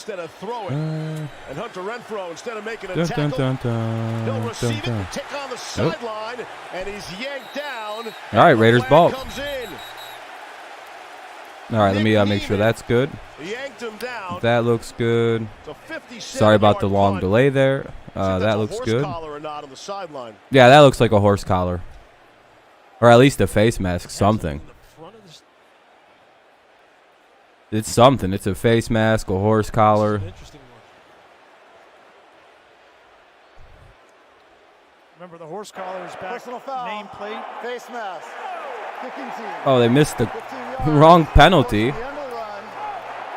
Instead of throwing, and Hunter Renfrow, instead of making a tackle, he'll receive it and tick on the sideline, and he's yanked down. All right, Raiders ball. Comes in. All right, let me make sure that's good. Yanked him down. That looks good. Sorry about the long delay there. That looks good. Yeah, that looks like a horse collar, or at least a face mask, something. It's something. It's a face mask, a horse collar. Remember, the horse collar is back. Nameplate. Face mask. Oh, they missed the wrong penalty. It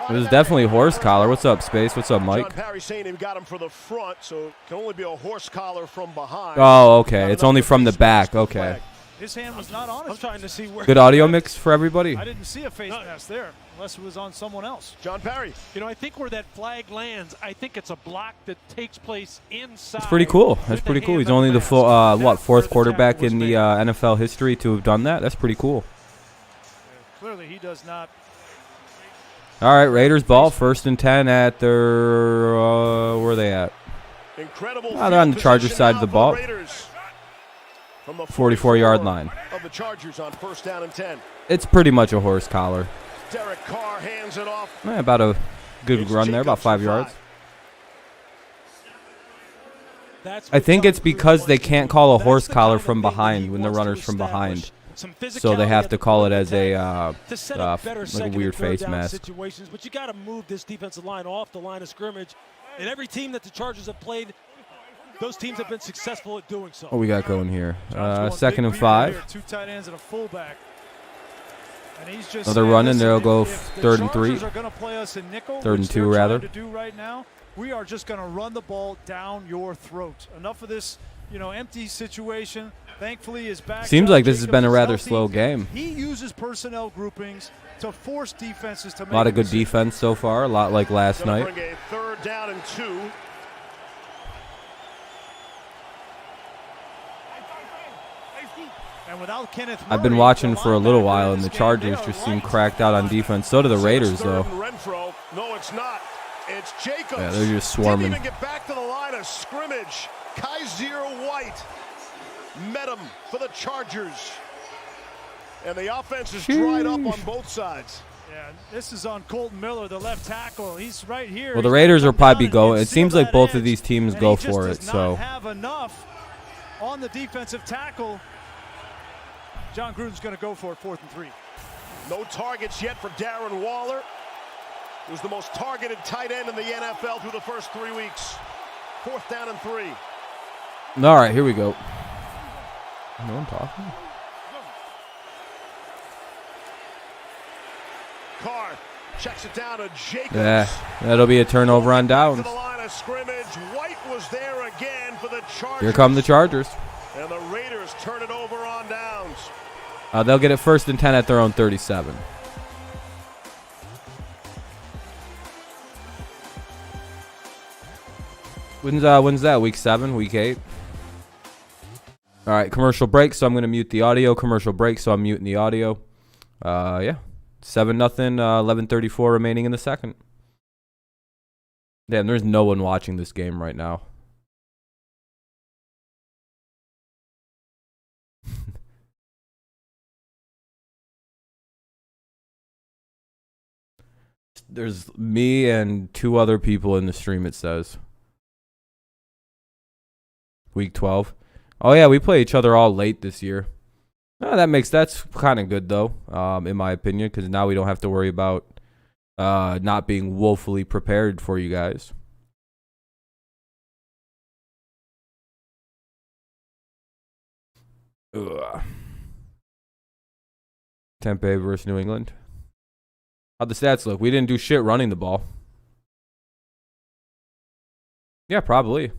was definitely horse collar. What's up, Space? What's up, Mike? John Parry saying he got him for the front, so it can only be a horse collar from behind. Oh, okay. It's only from the back. Okay. His hand was not on it. I'm trying to see where. Good audio mix for everybody. I didn't see a face mask there, unless it was on someone else. John Parry. You know, I think where that flag lands, I think it's a block that takes place inside. That's pretty cool. That's pretty cool. He's only the fourth quarterback in the NFL history to have done that. That's pretty cool. Clearly, he does not. All right, Raiders ball, 1st and 10 at their where are they at? Incredible. They're on the Chargers side of the ball. From the 44-yard line. Of the Chargers on 1st down and 10. It's pretty much a horse collar. Derek Carr hands it off. About a good run there, about 5 yards. I think it's because they can't call a horse collar from behind when the runner's from behind. So they have to call it as a like a weird face mask. Situations, but you got to move this defensive line off the line of scrimmage. And every team that the Chargers have played, those teams have been successful at doing so. What we got going here? 2nd and 5. 2 tight ends and a fullback. And he's just Another run, and they'll go 3rd and 3. 3rd and 2, rather. To do right now, we are just going to run the ball down your throat. Enough of this, empty situation. Thankfully, his back. Seems like this has been a rather slow game. He uses personnel groupings to force defenses to make a lot of good defense so far. A lot like last night. Bring a 3rd down and 2. And without Kenneth Murray, I've been watching for a little while, and the Chargers just seem cracked out on defense. So do the Raiders, though. No, it's not. It's Jacobs. Yeah, they're just swarming. Didn't even get back to the line of scrimmage. Kaiser White met him for the Chargers. And the offense is dried up on both sides. Yeah, this is on Colton Miller, the left tackle. He's right here. Well, the Raiders will probably go. It seems like both of these teams go for it. So have enough on the defensive tackle. John Gruden's going to go for it, 4th and 3. No targets yet for Darren Waller, who's the most targeted tight end in the NFL through the first 3 weeks. 4th down and 3. All right, here we go. No one talking. Carr checks it down to Jacobs. Yeah, that'll be a turnover on downs. To the line of scrimmage. White was there again for the Chargers. Here come the Chargers. And the Raiders turn it over on downs. They'll get it 1st and 10 at their own 37. When's that? Week 7? Week 8? All right, commercial break, so I'm going to mute the audio. Commercial break, so I'm muting the audio. Yeah, 7-0, 11:34 remaining in the second. Damn, there's no one watching this game right now. There's me and 2 other people in the stream, it says. Week 12. Oh, yeah, we play each other all late this year. That's kind of good, though, in my opinion, because now we don't have to worry about not being woefully prepared for you guys. Ugh. Tampa Bay versus New England. How'd the stats look? We didn't do shit running the ball. Yeah, probably.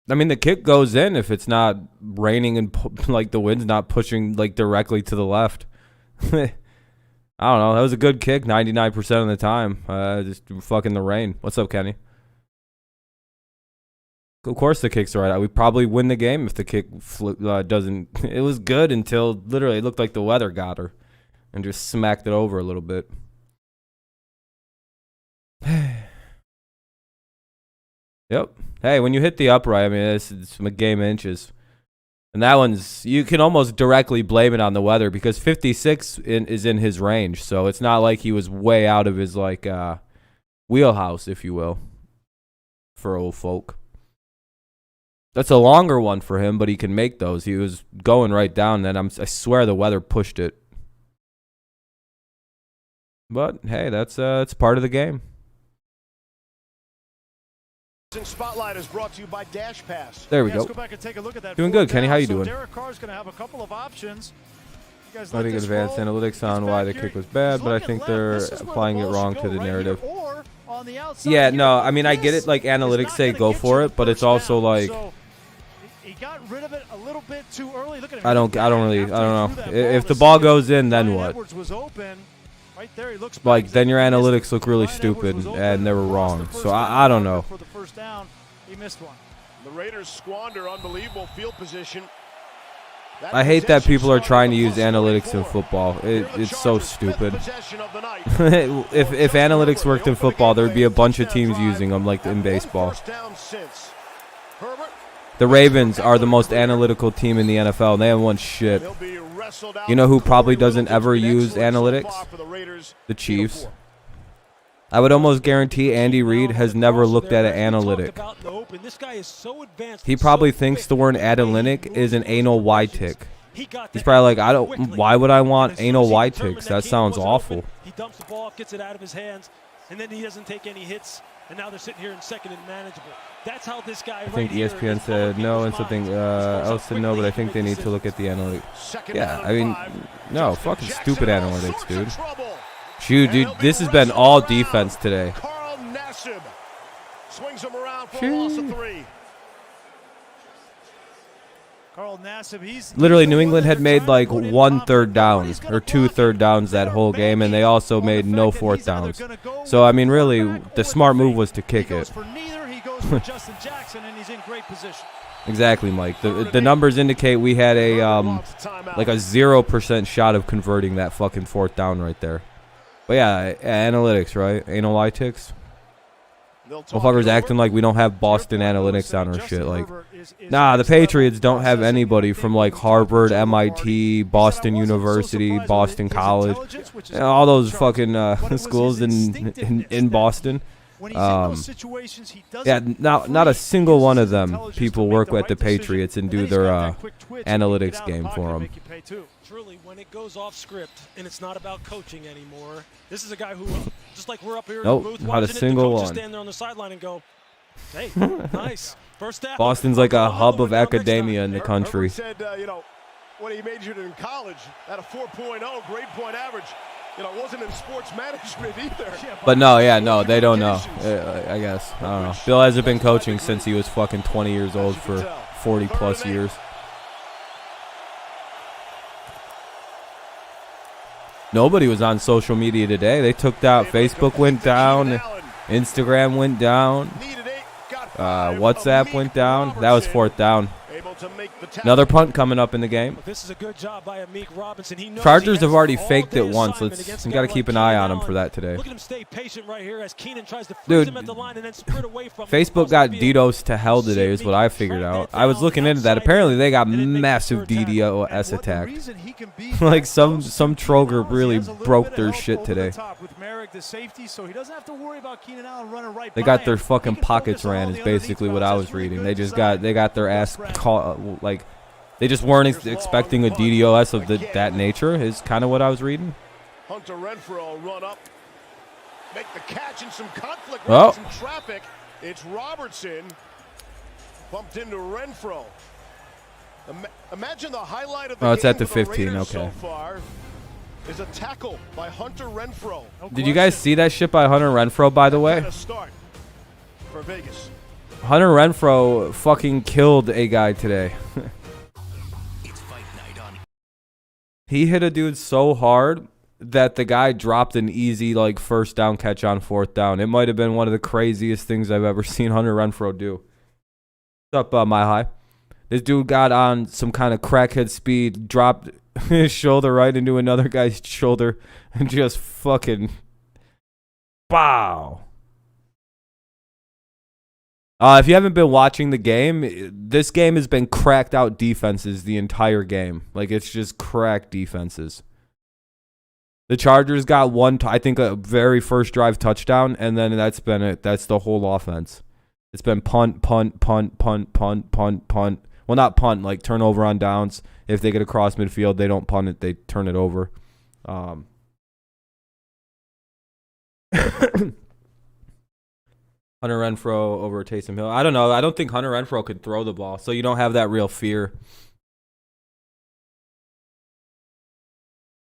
I mean, the kick goes in if it's not raining and like the wind's not pushing like directly to the left. I don't know. That was a good kick 99% of the time. Just fucking the rain. What's up, Kenny? Of course the kick's right. We probably win the game if the kick doesn't. It was good until literally it looked like the weather got her and just smacked it over a little bit. Yep. Hey, when you hit the upright, I mean, it's a game of inches. And that one's, you can almost directly blame it on the weather because 56 is in his range. So it's not like he was way out of his, like, wheelhouse, if you will, for old folk. That's a longer one for him, but he can make those. He was going right down, and I swear the weather pushed it. But, hey, that's it's part of the game. Spotlight is brought to you by Dash Pass. There we Let's go. go back and take a look at that. Doing good, Kenny. How you So doing? Derek Carr's going to have a couple of options. You guys Letting advanced analytics on why the kick was bad, but I think they're applying it wrong to the narrative. Yeah, no, I mean, I get it, like, analytics say go for it, but it's also like, he got rid of it a little bit too early. Look at him. I don't know. If the ball goes in, then what? Right there, he looks Like, then your analytics look really stupid, and they were wrong. So I don't know. For the first down, he missed one. The Raiders squander unbelievable field position. I hate that people are trying to use analytics in football. It's so stupid. If analytics worked in football, there'd be a bunch of teams using them, like in baseball. The Ravens are the most analytical team in the NFL. They haven't won shit. You know who probably doesn't ever use analytics? The Chiefs. I would almost guarantee Andy Reid has never looked at an analytic. He probably thinks the word analytic is an anal Y tick. He's probably like, why would I want anal Y ticks? That sounds awful. He dumps the ball, gets it out of his hands, and then he doesn't take any hits. And now they're sitting here in second and manageable. That's how this guy. I think ESPN said no, and something else said no, but I think they need to look at the analytics. Yeah, I mean, no, fucking stupid analytics, dude. Shoot, dude, this has been all defense today. Swings him around for a loss of 3. Carl Nassib, he's literally, New England had made like 1 third down or 2 third downs that whole game, and they also made no 4th downs. So, I mean, really, the smart move was to kick it. Exactly, Mike. The numbers indicate we had a like a 0% shot of converting that fucking 4th down right there. But yeah, analytics, right? Anal eye ticks. Motherfuckers acting like we don't have Boston analytics on our shit. Like, nah, the Patriots don't have anybody from like Harvard, MIT, Boston University, Boston College, all those fucking schools in Boston. Yeah, not a single one of them people work at the Patriots and do their analytics game for them. Truly, when it goes off script and it's not about coaching anymore, this is a guy who, just like we're up here in the booth, not a single one. Stand there on the sideline and go, hey, nice, first down. Boston's like a hub of academia in the country. Said, when he majored in college, at a 4.0 grade point average, it wasn't in sports management either. But no, they don't know. I guess. I don't know. Bill hasn't been coaching since he was fucking 20 years old for 40 plus years. Nobody was on social media today. They took down. Facebook went down. Instagram went down. WhatsApp went down. That was 4th down. Another punt coming up in the game. This is a good job by Amik Robinson. He knows Chargers have already faked it once. We got to keep an eye on him for that today. Look at him stay patient right here as Keenan tries to freeze him at the line and then sprint away from Facebook got DDoS to hell today is what I figured out. I was looking into that. Apparently they got massive DDoS attacked. Like some troll group really broke their shit today. They got their fucking pockets ran is basically what I was reading. They got their ass caught, like they just weren't expecting a DDoS of that nature is kind of what I was reading. Hunter Renfrow run up, make the catch in some conflict, some traffic. It's Robertson bumped into Renfrow. Imagine the highlight of the it's game at the for 15. Raiders Okay. So far is a tackle by Hunter Renfrow. Did you guys see that shit by Hunter Renfrow, by the way? Start for Vegas. Hunter Renfrow fucking killed a guy today. He hit a dude so hard that the guy dropped an easy like 1st down catch on 4th down. It might have been one of the craziest things I've ever seen Hunter Renfrow do. What's up, My High? This dude got on some kind of crackhead speed, dropped his shoulder right into another guy's shoulder, and just fucking bow. If you haven't been watching the game, this game has been cracked out defenses the entire game. Like, it's just cracked defenses. The Chargers got one, I think, a very first drive touchdown, and then that's been it. That's the whole offense. It's been punt, punt, punt, punt, punt, punt, punt. Well, not punt, like turnover on downs. If they get across midfield, they don't punt it, they turn it over. Hunter Renfrow over Taysom Hill. I don't know. I don't think Hunter Renfrow could throw the ball, so you don't have that real fear.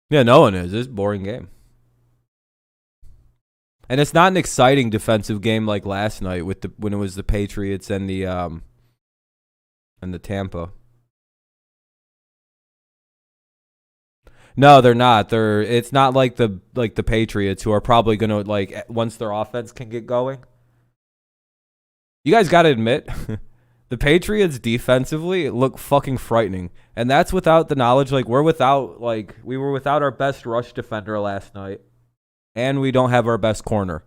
Yeah, no one is. It's a boring game. And it's not an exciting defensive game like last night when it was the Patriots and the Tampa. No, they're not. It's not like the Patriots, who are probably gonna, like, once their offense can get going. You guys got to admit, the Patriots defensively look fucking frightening. And that's without the knowledge. Like, we were without our best rush defender last night. And we don't have our best corner.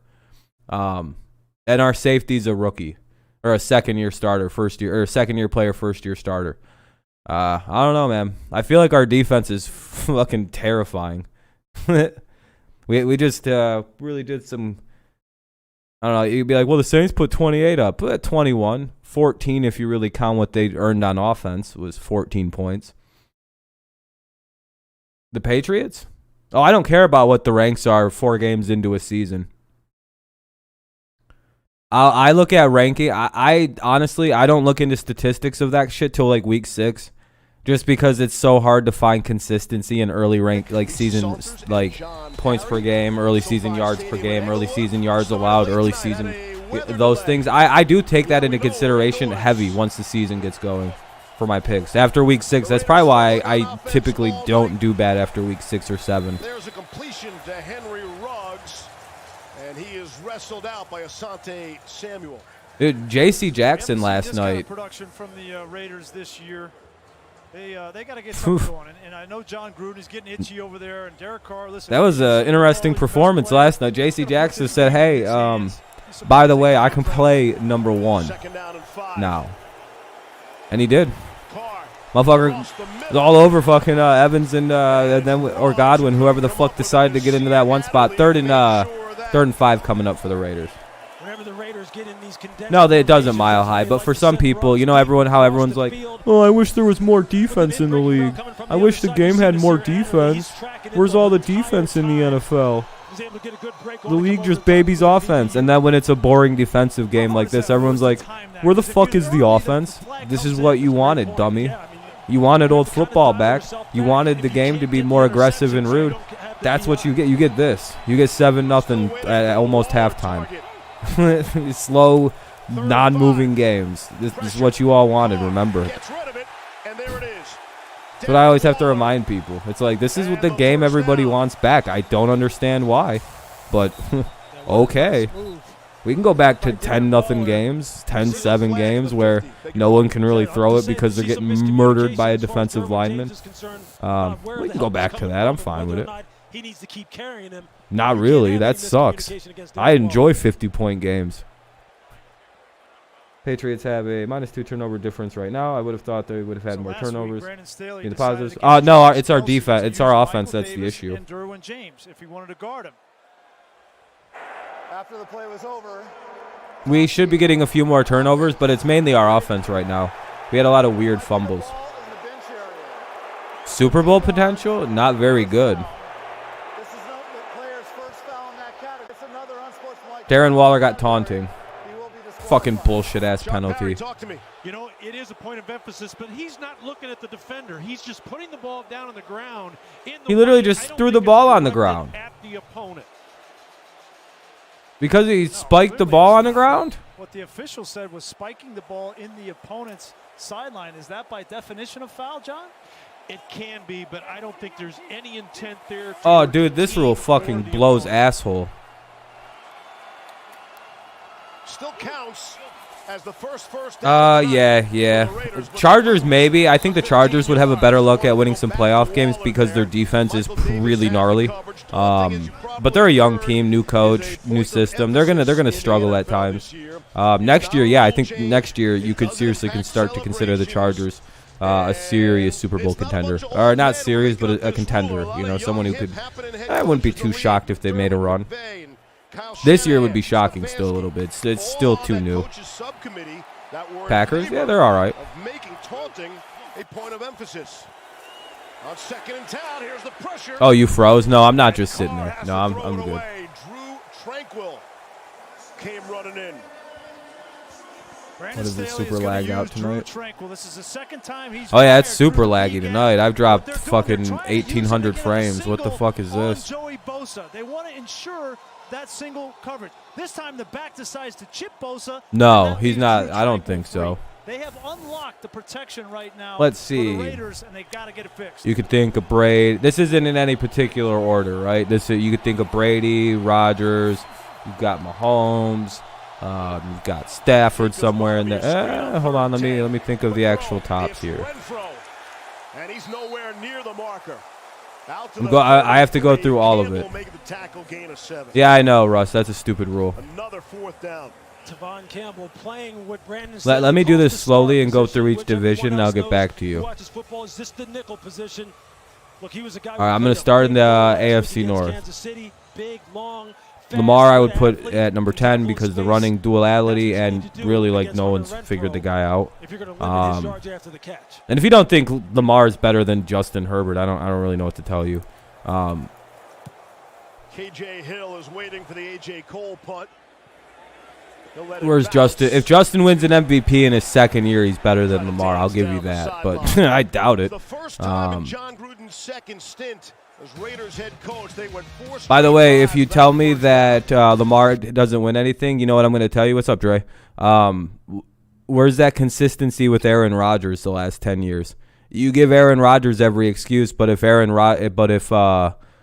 And our safety's a rookie. Or a second-year starter, second-year player, first-year starter. I don't know, man. I feel like our defense is fucking terrifying. we just really did some... I don't know. You'd be like, well, the Saints put 28 up. Put 21. 14 if you really count what they earned on offense was 14 points. The Patriots? Oh, I don't care about what the ranks are 4 games into a season. I look at ranking. I honestly, I don't look into statistics of that shit till like week 6. Just because it's so hard to find consistency in early rank, like season, like points per game, early season yards per game, early season yards allowed, early season, those things. I do take that into consideration heavy once the season gets going for my picks. After week 6, that's probably why I typically don't do bad after week 6 or 7. There's a completion to Henry Ruggs, and he is wrestled out by Asante Samuel. Dude, J.C. Jackson last night. Production from the Raiders this year. They got to get something going, and I know John Gruden is getting itchy over there, and Derek Carr. Listen, that was an interesting performance last night. J.C. Jackson said, "Hey, by the way, I can play number 1 now," and he did. Motherfucker was all over fucking Evans and then or Godwin, whoever the fuck decided to get into that one spot. Third and 5 coming up for the Raiders. No, it doesn't mile high, but for some people, you know, everyone's like, oh, I wish there was more defense in the league. I wish the game had more defense. Where's all the defense in the NFL? The league just babies offense. And then when it's a boring defensive game like this, everyone's like, where the fuck is the offense? This is what you wanted, dummy. You wanted old football back. You wanted the game to be more aggressive and rude. That's what you get. You get this. You get 7-0 at almost halftime. Slow, non-moving games. This is what you all wanted, remember. That's what I always have to remind people. It's like, this is what the game everybody wants back. I don't understand why, but okay. We can go back to 10-0 games, 10-7 games where no one can really throw it because they're getting murdered by a defensive lineman. We can go back to that. I'm fine with it. He needs to keep carrying him. Not really. That sucks. I enjoy 50-point games. Patriots have a -2 turnover difference right now. I would have thought they would have had more turnovers. In the positives. No, it's our defense. It's our offense that's the issue. After the play was over, we should be getting a few more turnovers, but it's mainly our offense right now. We had a lot of weird fumbles. Super Bowl potential? Not very good. Darren Waller got taunting. Fucking bullshit-ass penalty. You know, it is a point of emphasis, but he's not looking at the defender. He's just putting the ball down on the ground. He literally just threw the ball on the ground. At the opponent. Because he spiked the ball on the ground? What the official said was spiking the ball in the opponent's sideline. Is that by definition a foul, John? It can be, but I don't think there's any intent there. Oh, dude, this rule fucking blows asshole. Still counts as the first yeah. Chargers maybe. I think the Chargers would have a better look at winning some playoff games because their defense is really gnarly. But they're a young team, new coach, new system. They're gonna struggle at times. Next year, yeah, I think next year you could seriously start to consider the Chargers a serious Super Bowl contender. Or not serious, but a contender. You know, someone who could... I wouldn't be too shocked if they made a run. This year would be shocking still a little bit. It's still too new. Packers, yeah, they're all right. Oh, you froze? No, I'm not just sitting there. No, I'm good. Came running in. What is it, super lagged out tonight? This is the second time he's Oh yeah, it's super laggy tonight. I've dropped fucking 1,800 frames. What the fuck is this? Joey Bosa. They want to ensure that single coverage. This time the back decides to chip Bosa. No, he's not. I don't think so. They have unlocked the protection right now. Let's see. For the Raiders, and they got to get it fixed. You could think of Brady. This isn't in any particular order, right? You could think of Brady, Rodgers. You've got Mahomes. You've got Stafford somewhere in there. Hold on, let me think of the actual tops here. And he's nowhere near the marker. I have to go through all of it. Yeah, I know, Russ. That's a stupid rule. Another fourth down. Tavon Campbell playing what Brandon let me do this slowly and go through each division, and I'll get back to you. All right, I'm going to start in the AFC North. Lamar I would put at number 10 because the running duality and really like no one's figured the guy out. And if you don't think Lamar is better than Justin Herbert, I don't really know what to tell you. KJ Hill is waiting for the AJ Cole punt. Where's Justin? If Justin wins an MVP in his second year, he's better than Lamar. I'll give you that, but I doubt it. By the way, if you tell me that Lamar doesn't win anything, you know what I'm going to tell you? What's up, Dre? Where's that consistency with Aaron Rodgers the last 10 years? You give Aaron Rodgers every excuse, but if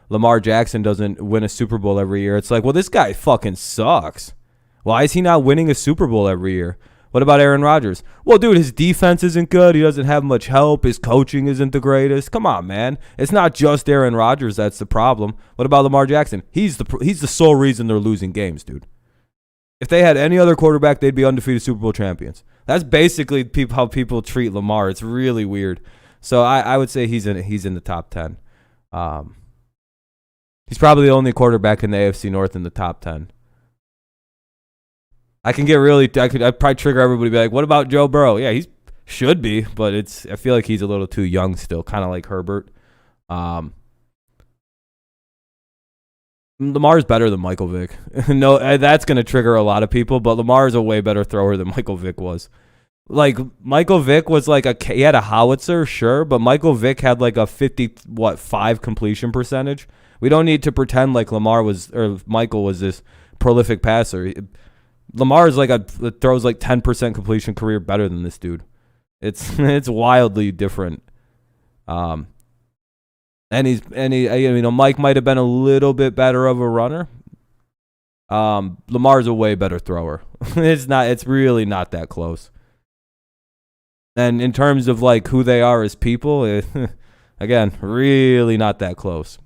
Lamar Jackson doesn't win a Super Bowl every year, it's like, well, this guy fucking sucks. Why is he not winning a Super Bowl every year? What about Aaron Rodgers? Well, dude, his defense isn't good. He doesn't have much help. His coaching isn't the greatest. Come on, man. It's not just Aaron Rodgers that's the problem. What about Lamar Jackson? He's the sole reason they're losing games, dude. If they had any other quarterback, they'd be undefeated Super Bowl champions. That's basically how people treat Lamar. It's really weird. So I would say he's in the top 10. He's probably the only quarterback in the AFC North in the top 10. I'd probably trigger everybody to be like, what about Joe Burrow? Yeah, he should be, but I feel like he's a little too young still, kind of like Herbert. Lamar's better than Michael Vick. No, that's going to trigger a lot of people, but Lamar's a way better thrower than Michael Vick was. Like, Michael Vick was like he had a howitzer, sure, but Michael Vick had like a 5 completion percentage. We don't need to pretend like Michael was this prolific passer. Lamar is throws like 10% completion career better than this dude. It's wildly different. And Mike might have been a little bit better of a runner. Lamar's a way better thrower. It's really not that close. And in terms of like who they are as people, again, really not that close.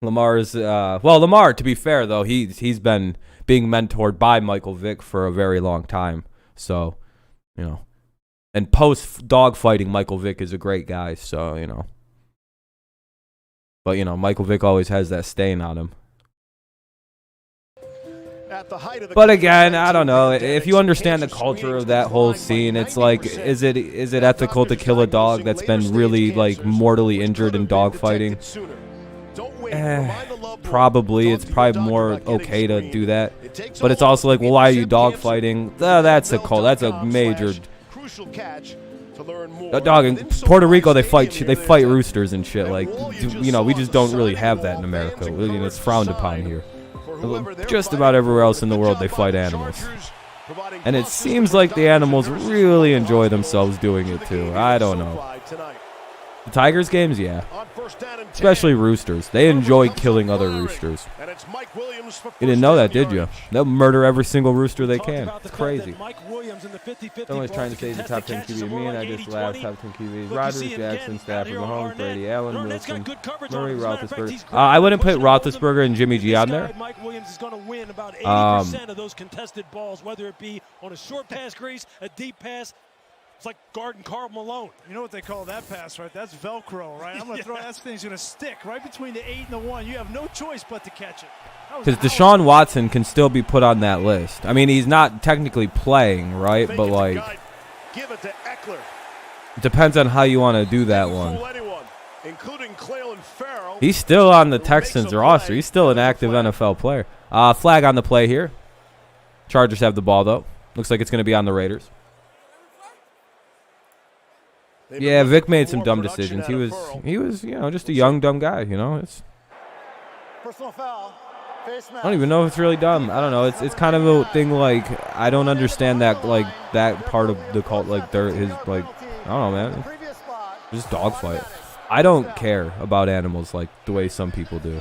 Lamar, to be fair though, he's been being mentored by Michael Vick for a very long time. So, and post dogfighting, Michael Vick is a great guy. So, but Michael Vick always has that stain on him. But again, I don't know. If you understand the culture of that whole scene, it's like, is it ethical to kill a dog that's been really like mortally injured in dogfighting? Probably. It's probably more okay to do that. But it's also like, well, why are you dogfighting? That's a major dog. In Puerto Rico, they fight roosters and shit. Like, we just don't really have that in America. It's frowned upon here. Just about everywhere else in the world, they fight animals. And it seems like the animals really enjoy themselves doing it too. I don't know. The Tigers games, yeah. On first down and 10. Especially roosters. They enjoy killing other roosters. And it's Mike Williams for You didn't first know down that, did you? yardage. They'll murder every single rooster they Talked can. about the It's fact crazy. that Mike Williams in the 50-50 Someone's trying to balls, say he's a top 10 catches QB. are Me more and I like just 80-20. laughed. Top 10 QBs. Look, you Rodgers, see him Jackson, again Stafford, down here on Mahomes, Arnett. Brady, Allen, Arnett's got Wilson, good coverage on Murray, him. As a matter of fact, Roethlisberger. he's I wouldn't put pushing him over them. Roethlisberger and Jimmy G This on guy, there. Mike Williams is going to win about 80% of those contested balls, whether it be on a short pass crease, a deep pass. It's like guarding Karl Malone. You know what they call that pass, right? That's Velcro, right? I'm going to throw that thing's going to stick right between the 8 and the 1. You have no choice but to catch it. Because Deshaun Watson can still be put on that list. I mean, he's not technically playing, right? Fake But, it to like, Guy. Give it to Eckler. it depends on how you want to do that one. Fool anyone, including Clelin Ferrell. He's still on the Who makes Texans a roster. play. He's still an active NFL player. Flag on the play here. Chargers have the ball, though. Looks like it's going to be on the Raiders. They've Yeah, been Vic looking made for some more dumb production decisions. out of He Ferrell. was, just a young, dumb guy, It's Personal foul. Face I mask. don't even know if it's really dumb. I don't know. It's kind of a thing like I don't understand that that part of the cult like his like I don't know, man. Previous spot. Just dogfight. I don't care about animals like the way some people do.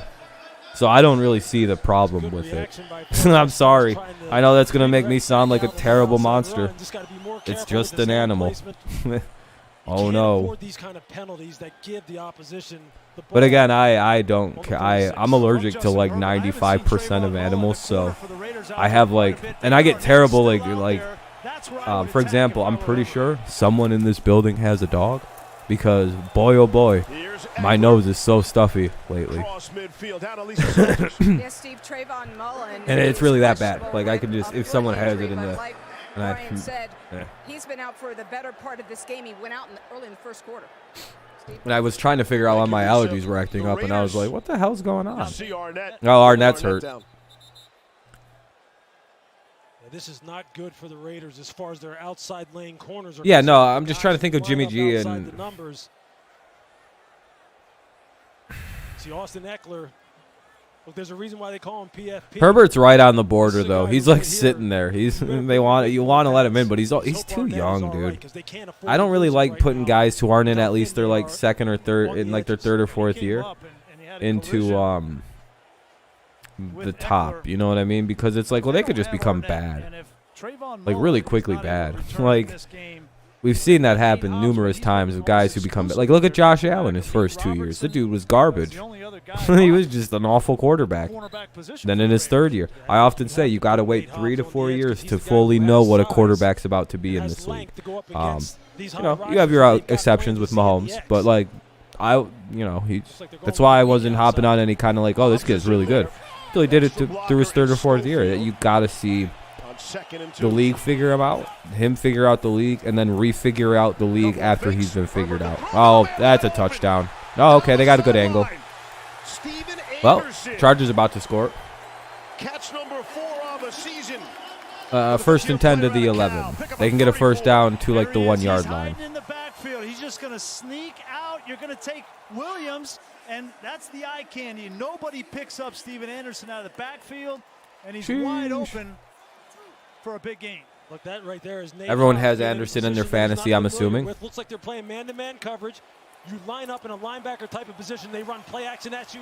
So I don't really see the problem Good with it. reaction by I'm sorry. trying to I know that's going to make me break sound like a out of the terrible outside monster. run. Just gotta be more It's careful just with the an snap animal. placement. You Oh can't no. afford these kind of penalties that give the opposition the ball. But again, I don't ca- I'm allergic to like 95% of animals, so I have like and I get terrible for example, I'm pretty sure someone in this building has a dog because boy oh boy, Here's my Eckler. nose is so stuffy lately. Cross midfield, down to Lisa Saunders. Yes, Steve, Trayvon Mullen. And it's really that bad. Questionable Like, I could just- with if someone foot has injury, it in but the- like and I- Brian said, yeah. he's been out for the better part of this game. He went out early in the first quarter. Steve? And I was trying to figure out why my allergies were acting up, and I was like, what the hell's going on? See Arnett. Oh, Arnett's hurt. down. Yeah, this is not good for the Raiders as far as their outside lane corners are Yeah, no, concerned. I'm just Guys trying to think of line Jimmy up G outside and- the numbers. See Austin Eckler. Look, there's a reason why they call him PFP. Herbert's right on the border, This is a though. guy He's who's like right here. sitting there. He's you want to let him in, but he's too young, dude. I don't really like putting guys who aren't in at least their like second or third in like their third or fourth year into the top. You know what I mean? Because it's like, well, they could just become bad, like really quickly bad. Like we've seen that happen numerous times with guys who become like look at Josh Allen his first 2 years. The dude was garbage. He was just an awful quarterback. Then in his third year, I often say you got to wait 3 to 4 years to fully know what a quarterback's about to be in this league. You have your exceptions with Mahomes, but like that's why I wasn't hopping on any kind of like, oh, this kid's really good. Until he did it through his third or fourth year. You got to see the league figure him figure out the league, and then refigure out the league after he's been figured out. Oh, that's a touchdown. Oh, okay, they got a good angle. Well, Chargers about to score. Catch number 4 of the season. First and 10 to the 11. They can get a first down to like the 1 yard line. In the backfield, he's just going to sneak out. You're going to take Williams, and that's the eye candy. Nobody picks up Steven Anderson out of the backfield, and he's wide open for a big game. Look, that right there is Everyone has Anderson in their fantasy, I'm assuming. Looks like they're playing man-to-man coverage. You line up in a linebacker type of position. They run play action at you,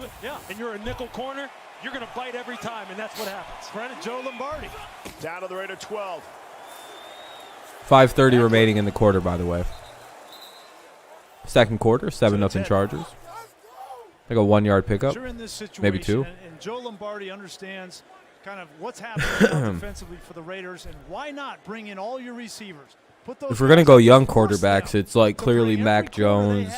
and you're a nickel corner. You're going to bite every time, and that's what happens. Credit Joe Lombardi. Down to the Raider 12. 5:30 remaining in the quarter, by the way. Second quarter, 7-0 Chargers. Like a 1 yard pickup. You're in this situation, Maybe 2. And Joe Lombardi understands kind of what's happening defensively for the Raiders, and why not bring in all your receivers? If we're going to go young quarterbacks, it's like clearly Mac Jones,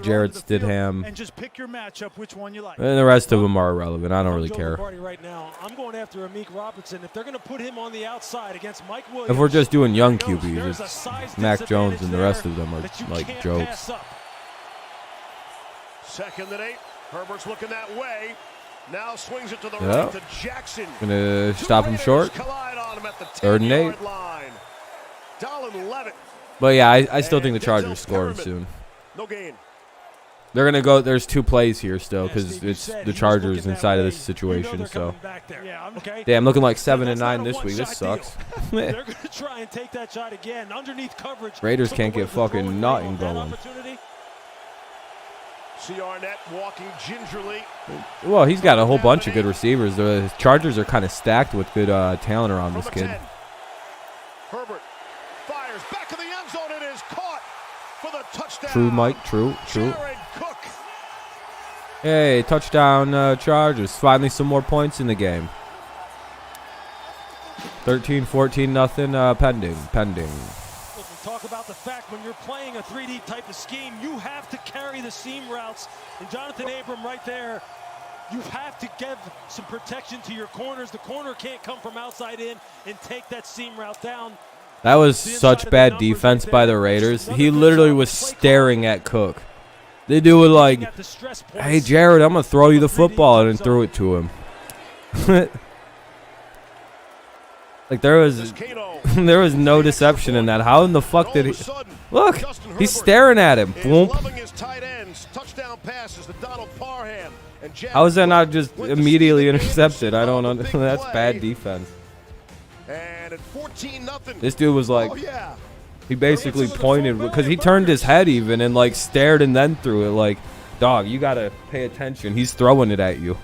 Jared Stidham, and just pick your matchup, which one you like. and the rest of them are irrelevant. I don't really Joe care. Lombardi right now, I'm going after Amik Robertson. If they're going to put him on the outside against Mike Williams, If we're just doing young there's QBs, a size it's Mac Jones and the rest of disadvantage them are that you like can't jokes. pass up. 2nd and 8. Herbert's looking that way. Now swings it to the Yeah. right to Jackson. Gonna stop him short. Collide on him at the 3rd and 8. 10-yard line. Dolan Levitt. But yeah, I still think the Chargers score soon. No gain. They're gonna go. There's 2 plays here still because Steve, you it's said the he was Chargers looking that inside of way. this You know situation. they're So coming back there. Yeah, Okay. damn, looking like 7 That's and 9 not a this week. This one-shot sucks. They're going to try and take that shot again underneath coverage. Raiders Took can't away get the throwing fucking lane nothing on that going. opportunity. See Arnett walking gingerly. Well, he's got a whole bunch of good receivers. The Chargers are kind of stacked with good talent around this kid. 10. Herbert fires back of the end zone. It is caught for the touchdown. True, Mike. True. Jared Cook. Hey, touchdown Chargers. Finally some more points in the game. 13-14 nothing pending. Listen, talk about the fact when you're playing a 3D type of scheme, you have to carry the seam routes. And Jonathan Abram right there, you have to give some protection to your corners. The corner can't come from outside in and take that seam route down. That was such bad defense by the Raiders. He literally was staring at Cook. They do it like, hey, Jared, I'm going to throw you the football, and then threw it to him. Like, there was no deception in that. How in the fuck did he? Look, he's staring at him. How is that not just immediately intercepted? I don't know. That's bad defense. This dude was like, he basically pointed because he turned his head even and like stared and then threw it. Like, dog, you gotta pay attention. He's throwing it at you.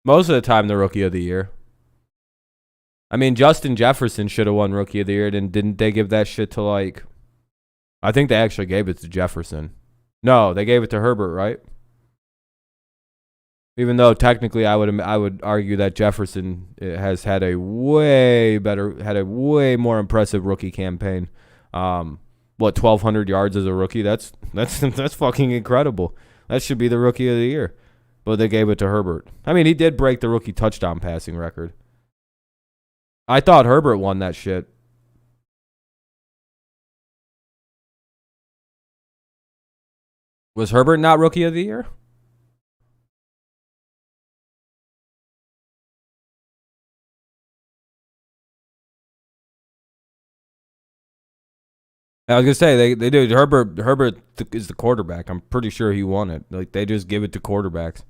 Most of the time, the Rookie of the Year. I mean, Justin Jefferson should have won Rookie of the Year, and didn't they give that shit to, like, I think they actually gave it to Jefferson. No, they gave it to Herbert, right? Even though technically I would argue that Jefferson has had a way more impressive rookie campaign. What, 1,200 yards as a rookie? That's fucking incredible. That should be the Rookie of the Year. But they gave it to Herbert. I mean, he did break the rookie touchdown passing record. I thought Herbert won that shit. Was Herbert not Rookie of the Year? I was gonna say they do. Herbert is the quarterback. I'm pretty sure he won it. Like, they just give it to quarterbacks.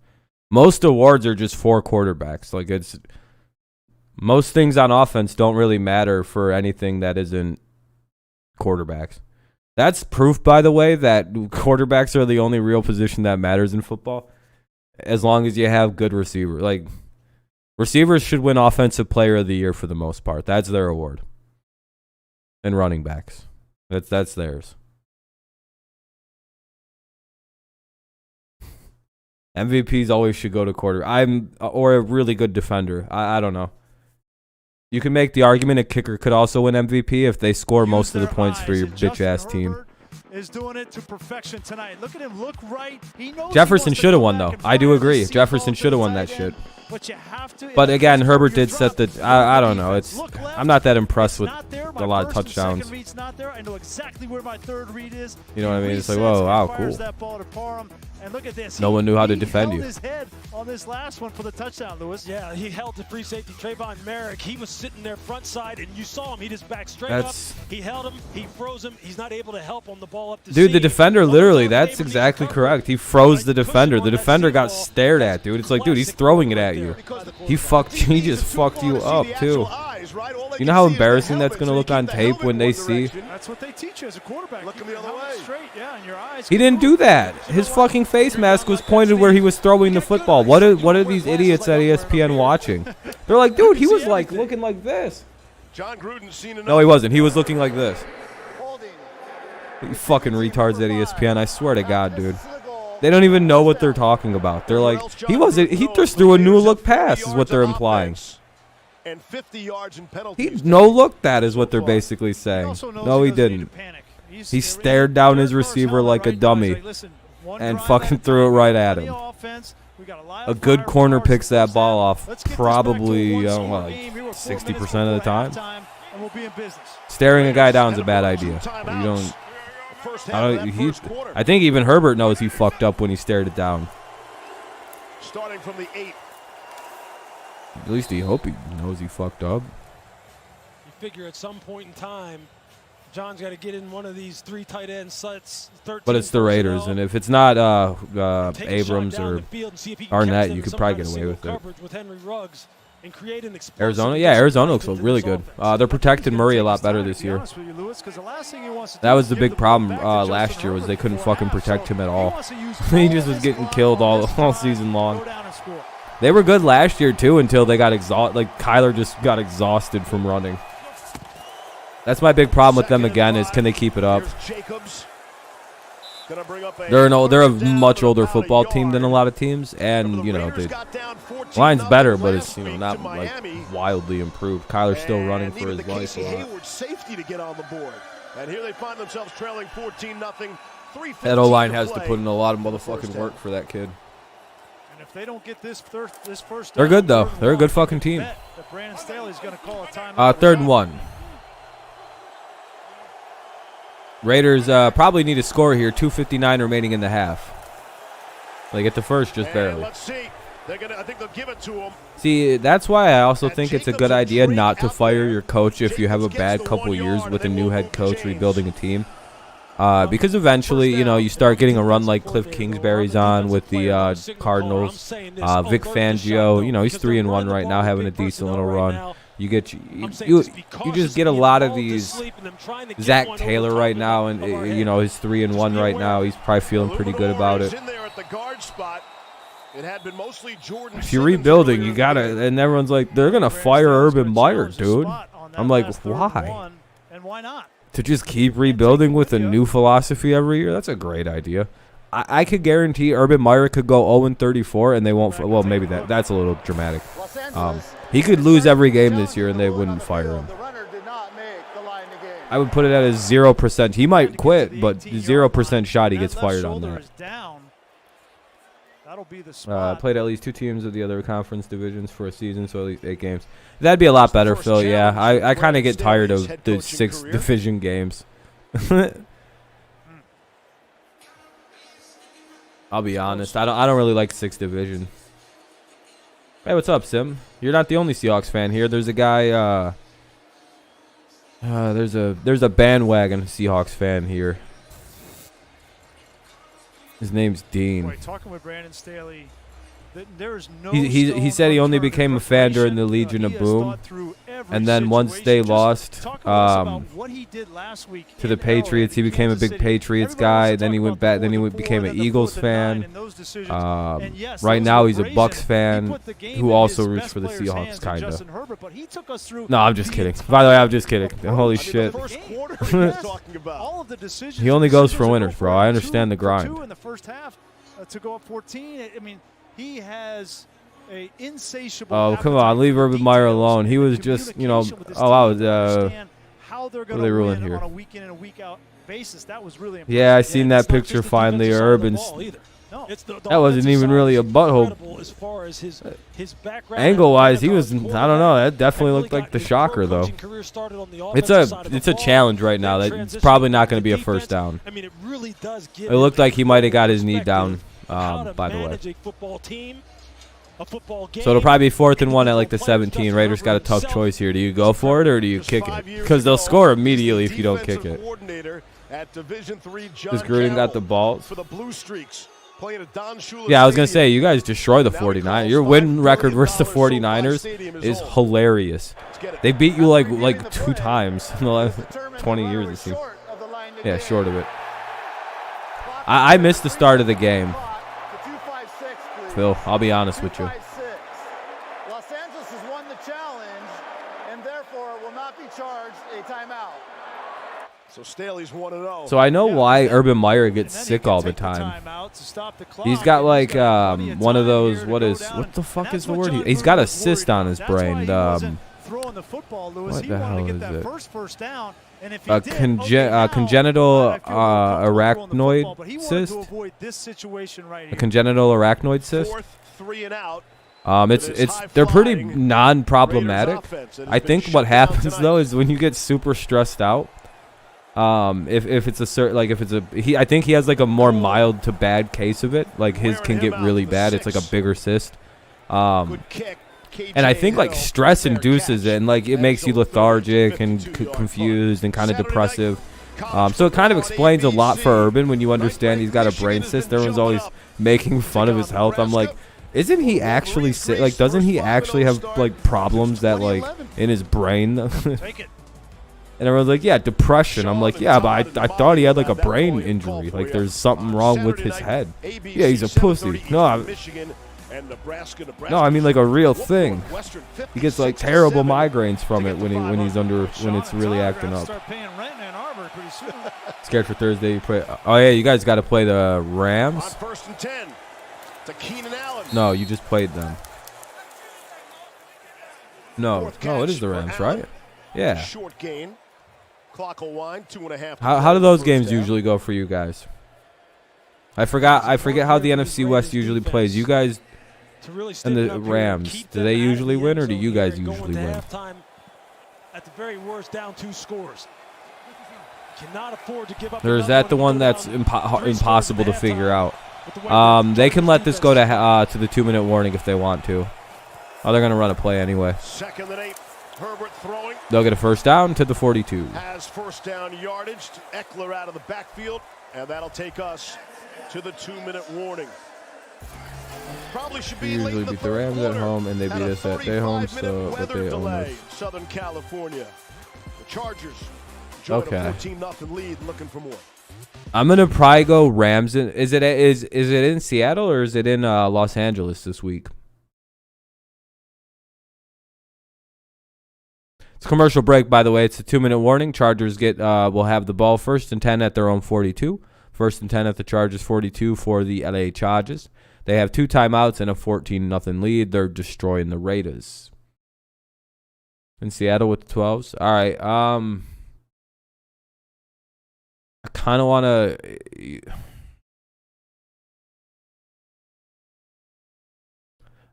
Most awards are just for quarterbacks. Like, it's most things on offense don't really matter for anything that isn't quarterbacks. That's proof, by the way, that quarterbacks are the only real position that matters in football. As long as you have good receivers, like, receivers should win Offensive Player of the Year for the most part. That's their award. And running backs. That's theirs. MVPs always should go to quarter. Or a really good defender. I don't know. You can make the argument a kicker could also win MVP if they score most of the points for your bitch-ass team. Is doing it to perfection tonight. Look at him, look right. He knows Jefferson should have won, though. I do agree. Jefferson should have won that shit. But again, Herbert did set the. I don't know. I'm not that impressed with a lot of touchdowns. I know exactly where my third read is. You know what I mean? It's like, whoa, wow, cool. And look at this. No one knew how to defend you. He held his head on this last one for the touchdown, Lewis. Yeah, he held the free safety Trayvon Merrick. He was sitting there front side, and you saw him. He just backed straight up. He held him. He froze him. He's not able to help on the ball up the dude, the defender literally, that's exactly correct. He froze the defender. The defender got stared at, dude. It's like, dude, he's throwing it at you. He just fucked you up, too. You know how embarrassing that's going to look on tape when they see? That's what they teach you as a quarterback. Looking the other way. Straight, yeah, in your eyes. He didn't do that. His fucking face mask was pointed where he was throwing the football. What are these idiots at ESPN watching? They're like, dude, he was like looking like this. No, he wasn't. He was looking like this. You fucking retards at ESPN. I swear to God, dude. They don't even know what they're talking about. They're like, he just threw a no-look pass is what they're implying. And 50 yards in He no-looked that is what they're basically saying. No, he didn't. He stared down his receiver like a dummy and fucking threw it right at him. A good corner picks that ball off probably like 60% of the time. Staring a guy down is a bad idea. You don't. I think even Herbert knows he fucked up when he stared it down. Starting from the 8. At least he hope he knows he fucked up. You figure at some point in time, John's got to get in one of these 3 tight end sets. But it's the Raiders, and if it's not Abrams or Arnett, you could probably get away with it. With Henry Ruggs. and create an explosive Arizona? Yeah, Arizona looks really good. They're protecting Murray a lot better this year. That was the big problem last year was they couldn't fucking protect him at all. He just was getting killed all season long. They were good last year, too, until they got exhausted. Like, Kyler just got exhausted from running. That's my big problem with them again is can they keep it up? They're a much older football team than a lot of teams, and you know the line's better, but it's not like wildly improved. Kyler's still running for his life a lot. Safety to get on the board, and here they find themselves trailing 14-0. That O-line has to put in a lot of motherfucking work for that kid. And if they don't get this first, they're good though. They're a good fucking team. Brandon Staley's going to call a timeout. 3rd and 1. Raiders probably need a score here. 2:59 remaining in the half. They get the first just barely. Let's see. I think they'll give it to him. See, that's why I also think it's a good idea not to fire your coach if you have a bad couple years with a new head coach rebuilding a team. Because eventually, you start getting a run like Cliff Kingsbury's on with the Cardinals. Vic Fangio, he's 3-1 right now, having a decent little run. You just get a lot of these. Zach Taylor right now, and he's 3-1 right now. He's probably feeling pretty good about it. If you're rebuilding, you gotta, and everyone's like, they're gonna fire Urban Meyer, dude. I'm like, why? And why not? To just keep rebuilding with a new philosophy every year? That's a great idea. I could guarantee Urban Meyer could go 0-34 and they won't. Well, maybe that's a little dramatic. He could lose every game this year and they wouldn't fire him. I would put it at a 0%. He might quit, but 0% shot he gets fired on that. Played at least 2 teams of the other conference divisions for a season, so at least 8 games. That'd be a lot better, Phil. Yeah, I kind of get tired of the 6 division games. I'll be honest. I don't really like 6th division. Hey, what's up, Sim? You're not the only Seahawks fan here. There's a guy. There's a bandwagon Seahawks fan here. His name's Dean. Boy, talking with Brandon Staley, there's no. He said he only became a fan during the Legion of Boom, and then once they lost to the Patriots, he became a big Patriots guy. Then he went back. Then he became an Eagles fan. Right now he's a Bucs fan who also roots for the Seahawks, kinda. No, I'm just kidding. By the way, I'm just kidding. Holy shit. He only goes for winners, bro. I understand the grind. In the first half to go up 14. I mean, he has a insatiable. Oh, come on, leave Urban Meyer alone. He was just, oh, wow. What are they ruling here? Yeah, I seen that picture finally. Urban's. That wasn't even really a butthole. Angle-wise, he was. I don't know. That definitely looked like the shocker, though. It's a challenge right now. It's probably not going to be a first down. It looked like he might have got his knee down. By the way. So it'll probably be 4th and 1 at like the 17. Raiders got a tough choice here. Do you go for it or do you kick it? Because they'll score immediately if you don't kick it. Does Gruden got the balls? Yeah, I was going to say, you guys destroy the 49ers. Your win record versus the 49ers is hilarious. They beat you like 2 times in the last 20 years, it seems. Yeah, short of it. I missed the start of the game. Phil, I'll be honest with you. Los Angeles has won the challenge and therefore will not be charged a timeout. So Staley's 1-0. So I know why Urban Meyer gets sick all the time. He's got like one of those. What the fuck is the word? He's got a cyst on his brain. What the hell is it? A congenital arachnoid cyst. A congenital arachnoid cyst. They're pretty non-problematic. I think what happens though is when you get super stressed out. If it's a certain, like if it's a I think he has like a more mild to bad case of it. Like his can get really bad. It's like a bigger cyst. And I think like stress induces it, and like it makes you lethargic and confused and kind of depressive. So it kind of explains a lot for Urban when you understand he's got a brain cyst. Everyone's always making fun of his health. I'm like, Isn't he actually sick? Like, doesn't he actually have like problems that like in his brain? Take it. And everyone's like, yeah, depression. I'm like, yeah, but I thought he had like a brain injury. Like, there's something wrong with his head. Yeah, he's a pussy. No, I mean like a real thing. He gets like terrible migraines from it when it's really acting up. Start paying rent in Ann Arbor pretty soon. Scared for Thursday. You play. Oh yeah, you guys got to play the Rams. On 1st and 10. To Keenan Allen. No, you just played them. No, it is the Rams, right? Yeah. Short gain. Clock will wind. 2.5. How do those games usually go for you guys? I forget how the NFC West usually plays. You guys and the Rams, do they usually win or do you guys usually win? At the very worst, down 2 scores. Cannot afford to give up. Or is that the one that's impossible to figure out? They can let this go to the 2-minute warning if they want to. Oh, they're gonna run a play anyway. 2nd and 8. Herbert throwing. They'll get a first down to the 42. Has first down yardage. Eckler out of the backfield, and that'll take us to the 2-minute warning. Probably should be We usually beat the Rams at home, and they beat us at their home, so but they own us. Southern California. The Chargers join a 14-0 lead, looking for more. I'm gonna probably go Rams. Is it in Seattle or is it in Los Angeles this week? It's a commercial break, by the way. It's a 2-minute warning. Chargers will have the ball 1st and 10 at their own 42. 1st and 10 at the Chargers 42 for the LA Chargers. They have 2 timeouts and a 14-0 lead. They're destroying the Raiders. In Seattle with the 12s. All right. I kind of want to.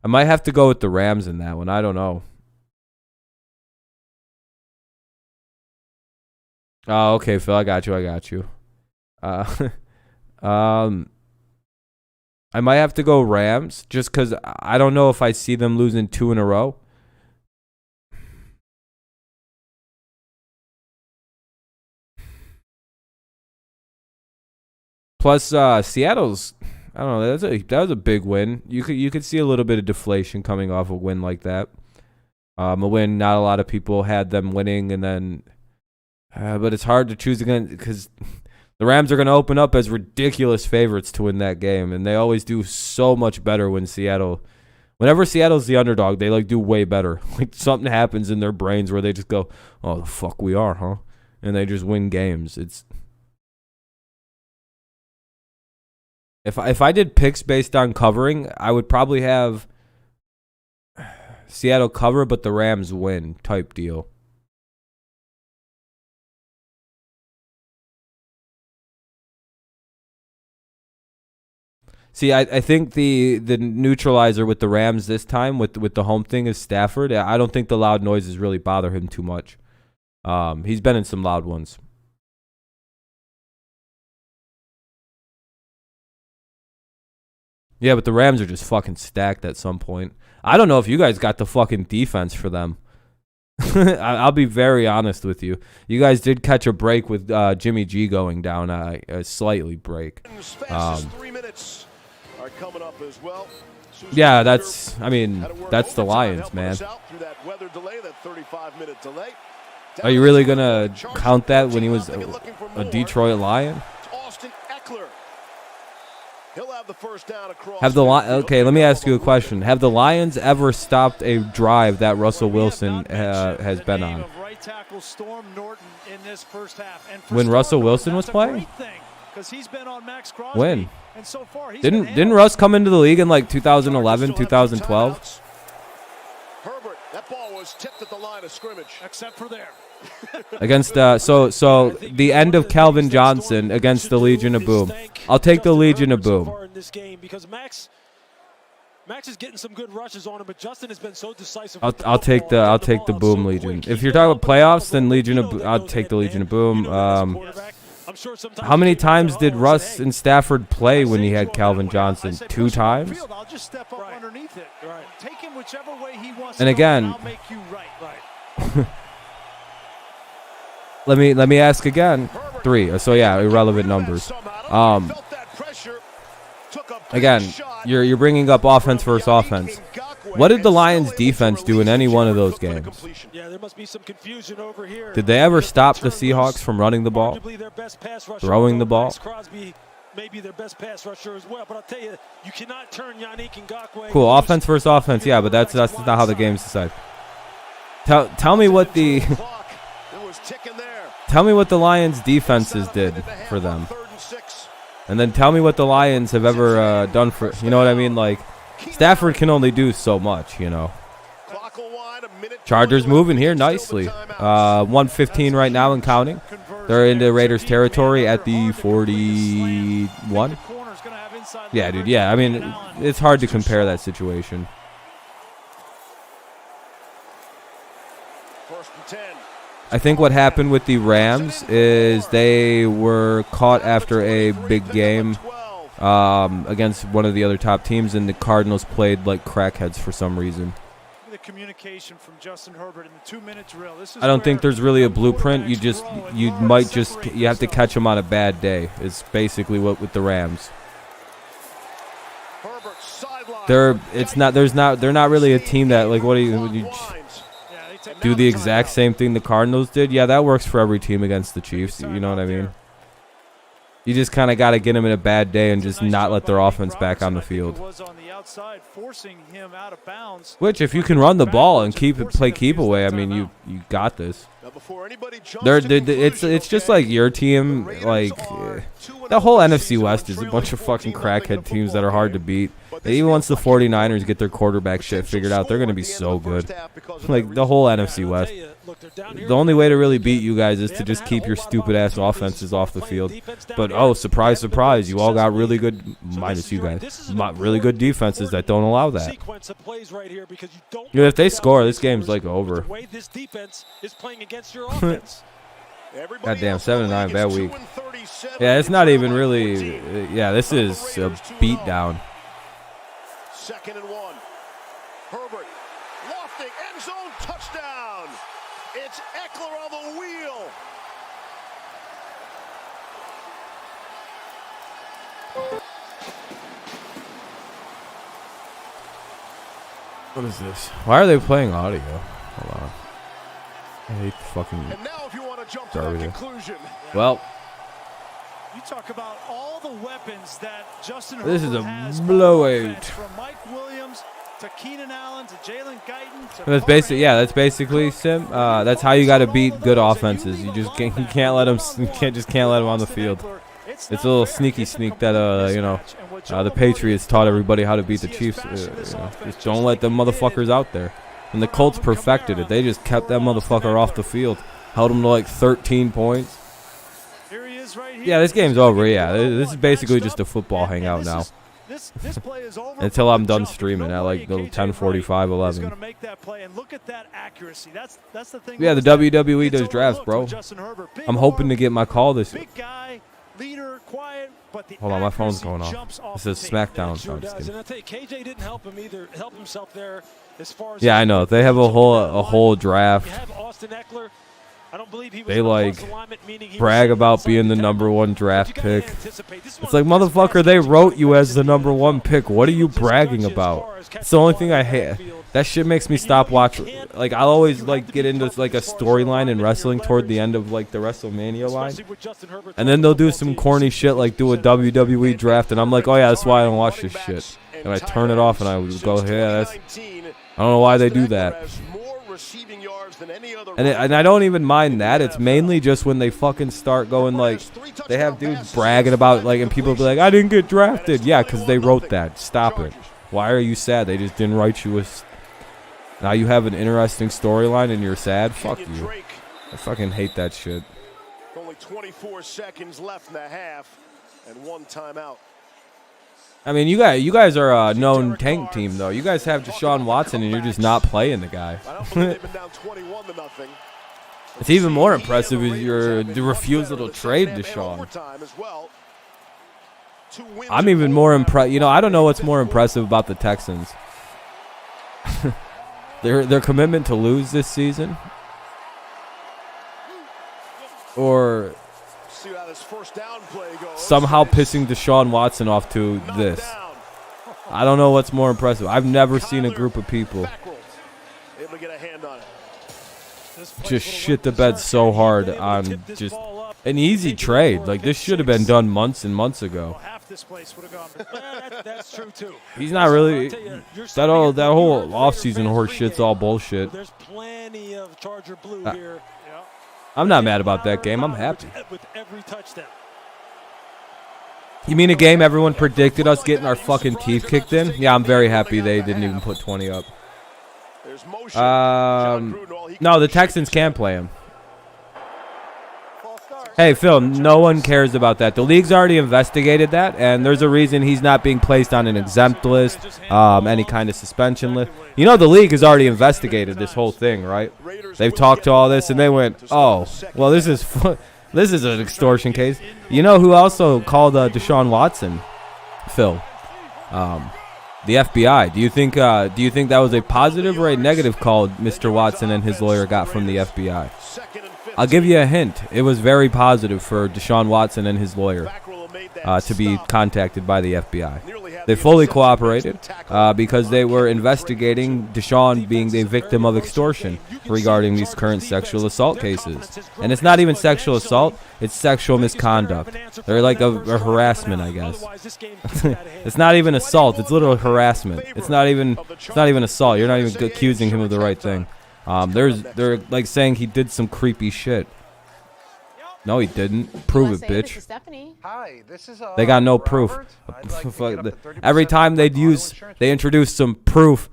I might have to go with the Rams in that one. I don't know. Oh, okay, Phil. I got you. I might have to go Rams just because I don't know if I see them losing 2 in a row. Plus, Seattle's, I don't know, that was a big win. You could see a little bit of deflation coming off a win like that. A win not a lot of people had them winning, and then, but it's hard to choose again because the Rams are going to open up as ridiculous favorites to win that game, and they always do so much better whenever Seattle's the underdog, they like do way better. Like something happens in their brains where they just go, "Oh, the fuck we are, huh?" And they just win games. If I did picks based on covering, I would probably have Seattle cover, but the Rams win type deal. See, I think the neutralizer with the Rams this time with the home thing is Stafford. I don't think the loud noises really bother him too much. He's been in some loud ones. Yeah, but the Rams are just fucking stacked at some point. I don't know if you guys got the fucking defense for them. I'll be very honest with you. You guys did catch a break with Jimmy G going down, a slightly break. As 3 minutes are coming up as well. Yeah, that's the Lions, man. Are you really going to count that when he was a Detroit Lion? Okay, let me ask you a question. Have the Lions ever stopped a drive that Russell Wilson has been on? When Russell Wilson was playing? When? Didn't Russ come into the league in like 2011, 2012? Herbert, that ball was tipped at the line of scrimmage. Except for there. Against so the end of Calvin Johnson against the Legion of Boom. I'll take the Legion of Boom. Because Max is getting some good rushes on him, but Justin has been so decisive. I'll take the Boom Legion. If you're talking about playoffs, then I'll take the Legion of Boom. How many times did Russ and Stafford play when he had Calvin Johnson? 2 times. I'll just step up underneath it. Right. Take him whichever way he wants. And again, I'll make you right. Let me ask again. 3. So yeah, irrelevant numbers. again, you're bringing up offense versus offense. What did the Lions defense do in any one of those games? Yeah, there must be some confusion over here. Did they ever stop the Seahawks from running the ball, throwing the ball? Maybe their best pass rusher as well, but I'll tell you, you cannot turn Yannick Ngakoue. Cool, offense versus offense, yeah, but that's not how the game's decided. Tell me what the tell me what the Lions defenses did for them, and then tell me what the Lions have ever done for. You know what I mean? Like Stafford can only do so much, you know. Chargers moving here nicely. 1:15 right now and counting. They're into Raiders territory at the 41. Yeah, dude. Yeah, I mean, it's hard to compare that situation. I think what happened with the Rams is they were caught after a big game against one of the other top teams, and the Cardinals played like crackheads for some reason. The communication from Justin Herbert in the 2-minute drill. I don't think there's really a blueprint. You have to catch them on a bad day. Is basically what with the Rams. They're not really a team that like would you do the exact same thing the Cardinals did? Yeah, that works for every team against the Chiefs. You know what I mean? You just kind of got to get them in a bad day and just not let their offense back on the field. Which, if you can run the ball and play keep away, I mean, you got this. It's just like your team, like the whole NFC West is a bunch of fucking crackhead teams that are hard to beat. Even once the 49ers get their quarterback shit figured out, they're going to be so good. Like the whole NFC West. The only way to really beat you guys is to just keep your stupid-ass offenses off the field. But, oh, surprise, surprise, you all got really good, minus you guys, really good defenses that don't allow that. If they score, this game's like over. Goddamn, 7-9, bad week. Yeah, it's not even really, yeah, this is a beatdown. 2nd and 1. Herbert, lofting, end zone, touchdown. It's Eckler on the wheel. What is this? Why are they playing audio? Hold on. I hate the fucking and now if you want to jump to that conclusion. Well, you talk about all the weapons that Justin this Herbert is a has blowout. From Mike Williams to Keenan Allen to Jalen Guyton. That's basically, yeah. That's basically Sim. That's how you got to beat good offenses. You just can't let them. You can't let them on the field. It's a little sneak that the Patriots taught everybody how to beat the Chiefs. Just don't let them motherfuckers out there. And the Colts perfected it. They just kept that motherfucker off the field, held him to like 13 points. Yeah, this game's over. Yeah, this is basically just a football hangout now. Until I'm done streaming at like 10:45, 11. Yeah, the WWE does drafts, bro. I'm hoping to get my call this week. Hold on, my phone's going off. It says SmackDown. No, I'm just kidding. KJ didn't help him either. Help himself there as far as yeah, I know. They have a whole draft. They like brag about being the #1 draft pick. It's like, motherfucker, they wrote you as the #1 pick. What are you bragging about? It's the only thing I hate. That shit makes me stop watching. Like, I'll always like get into like a storyline in wrestling toward the end of like the WrestleMania line, and then they'll do some corny shit like do a WWE draft, and I'm like, oh yeah, that's why I don't watch this shit. And I turn it off and I go, yeah, I don't know why they do that. And I don't even mind that. It's mainly just when they fucking start going like, they have dudes bragging about like, and people be like, I didn't get drafted. Yeah, because they wrote that. Stop it. Why are you sad? They just didn't write you a. Now you have an interesting storyline and you're sad? Fuck you. I fucking hate that shit. Only 24 seconds left in the half and 1 timeout. I mean, you guys are a known tank team, though. You guys have Deshaun Watson, and you're just not playing the guy. It's even more impressive is the refusal to trade Deshaun. I'm even more impressed. You know, I don't know what's more impressive about the Texans. Their commitment to lose this season, or this first down play goes. Somehow pissing Deshaun Watson off to this. I don't know what's more impressive. I've never seen a group of people Able to get a hand on it. just shit the bed so hard on just an easy trade. Like, this should have been done months and months ago. Half this place would have gone. That's true too. He's not really that whole offseason horse shit's all bullshit. There's plenty of Charger blue here. I'm not mad about that game. I'm happy. With every touchdown. You mean a game everyone predicted us getting our fucking teeth kicked in? Yeah, I'm very happy they didn't even put 20 up. No, the Texans can play him. Hey, Phil, no one cares about that. The league's already investigated that, and there's a reason he's not being placed on an exempt list, any kind of suspension list. You know, the league has already investigated this whole thing, right? They've talked to all this, and they went, oh, well, this is an extortion case. You know who also called Deshaun Watson, Phil? The FBI. Do you think that was a positive or a negative call Mr. Watson and his lawyer got from the FBI? I'll give you a hint. It was very positive for Deshaun Watson and his lawyer to be contacted by the FBI. They fully cooperated because they were investigating Deshaun being a victim of extortion regarding these current sexual assault cases. And it's not even sexual assault, it's sexual misconduct. They're like a harassment, I guess. It's not even assault, it's literal harassment. It's not even assault. You're not even accusing him of the right thing. They're like saying he did some creepy shit. No, he didn't. Prove it, bitch. Hi, this is They got no proof. Every time they introduce some proof,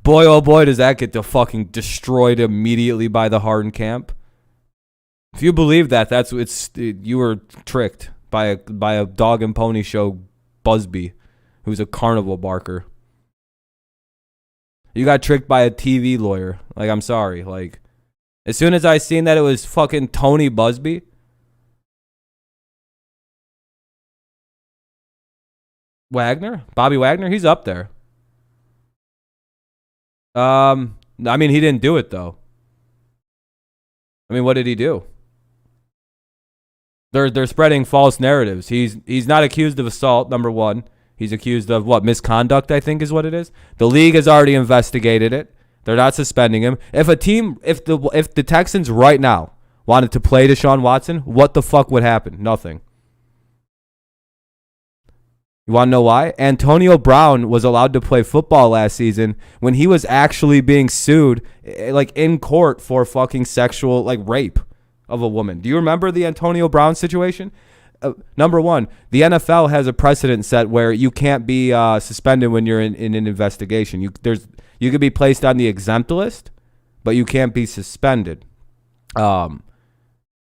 boy oh boy does that get fucking destroyed immediately by the Harden camp. If you believe that, you were tricked by a dog and pony show Busby, who's a carnival barker. You got tricked by a TV lawyer. Like, I'm sorry. Like, as soon as I seen that it was fucking Tony Busby, Bobby Wagner, he's up there. I mean, he didn't do it though. I mean, what did he do? They're spreading false narratives. He's not accused of assault, number one. He's accused of what? Misconduct, I think is what it is. The league has already investigated it. They're not suspending him. If the Texans right now wanted to play Deshaun Watson, what the fuck would happen? Nothing. You want to know why? Antonio Brown was allowed to play football last season when he was actually being sued, like, in court for fucking sexual, like, rape of a woman. Do you remember the Antonio Brown situation? Number one, the NFL has a precedent set where you can't be suspended when you're in an investigation. You could be placed on the exempt list, but you can't be suspended.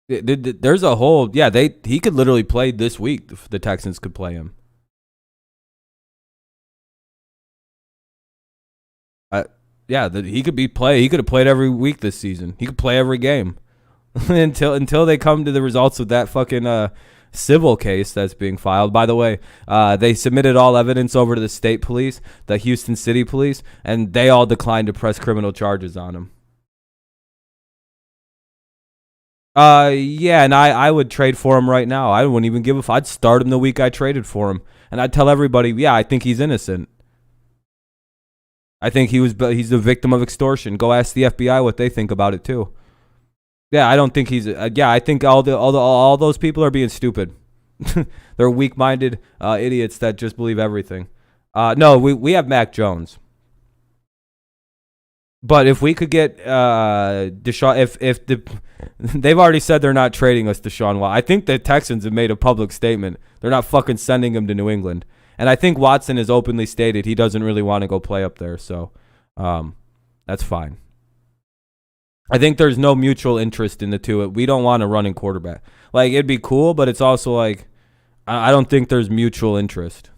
There's a whole he could literally play this week. The Texans could play him. He could have played every week this season. He could play every game until they come to the results of that fucking civil case that's being filed. By the way, they submitted all evidence over to the state police, the Houston City Police, and they all declined to press criminal charges on him. And I would trade for him right now. I wouldn't even give a fuck. I'd start him the week I traded for him, and I'd tell everybody, I think he's innocent. I think he's the victim of extortion. Go ask the FBI what they think about it too. Yeah, I don't think he's. I think all those people are being stupid. They're weak-minded idiots that just believe everything. No, we have Mac Jones. But if we could get Deshaun, they've already said they're not trading us Deshaun Watson. I think the Texans have made a public statement. They're not fucking sending him to New England. And I think Watson has openly stated he doesn't really want to go play up there. So that's fine. I think there's no mutual interest in the two. We don't want a running quarterback. Like, it'd be cool, but it's also like, I don't think there's mutual interest.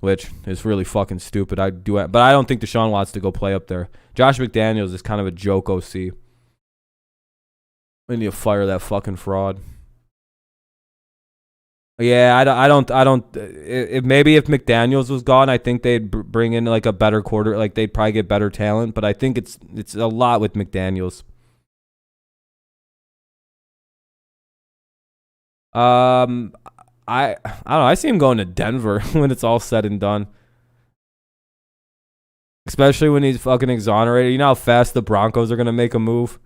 Which is really fucking stupid. But I don't think Deshaun wants to go play up there. Josh McDaniels is kind of a joke OC. We need to fire that fucking fraud. Yeah, I don't. Maybe if McDaniels was gone, I think they'd bring in like a better quarter. Like, they'd probably get better talent. But I think it's a lot with McDaniels. I don't know. I see him going to Denver when it's all said and done. Especially when he's fucking exonerated. You know how fast the Broncos are going to make a move?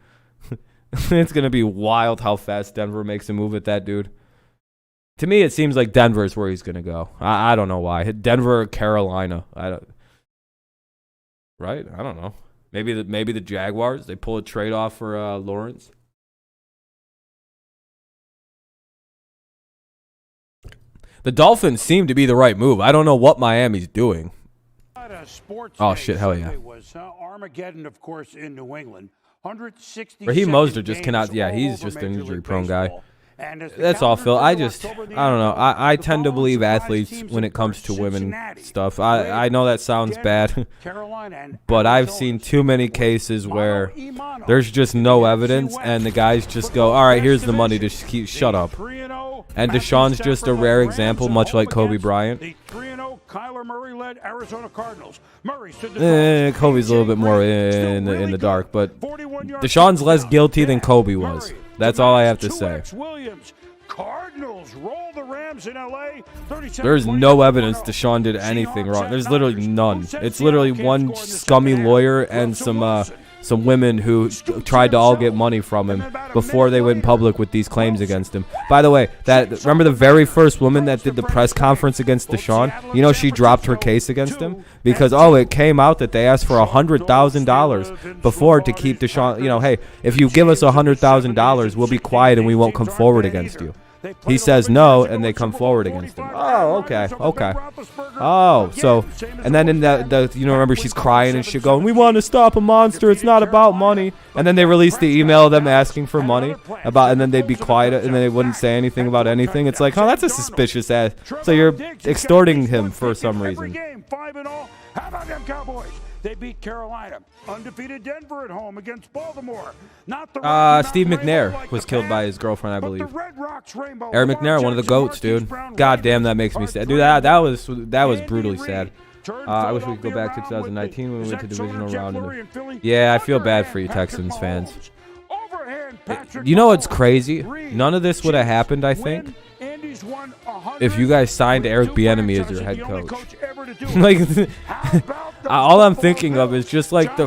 It's going to be wild how fast Denver makes a move at that dude. To me, it seems like Denver is where he's going to go. I don't know why. Denver or Carolina. Right? I don't know. Maybe the Jaguars. They pull a trade off for Lawrence. The Dolphins seem to be the right move. I don't know what Miami's doing. Oh, shit. Hell yeah. Armageddon, of course, in New England. Raheem Mostert just cannot. Yeah, he's just an injury-prone guy. That's all, Phil. I don't know. I tend to believe athletes when it comes to women stuff. I know that sounds bad, but I've seen too many cases where there's just no evidence, and the guys just go, all right, here's the money, just shut up. And Deshaun's just a rare example, much like Kobe Bryant. Kyler Murray led Arizona Cardinals. Kobe's a little bit more in the dark, but Deshaun's less guilty than Kobe was. That's all I have to say. Cardinals roll the Rams in LA. There's no evidence Deshaun did anything wrong. There's literally none. It's literally one scummy lawyer and some women who tried to all get money from him before they went public with these claims against him. By the way, remember the very first woman that did the press conference against Deshaun? You know, she dropped her case against him because, it came out that they asked for $100,000 before to keep Deshaun. You know, hey, if you give us $100,000, we'll be quiet and we won't come forward against you. He says no, and they come forward against him. Oh, okay. Oh, so, and then in the remember she's crying and she's going, we want to stop a monster. It's not about money. And then they released the email of them asking for money and then they'd be quiet and then they wouldn't say anything about anything. It's like, that's a suspicious ass. So you're extorting him for some reason. How about them Cowboys? They beat Carolina. Undefeated Denver at home against Baltimore. Steve McNair was killed by his girlfriend, I believe. Eric McNair, one of the GOATs, dude. God damn, that makes me sad. Dude, that was brutally sad. I wish we could go back to 2019 when we went to divisional round. Yeah, I feel bad for you Texans fans. You know what's crazy? None of this would have happened, I think, if you guys signed Eric Bieniemy as your head coach. All I'm thinking of is just like the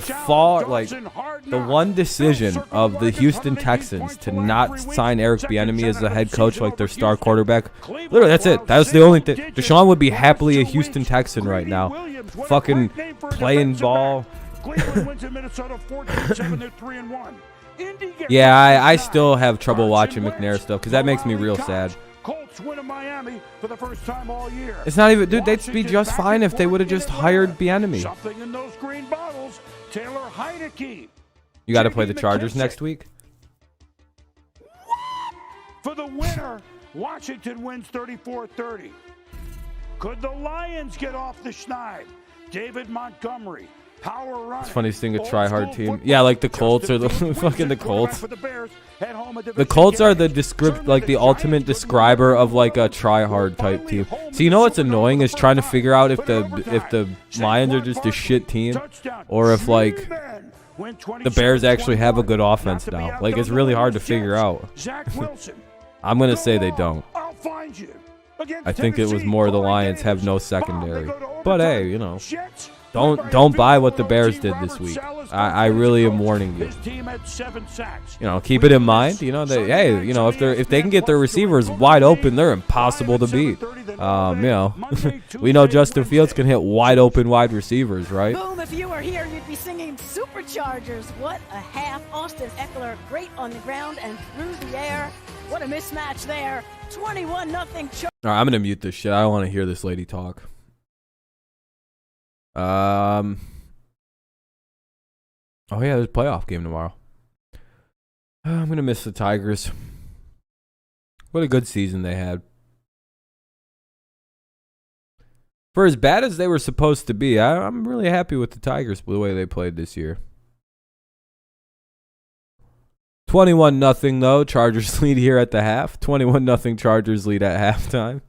one decision of the Houston Texans to not sign Eric Bieniemy as the head coach, like their star quarterback. Literally, that's it. That was the only thing. Deshaun would be happily a Houston Texan right now, fucking playing ball. Yeah, I still have trouble watching McNair stuff because that makes me real sad. Colts win in Miami for the first time all year. It's not even, dude. They'd be just fine if they would have just hired Bieniemy. Something in those green bottles. Taylor Heineke. You got to play the Chargers next week. For the winner, Washington wins 34-30. Could the Lions get off the schneid? David Montgomery. Power run. It's the funniest thing, a try-hard team. Yeah, like the Colts or the fucking the Colts. The Colts are the ultimate describer of like a try-hard type team. So you know what's annoying is trying to figure out if the Lions are just a shit team or if like the Bears actually have a good offense now. Like it's really hard to figure out. I'm gonna say they don't. I think it was more the Lions have no secondary. But hey, you know. Don't buy what the Bears did this week. I really am warning you. You know, keep it in mind. You know that if they can get their receivers wide open, they're impossible to beat. You know, we know Justin Fields can hit wide open wide receivers, right? Boom! If you were here, you'd be singing Superchargers. What a half! Austin Eckler, great on the ground and through the air. What a mismatch there. 21-0. All right, I'm gonna mute this shit. I don't want to hear this lady talk. Oh yeah, there's a playoff game tomorrow. I'm gonna miss the Tigers. What a good season they had. For as bad as they were supposed to be, I'm really happy with the Tigers the way they played this year. 21-0 though. Chargers lead here at the half. 21-0 Chargers lead at halftime.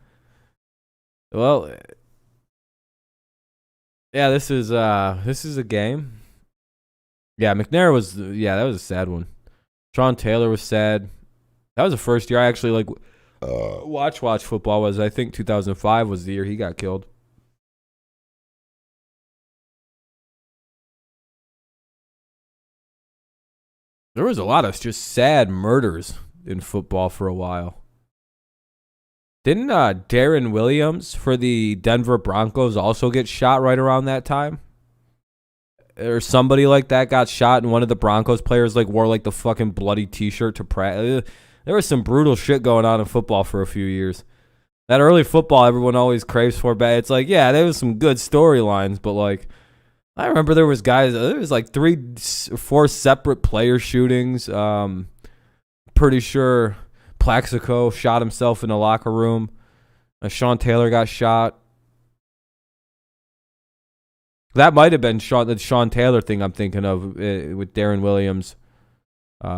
Well, yeah, this is a game. Yeah, McNair was that was a sad one. Sean Taylor was sad. That was the first year I actually watch football was, I think 2005 was the year he got killed. There was a lot of just sad murders in football for a while. Didn't Darren Williams for the Denver Broncos also get shot right around that time? Or somebody like that got shot, and one of the Broncos players like wore like the fucking bloody T-shirt to practice. There was some brutal shit going on in football for a few years. That early football everyone always craves for, but it's like, yeah, there was some good storylines, but like, I remember there was like 3 or 4 separate player shootings. Pretty sure Plaxico shot himself in the locker room. Sean Taylor got shot. That might have been the Sean Taylor thing I'm thinking of with Darren Williams. But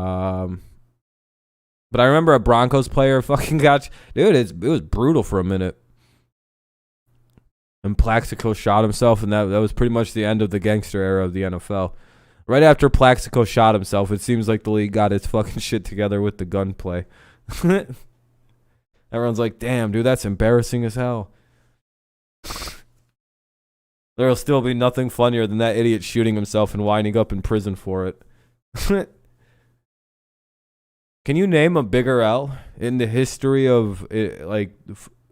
I remember a Broncos player fucking got... Dude, it was brutal for a minute. And Plaxico shot himself, and that was pretty much the end of the gangster era of the NFL. Right after Plaxico shot himself, it seems like the league got its fucking shit together with the gunplay. Everyone's like, damn, dude, that's embarrassing as hell. There'll still be nothing funnier than that idiot shooting himself and winding up in prison for it. Can you name a bigger L in the history of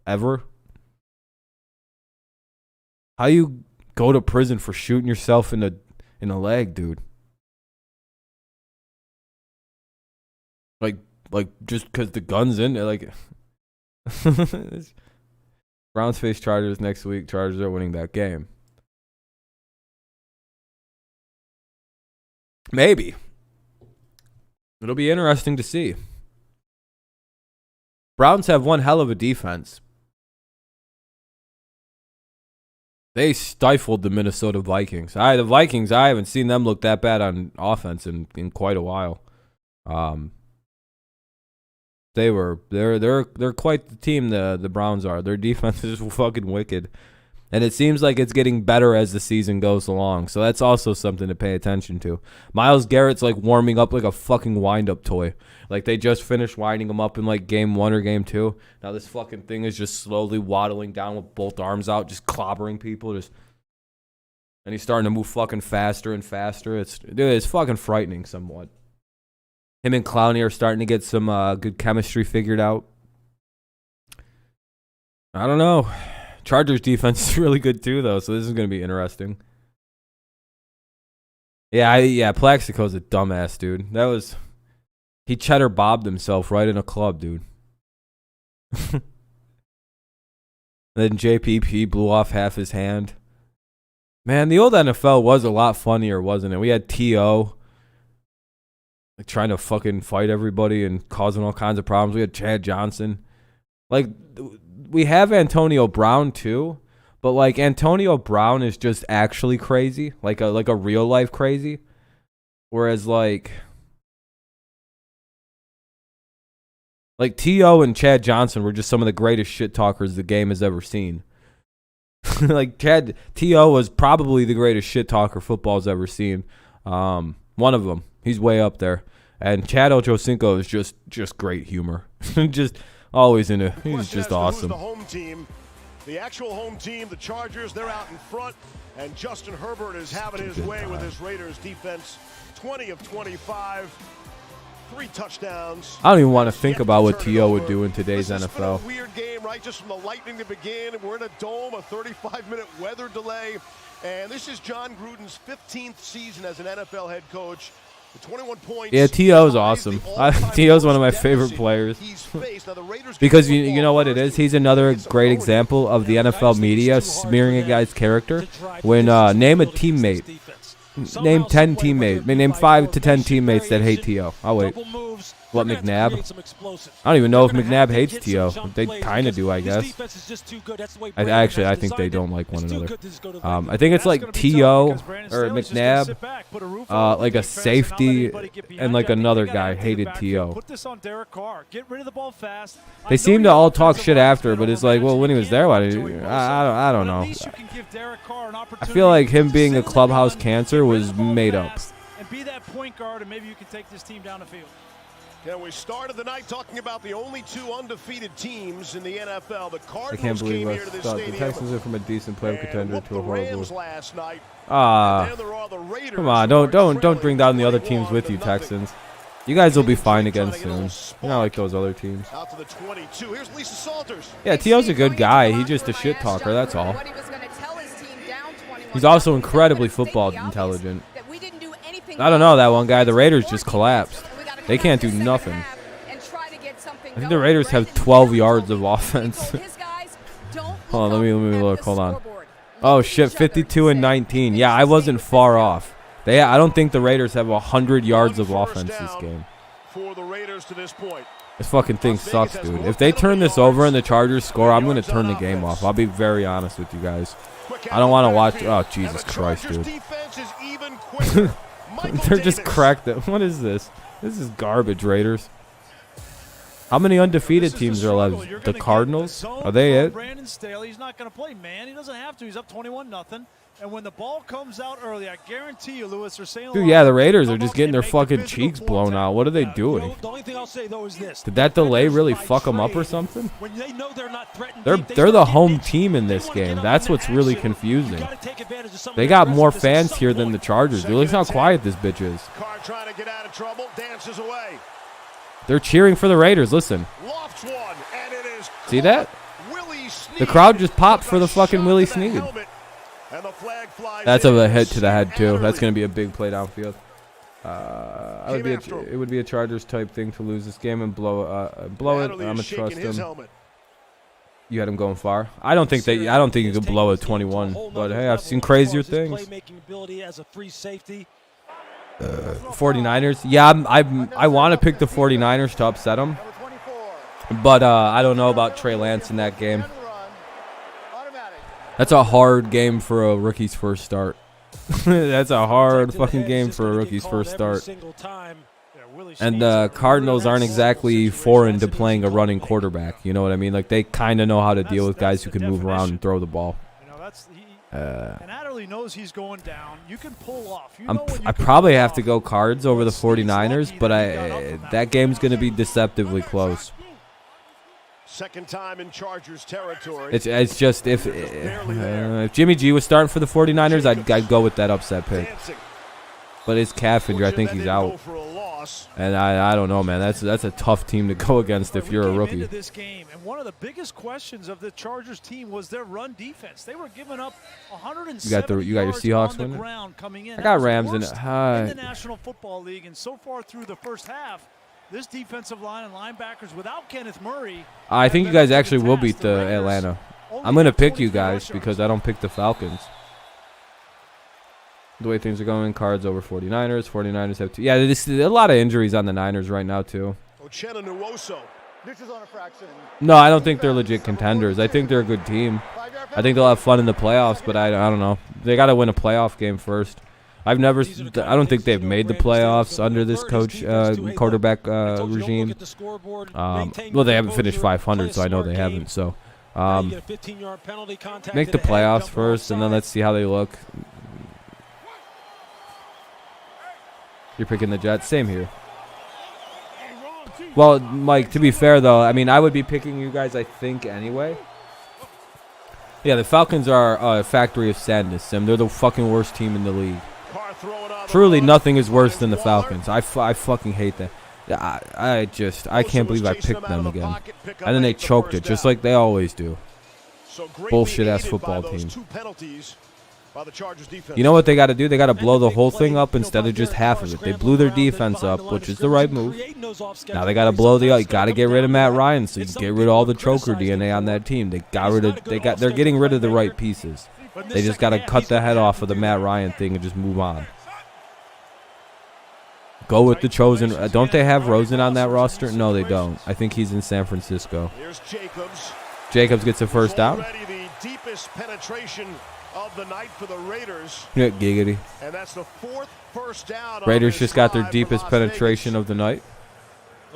ever? How you go to prison for shooting yourself in the leg, dude? Like just because the gun's in there, like. Browns face Chargers next week. Chargers are winning that game. Maybe. It'll be interesting to see. Browns have one hell of a defense. They stifled the Minnesota Vikings. The Vikings, I haven't seen them look that bad on offense in quite a while. They're quite the team, the Browns are. Their defense is fucking wicked. And it seems like it's getting better as the season goes along. So that's also something to pay attention to. Myles Garrett's like warming up like a fucking wind-up toy. Like they just finished winding him up in like game 1 or game 2. Now this fucking thing is just slowly waddling down with both arms out, just clobbering people. And he's starting to move fucking faster and faster. It's fucking frightening somewhat. Him and Clowney are starting to get some good chemistry figured out. I don't know. Chargers defense is really good too, though, so this is going to be interesting. Yeah, Plaxico's a dumbass, dude. He cheddar bobbed himself right in a club, dude. Then JPP blew off half his hand. Man, the old NFL was a lot funnier, wasn't it? We had T.O. like trying to fucking fight everybody and causing all kinds of problems. We had Chad Johnson. Like, we have Antonio Brown too, but like Antonio Brown is just actually crazy, like a real life crazy, whereas like T.O. and Chad Johnson were just some of the greatest shit talkers the game has ever seen. Like T.O. was probably the greatest shit talker football's ever seen. One of them, he's way up there, and Chad Ochocinco is just great humor, just. Always he's just awesome. The home team, the actual home team, the Chargers, they're out in front, and Justin Herbert is having his way with his Raiders defense. 20 of 25, 3 touchdowns. I don't even want to think about what T.O. would do in today's NFL. It's been a weird game, right? Just from the lightning to begin. We're in a dome, a 35-minute weather delay, and this is John Gruden's 15th season as an NFL head coach. 21 points. Yeah, T.O.'s awesome. T.O.'s one of my favorite players. Because you know what it is? He's another great example of the NFL media smearing a guy's character. When name a teammate. Name 10 teammates. Name 5 to 10 teammates that hate T.O. I'll wait. What, McNabb? I don't even know if McNabb hates T.O. They kind of do, I guess. I think they don't like one another. I think it's like T.O. or McNabb, like a safety, and like another guy hated T.O. They seem to all talk shit after, but it's like, well, when he was there, why did he? I don't know. I feel like him being a clubhouse cancer was made up. And be that point guard, and maybe you can take this team down the field. Yeah, we started the night talking about the only 2 undefeated teams in the NFL. The I Cardinals can't believe came us here to this thought stadium. the Texans went from a decent playoff contender to a horrible. Rams last night. Ah, come on, don't bring down the other teams with you, Texans. You guys will be fine again soon. You're not like those other teams. Out to the 22. Here's Lisa Salters. Yeah, T.O.'s a good guy. He's just a shit talker, that's all. He's also incredibly football intelligent. I don't know, that one guy. The Raiders just collapsed. They can't do nothing. I think the Raiders have 12 yards of offense. Hold on, let me look. Hold on. Oh, shit, 52 and 19. Yeah, I wasn't far off. I don't think the Raiders have 100 yards of offense this game. For the Raiders to this point. This fucking thing sucks, dude. If they turn this over and the Chargers score, I'm going to turn the game off. I'll be very honest with you guys. I don't want to watch. Oh, Jesus Christ, dude. They're just cracked. What is this? This is garbage, Raiders. How many undefeated teams are left? The Cardinals? Are they it? Brandon Staley, he's not going to play, man. He doesn't have to. He's up 21-0. And when the ball comes out early, I guarantee you, Lewis, they're saying, dude, yeah, the Raiders are just getting their fucking cheeks blown out. What are they doing? The only thing I'll say though is this: did that delay really fuck them up or something? When they know they're not threatened, They're the home team in this game. That's what's really confusing. They got more fans here than the Chargers. Dude, look how quiet this bitch is. Carr trying to get out of trouble, dances away. They're cheering for the Raiders. Listen. Lofts one, and it is see that? The crowd just popped for the fucking Willie Snead. That's a hit to the head too. That's going to be a big play downfield. It would be a Chargers type thing to lose this game and blow it. I'm gonna trust him. You had him going far. I don't think you could blow a 21. But hey, I've seen crazier things. 49ers. Yeah, I want to pick the 49ers to upset them. But I don't know about Trey Lance in that game. That's a hard game for a rookie's first start. That's a hard fucking game for a rookie's first start. And the Cardinals aren't exactly foreign to playing a running quarterback. You know what I mean? Like, they kind of know how to deal with guys who can move around and throw the ball. And Adderley knows he's going down. You can pull off. I probably have to go Cards over the 49ers, but that game's going to be deceptively close. Second time in Chargers territory. It's just if Jimmy G was starting for the 49ers, I'd go with that upset pick. But it's calf injury. I think he's out. And I don't know, man. That's a tough team to go against if you're a rookie. Into this game, and one of the biggest questions of the Chargers team was their run defense. They were giving up 107 you got your Seahawks winning? I got Rams in it. In the National Football League, and so far through the first half, this defensive line and linebackers without Kenneth Murray. I think you guys actually will beat the Atlanta. I'm going to pick you guys because I don't pick the Falcons. The way things are going, Cards over 49ers. 49ers have two. Yeah, there's a lot of injuries on the Niners right now, too. No, I don't think they're legit contenders. I think they're a good team. I think they'll have fun in the playoffs, but I don't know. They got to win a playoff game first. I don't think they've made the playoffs under this coach quarterback regime. Well, they haven't finished 500, so I know they haven't. So make the playoffs first, and then let's see how they look. You're picking the Jets. Same here. Well, Mike, to be fair, though, I mean, I would be picking you guys, I think, anyway. Yeah, the Falcons are a factory of sadness, Sim. They're the fucking worst team in the league. Truly, nothing is worse than the Falcons. I fucking hate them. I can't believe I picked them again. And then they choked it, just like they always do. Bullshit-ass football team. You know what they got to do? They got to blow the whole thing up instead of just half of it. They blew their defense up, which is the right move. Now they got to blow you got to get rid of Matt Ryan, so you get rid of all the choker DNA on that team. They're getting rid of the right pieces. They just got to cut the head off of the Matt Ryan thing and just move on. Go with the chosen. Don't they have Rosen on that roster? No, they don't. I think he's in San Francisco. Jacobs gets a first down. The deepest penetration of the night for the Raiders. Yeah, giggity. And that's the fourth first down. Raiders just got their deepest penetration of the night.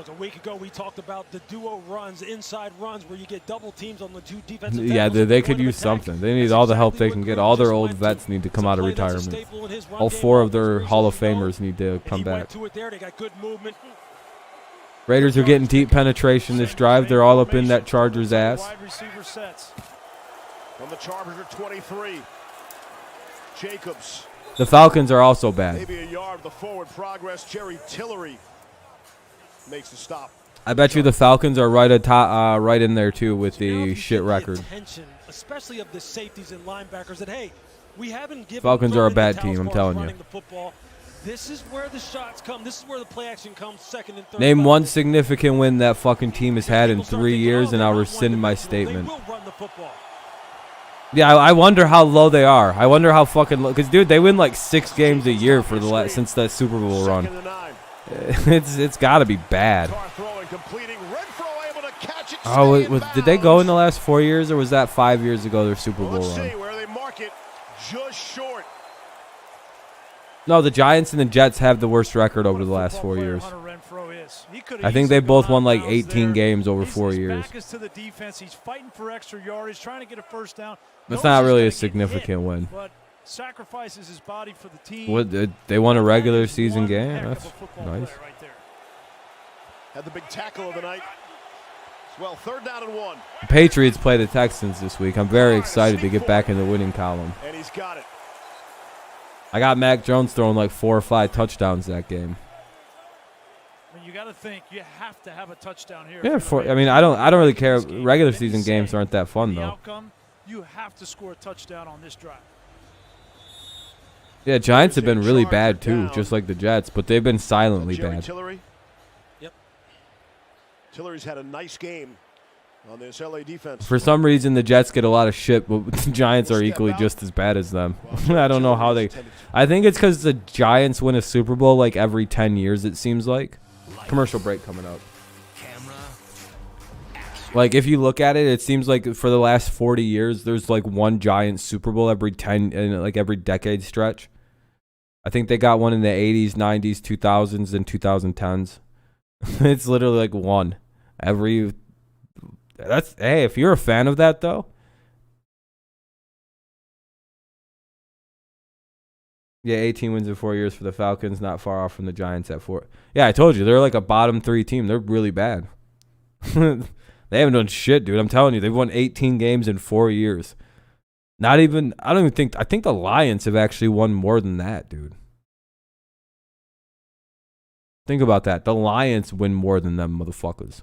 A week ago, we talked about the duo runs, inside runs, where you get double teams on the two defensive. Yeah, they could use something. They need all the help they can get. All their old vets need to come out of retirement. All 4 of their Hall of Famers need to come back. They got good movement. Raiders are getting deep penetration this drive. They're all up in that Chargers ass. Wide receiver sets. From the Chargers are 23. Jacobs. The Falcons are also bad. Maybe a yard of the forward progress. Jerry Tillery makes the stop. I bet you the Falcons are right atop, right in there too with the shit record. Especially of the safeties and linebackers that, hey, we haven't given Falcons are a bad team, I'm telling you. This is where the shots come. This is where the play action comes, second and third. Name one significant win that fucking team has had in 3 years, and I'll rescind my statement. Yeah, I wonder how low they are. I wonder how fucking low. Because, dude, they win like 6 games a year for the since that Super Bowl run. It's got to be bad. Oh, did they go in the last 4 years, or was that 5 years ago their Super Bowl run? Where they mark it, just short. No, the Giants and the Jets have the worst record over the last 4 years. I think they both won like 18 games over 4 years. He's fighting for extra yardage, trying to get a first down. That's not really a significant win. But sacrifices his body for the team. What, they won a regular season game? That's nice. Had the big tackle of the night. Well, 3rd down and 1. The Patriots play the Texans this week. I'm very excited to get back in the winning column. And he's got it. I got Mac Jones throwing like 4 or 5 touchdowns that game. I mean, you got to think you have to have a touchdown here. Yeah, I mean, I don't really care. Regular season games aren't that fun though. Outcome, you have to score a touchdown on this drive. Yeah, Giants have been really bad too, just like the Jets, but they've been silently bad. Tillery. Yep. Tillery's had a nice game on this LA defense. For some reason, the Jets get a lot of shit, but the Giants are equally just as bad as them. I don't know how they. I think it's because the Giants win a Super Bowl like every 10 years. It seems like. Commercial break coming up. Like if you look at it, it seems like for the last 40 years, there's like one Giants Super Bowl every 10 in like every decade stretch. I think they got one in the 80s, 90s, 2000s, and 2010s. It's literally like one every. Hey, if you're a fan of that though. Yeah, 18 wins in 4 years for the Falcons, not far off from the Giants at 4. Yeah, I told you they're like a bottom 3 team. They're really bad. They haven't done shit, dude. I'm telling you, they've won 18 games in 4 years. Not even. I don't even think. I think the Lions have actually won more than that, dude. Think about that. The Lions win more than them, motherfuckers.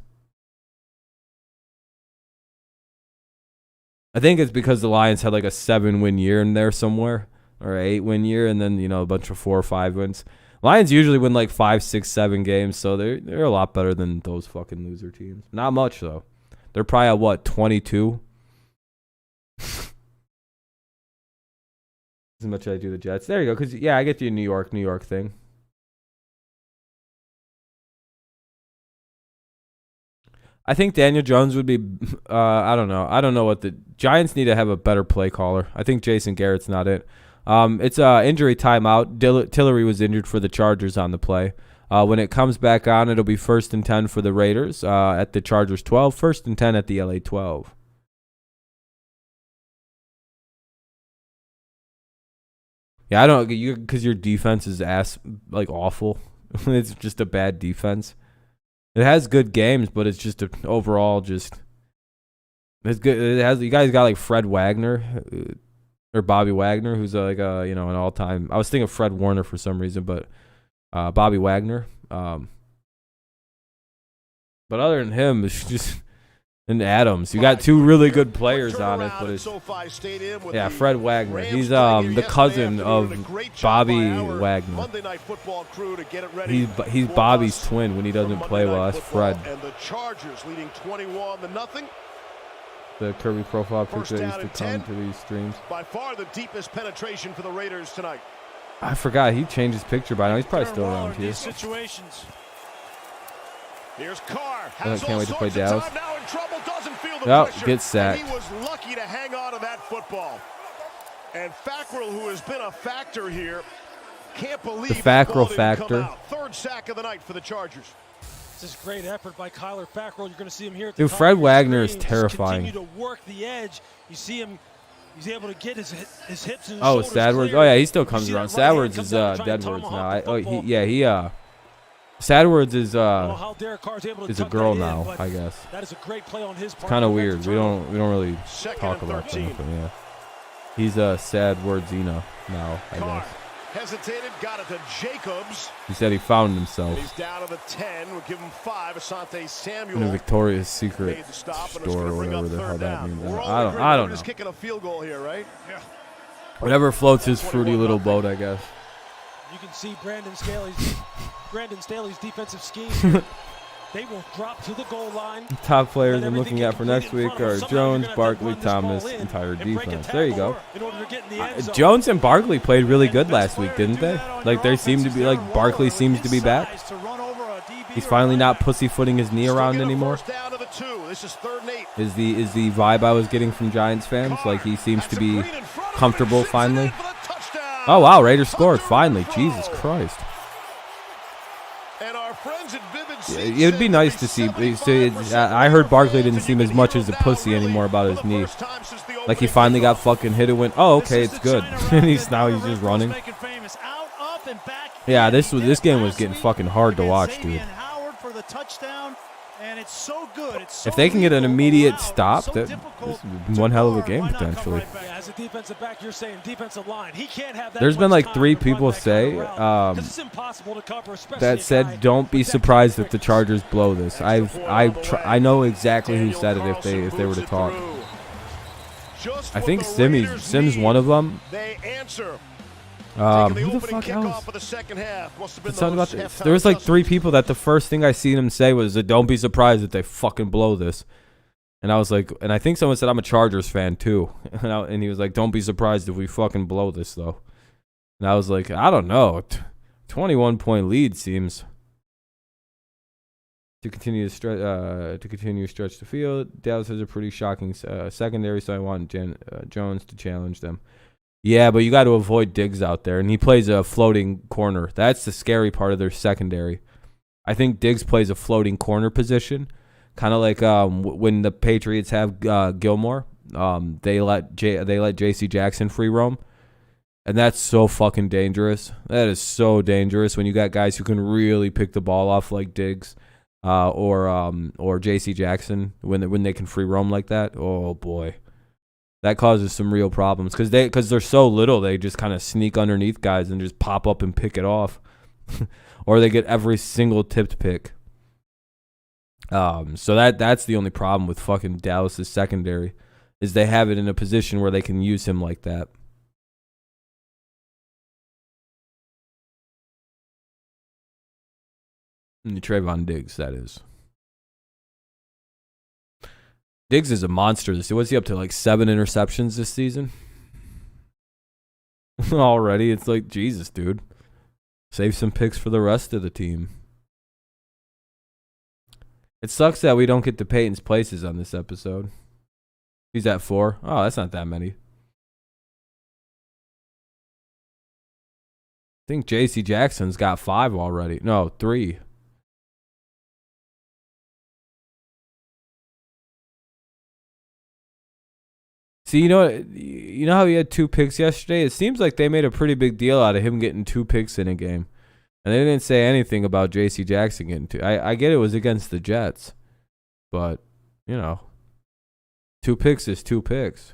I think it's because the Lions had like a 7-win year in there somewhere, or an 8-win year, and then a bunch of 4 or 5 wins. Lions usually win like 5, 6, 7 games, so they're a lot better than those fucking loser teams. Not much though. They're probably at what, 22? As much as I do the Jets. There you go. Because I get the New York thing. I think Daniel Jones would be, I don't know. I don't know what the Giants need to have a better play caller. I think Jason Garrett's not it. It's injury timeout. Tillery was injured for the Chargers on the play. When it comes back on, it'll be 1st and 10 for the Raiders at the Chargers 12. 1st and 10 at the LA 12. Yeah, I don't, because your defense is awful. It's just a bad defense. It has good games, but it's just overall just. It's good. You guys got like Fred Wagner, or Bobby Wagner, who's like an all-time. I was thinking of Fred Warner for some reason, but Bobby Wagner. But other than him, it's just. And Adams, you got 2 really good players on it, but it's Fred Wagner. He's the cousin of Bobby Wagner. He's Bobby's twin when he doesn't play well. That's Fred. And the Chargers leading 21-0. The Kirby profile picture that used to come to these streams. By far the deepest penetration for the Raiders tonight. I forgot he changed his picture by now. He's probably still around here. Here's Carr. I can't wait to play Dallas. Now in trouble, doesn't feel the pressure. Gets sacked. He was lucky to hang on to that football. And Fackrell, who has been a factor here, can't believe the Fackrell factor. 3rd sack of the night for the Chargers. This is great effort by Kyler Fackrell. You're going to see him here at the Dude, top Fred of your Wagner is screen. terrifying. Continue to work the edge. You see him. He's able to get his hips and his shoulders Sadwards. Clear. Oh yeah, he still comes around. Sadwards is Deadwards now. Sadwords is a a girl now, I guess. That is a great play on his part. It's kind of weird. We don't really talk about that. But yeah, he's a Sadwordsina now, I guess. Hesitated, got it to Jacobs. He said he found himself. He's down to the 10. We'll give him 5. Asante Samuel. In a Victoria's Secret store or whatever the hell that means. I don't know. Just kicking a field goal here, right? Yeah. Whatever floats his fruity little boat, I guess. You can see Brandon Staley's defensive scheme. They will drop to the goal line. Top players I'm looking at for next week are Jones, Barkley, Thomas, entire defense. There you go. Jones and Barkley played really good last week, didn't they? Like they seem to be like Barkley seems to be back. He's finally not pussyfooting his knee around anymore. Is the vibe I was getting from Giants fans? Like he seems to be comfortable finally. Oh wow, Raiders scored finally. Jesus Christ. It would be nice to see. I heard Barkley didn't seem as much as a pussy anymore about his knee. Like he finally got fucking hit and went, oh okay, it's good. And he's just running. Yeah, this game was getting fucking hard to watch, dude. If they can get an immediate stop, this is one hell of a game potentially. As a defensive back, you're saying defensive line. He can't have that. There's been like 3 people say that said don't be surprised if the Chargers blow this. I know exactly who said it if they were to talk. I think Sims one of them. Who the fuck else? There was like 3 people that the first thing I seen him say was that don't be surprised if they fucking blow this. And I was like, and I think someone said I'm a Chargers fan too. And he was like, don't be surprised if we fucking blow this though. And I was like, I don't know. 21-point lead seems to continue to stretch the field. Dallas has a pretty shocking secondary, so I want Jones to challenge them. Yeah, but you got to avoid Diggs out there, and he plays a floating corner. That's the scary part of their secondary. I think Diggs plays a floating corner position, kind of like when the Patriots have Gilmore. They let J.C. Jackson free roam, and that's so fucking dangerous. That is so dangerous when you got guys who can really pick the ball off like Diggs or J.C. Jackson when they can free roam like that. Oh boy. That causes some real problems because they're so little. They just kind of sneak underneath guys and just pop up and pick it off, or they get every single tipped pick. So that's the only problem with fucking Dallas's secondary is they have it in a position where they can use him like that. And Trayvon Diggs, that is. Diggs is a monster this year. What's he up to, like 7 interceptions this season? Already, it's like, Jesus, dude. Save some picks for the rest of the team. It sucks that we don't get to Peyton's places on this episode. He's at 4. Oh, that's not that many. I think J.C. Jackson's got 5 already. No, 3. See, you know how he had 2 picks yesterday? It seems like they made a pretty big deal out of him getting 2 picks in a game. And they didn't say anything about J.C. Jackson getting 2. I get it was against the Jets. But, 2 picks is 2 picks.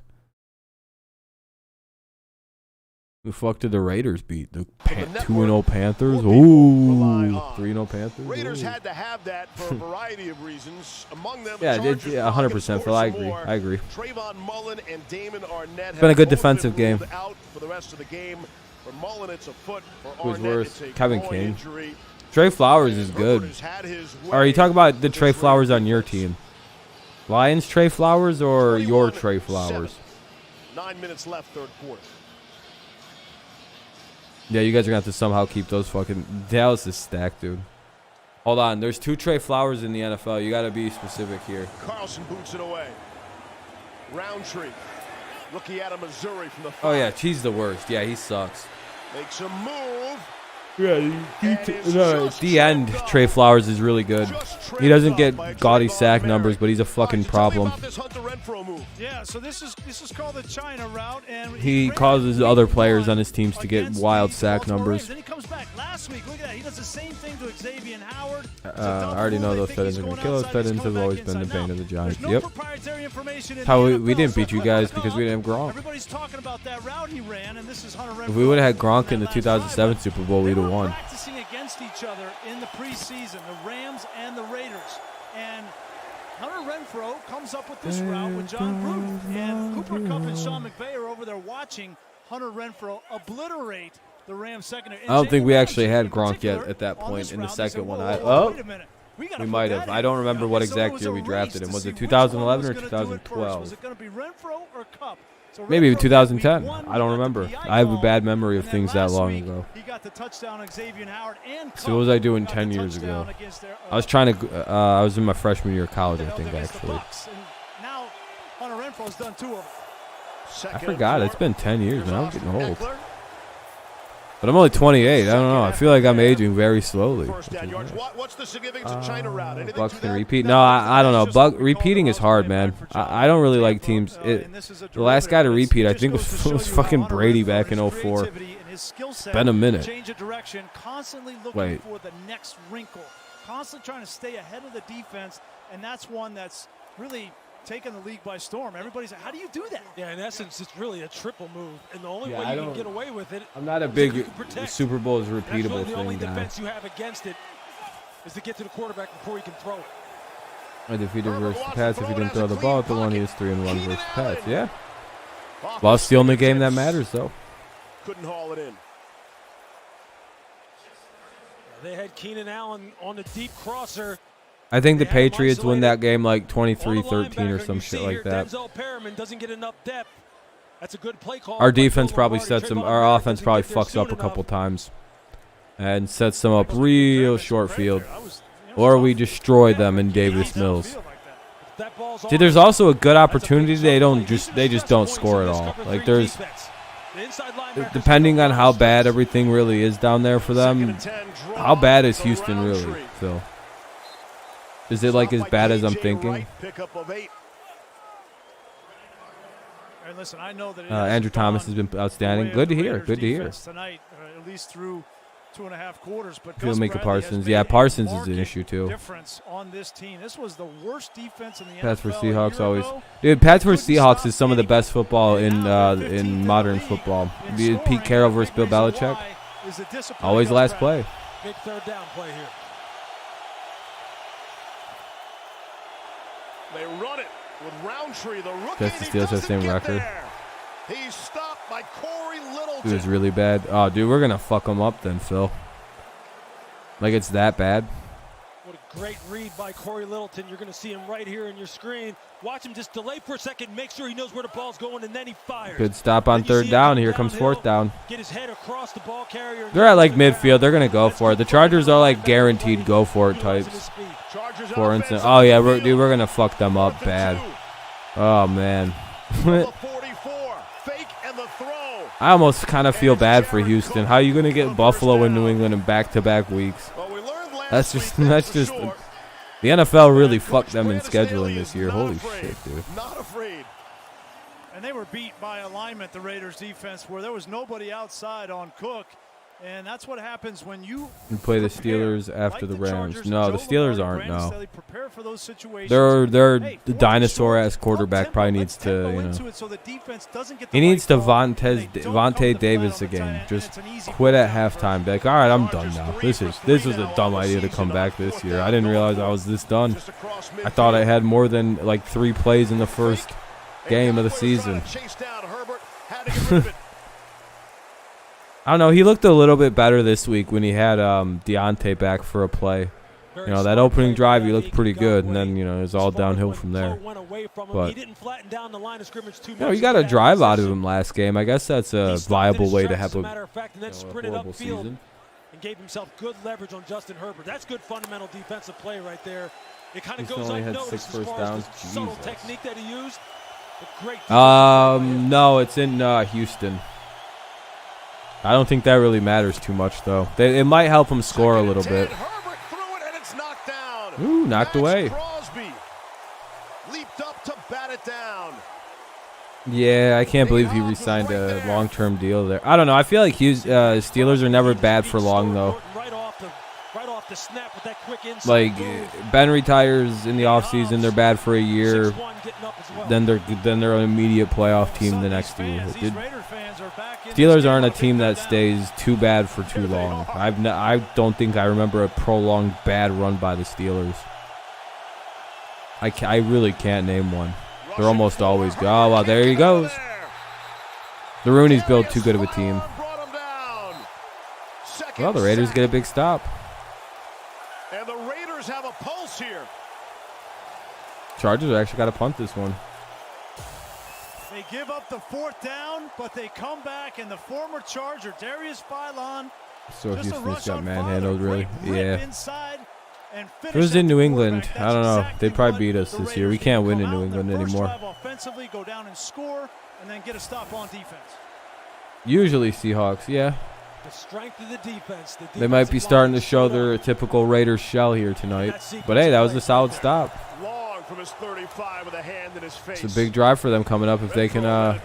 Who the fuck did the Raiders beat? The 2-0 Panthers? Ooh, 3-0 Panthers? Raiders had to have that for a variety of reasons. Among them, yeah, 100%. Phil, I agree. Trayvon Mullen and Damon Arnett it's been a good defensive game. Out for the rest of the game. For Mullen, it's a foot. For Who's Arnett, worse? it's a Kevin groin King. Injury. Trey Flowers is good. Or are you talking about the Trey Flowers on your team? Lions Trey Flowers or your Trey Flowers? 9 minutes left, third quarter. Yeah, you guys are going to have to somehow keep those fucking... Dallas is stacked, dude. Hold on. There's 2 Trey Flowers in the NFL. You got to be specific here. Carlson boots it away. Roundtree. Rookie out of Missouri from the 5. Oh, yeah. He's the worst. Yeah, he sucks. Makes a move. Yeah, the end, Trey Flowers is really good. He doesn't get gaudy sack numbers, but he's a fucking problem. Yeah, so this is called the China route, and he causes other players on his teams to get wild sack numbers. Then he comes back. Last last week. Look at that. He does the same thing to Xavier Howard. I already know those fed-ins are going to kill us. Fed-ins have always been the bane of the Giants. No Yep. proprietary information in How the we NFL, didn't beat you so guys Gronk. because we didn't have Gronk. Everybody's talking about that route he ran, and this is Hunter Renfrow. If we would have had Gronk in the That last 2007 drive, Super Bowl, they we'd have were won. practicing against each other in the preseason, the Rams and the Raiders. And Hunter Renfrow comes up with this route with John Gruden. And Cooper Kupp and Sean McVay are over there watching Hunter Renfrow obliterate the Rams secondary. I don't think we actually had Gronk yet at that point in the second one. We might have. I don't remember what exact year we drafted him. Was it 2011 or 2012? Was it going to be Renfrow or Kupp? So Maybe Renfrow 2010. got I don't remember. I have a bad memory of and things then that last long week, ago. He got the touchdown on Xavier Howard and So what was I doing got 10 the years ago? touchdown against their, I was trying to. I was in my freshman year of college, I think, against the actually. Bucs. And now Hunter Renfrow's done 2 of them. I forgot. It's been 10 years now. I'm getting old. But I'm only 28. I don't know. I feel like I'm aging very slowly. What's the significance of China route? Anything Bucks to can that? repeat. No, I don't know. Repeating is hard, man. I don't really like teams. The last guy to repeat, I think, was fucking Brady back in 04. It's been a minute. Change of direction, constantly looking Wait. for the next wrinkle, constantly trying to stay ahead of the defense, and that's one that's really taken the league by storm. Everybody's like, how do you do that? Yeah, in essence, it's really a triple move, and the only Yeah, way I you can don't- get away with it. I'm not a is if big you can protect. Super Bowl is That's repeatable really the only thing guy. defense you have against it is to get to the quarterback before he can throw it. Undefeated versus the Pats. If he didn't throw the ball at the one, he is 3-1 versus the Pats. Yeah. Well, it's the only game that matters, though. Couldn't haul it in. They had Keenan Allen on the deep crosser. I think the They had him Patriots win that isolated game like on the 23-13 or linebacker, some you shit see like here, that. Denzel Perriman doesn't get enough depth. That's a good play call. Our by defense Joe probably Lombardi. sets them. Trayvon Our Merrick offense doesn't probably get there fucks up soon a couple enough. times, and sets them up real short field, or we destroy them in Davis Mills. That ball's See, on. there's also a good opportunity. That's a big They just don't score at all. Like there's, The inside linebackers depending on don't how know bad those everything really is down there for them. How bad is Houston really, Phil? Is it like as bad as I'm thinking? Pickup of 8. And listen, I know that it Andrew has Thomas gone has been the outstanding. way of Good to the hear. Raiders Good to hear. defense tonight, or at least through 2.5 quarters. But Feel Gus Micah Bradley has Parsons. made Yeah, a Parsons is an marked issue too. difference on this team. This was the worst defense in the Pats NFL for a Seahawks year always. ago. Dude, Pats for Couldn't Seahawks stop is some of the best football in in modern football. Pete Carroll versus Bill Belichick. Always last play. Big third down play here. They run it with Roundtree, the rookie. That's the and he Steelers have the doesn't same get record. there. He's stopped by Corey Littleton. It was really bad. Oh, dude, we're gonna fuck them up then, Phil. Like it's that bad. What a great read by Corey Littleton. You're going to see him right here in your screen. Watch him just delay for a second, make sure he knows where the ball's going, and then he fires. Good stop on Then you see third him down. come Here comes downhill, fourth down. Get his head across the ball carrier. and They're get at like to the ground. midfield. They're gonna go for it. The Chargers are like guaranteed go for it types. Chargers For offense instance, on oh yeah, the field. we're gonna fuck them up 4th and bad. 2. Oh man. The 44, fake and the throw. I almost kind of feel bad for Houston. How are you gonna get Buffalo and New England in back-to-back weeks? Well, we learned last That's week, just that's for sure. the NFL really fucked Coach them in Brandon scheduling Staley this is year. not Holy afraid. shit, dude. Not afraid. And they were beat by alignment, the Raiders defense, where there was nobody outside on Cook. And that's what happens when you We play the prepare, Steelers after like the Rams. Chargers, No, the Joe Steelers Lombardi, aren't. Brandon No, Staley prepare for those situations. they're Hey, the fourth and dinosaur-ass short, quarterback up probably tempo, needs let's to, tempo you into know. it so the defense doesn't get He the needs right to call, and they don't come Vontae to play Davis on the again. tight end, Just and it's an easy quit fourth at down halftime. for Be like, all right, I'm done Chargers, now. 3 This for was 3 a now dumb all idea to season come on back this fourth year. down. I didn't realize I was this done. Just across I thought I midfield. had more than like 3 plays in the first game of the season. Chase down Herbert, had to get rid of it. I don't know. He looked a little bit better this week when he had Deontay back for a play. Very You know, that smart opening play drive, by he that looked pretty Eagle good, got and then, away. you know, it was all Smart downhill when from Poe there. went away from him. But- He didn't flatten down the line of scrimmage too much. No, he to got get a drive out of possession. him last game. I guess that's He a stopped in viable his way to tracks, have as a a, matter of fact, and then you know, a sprinted horrible upfield season. and gave himself good leverage on Justin Herbert. That's good fundamental defensive play right there. It kind of Houston goes only had unnoticed 6 as first far as downs. the subtle Jesus. technique that he used. But great defensive play by him. No, it's in Houston. I don't think that really matters too much, though. It might help him score a little bit. Herbert threw it and it's knocked down. Ooh, knocked Max away. Crosby leaped up to bat it down. Yeah, I can't believe he re-signed a long-term deal there. I don't know. I feel like Steelers are never bad for long, though. Right off the snap with that quick inside. Like, Ben retires in the offseason. They're bad for a year. Then they're an immediate playoff team the next year. Steelers aren't a team that stays too bad for too long. I don't think I remember a prolonged bad run by the Steelers. I really can't name one. They're almost always good. Oh, well, there he goes. The Rooney's built too good of a team. Well, the Raiders get a big stop. And the Raiders have a pulse here. Chargers actually got to punt this one. They give up the 4th down, but they come back, and the former Charger, Darius Philon, So Houston just got manhandled, really. Yeah. If it was in New England, I don't know. They'd probably beat us this year. We can't win in New England anymore. Offensively, go down and score, and then get a stop on defense. Usually Seahawks, yeah. The strength of the defense. They might be starting to show their typical Raiders shell here tonight. But hey, that was a solid stop. Long from his 35 with a hand in his face. It's a big drive for them coming up if they can. And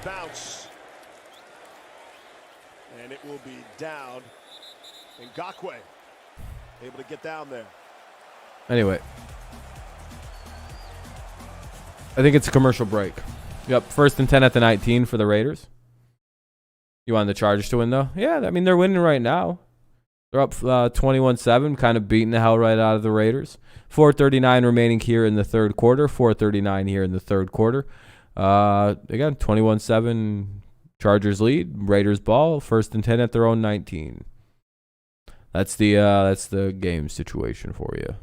it will be down. Ngakoue able to get down there. Anyway, I think it's a commercial break. Yep, 1st and 10 at the 19 for the Raiders. You want the Chargers to win, though? Yeah, I mean, they're winning right now. They're up 21-7, kind of beating the hell right out of the Raiders. 4:39 remaining here in the third quarter. 4:39 here in the third quarter. Again, 21-7, Chargers lead. Raiders ball, 1st and 10 at their own 19. That's the game situation for you.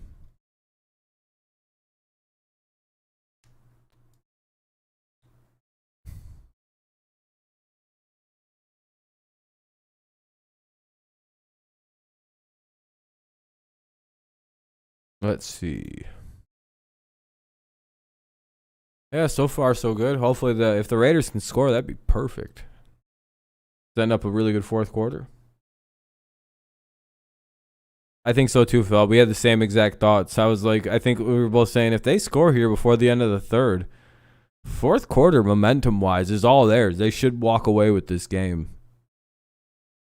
Let's see. Yeah, so far so good. Hopefully, if the Raiders can score, that'd be perfect. Setting up a really good fourth quarter. I think so too, Phil. We had the same exact thoughts. I think we were both saying if they score here before the end of the third, fourth quarter momentum-wise is all theirs. They should walk away with this game.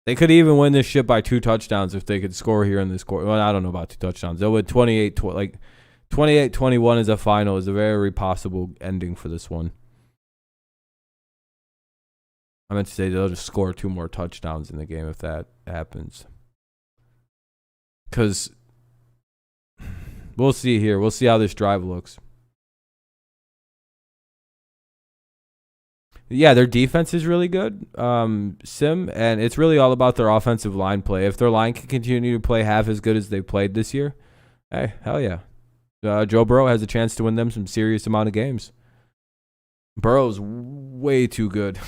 They could even win this shit by 2 touchdowns if they could score here in this quarter. Well, I don't know about 2 touchdowns. They'll win 28-21 as a final is a very possible ending for this one. I meant to say they'll just score 2 more touchdowns in the game if that happens. Because we'll see here. We'll see how this drive looks. Yeah, their defense is really good, and it's really all about their offensive line play. If their line can continue to play half as good as they played this year, hey, hell yeah. Joe Burrow has a chance to win them some serious amount of games. Burrow's way too good.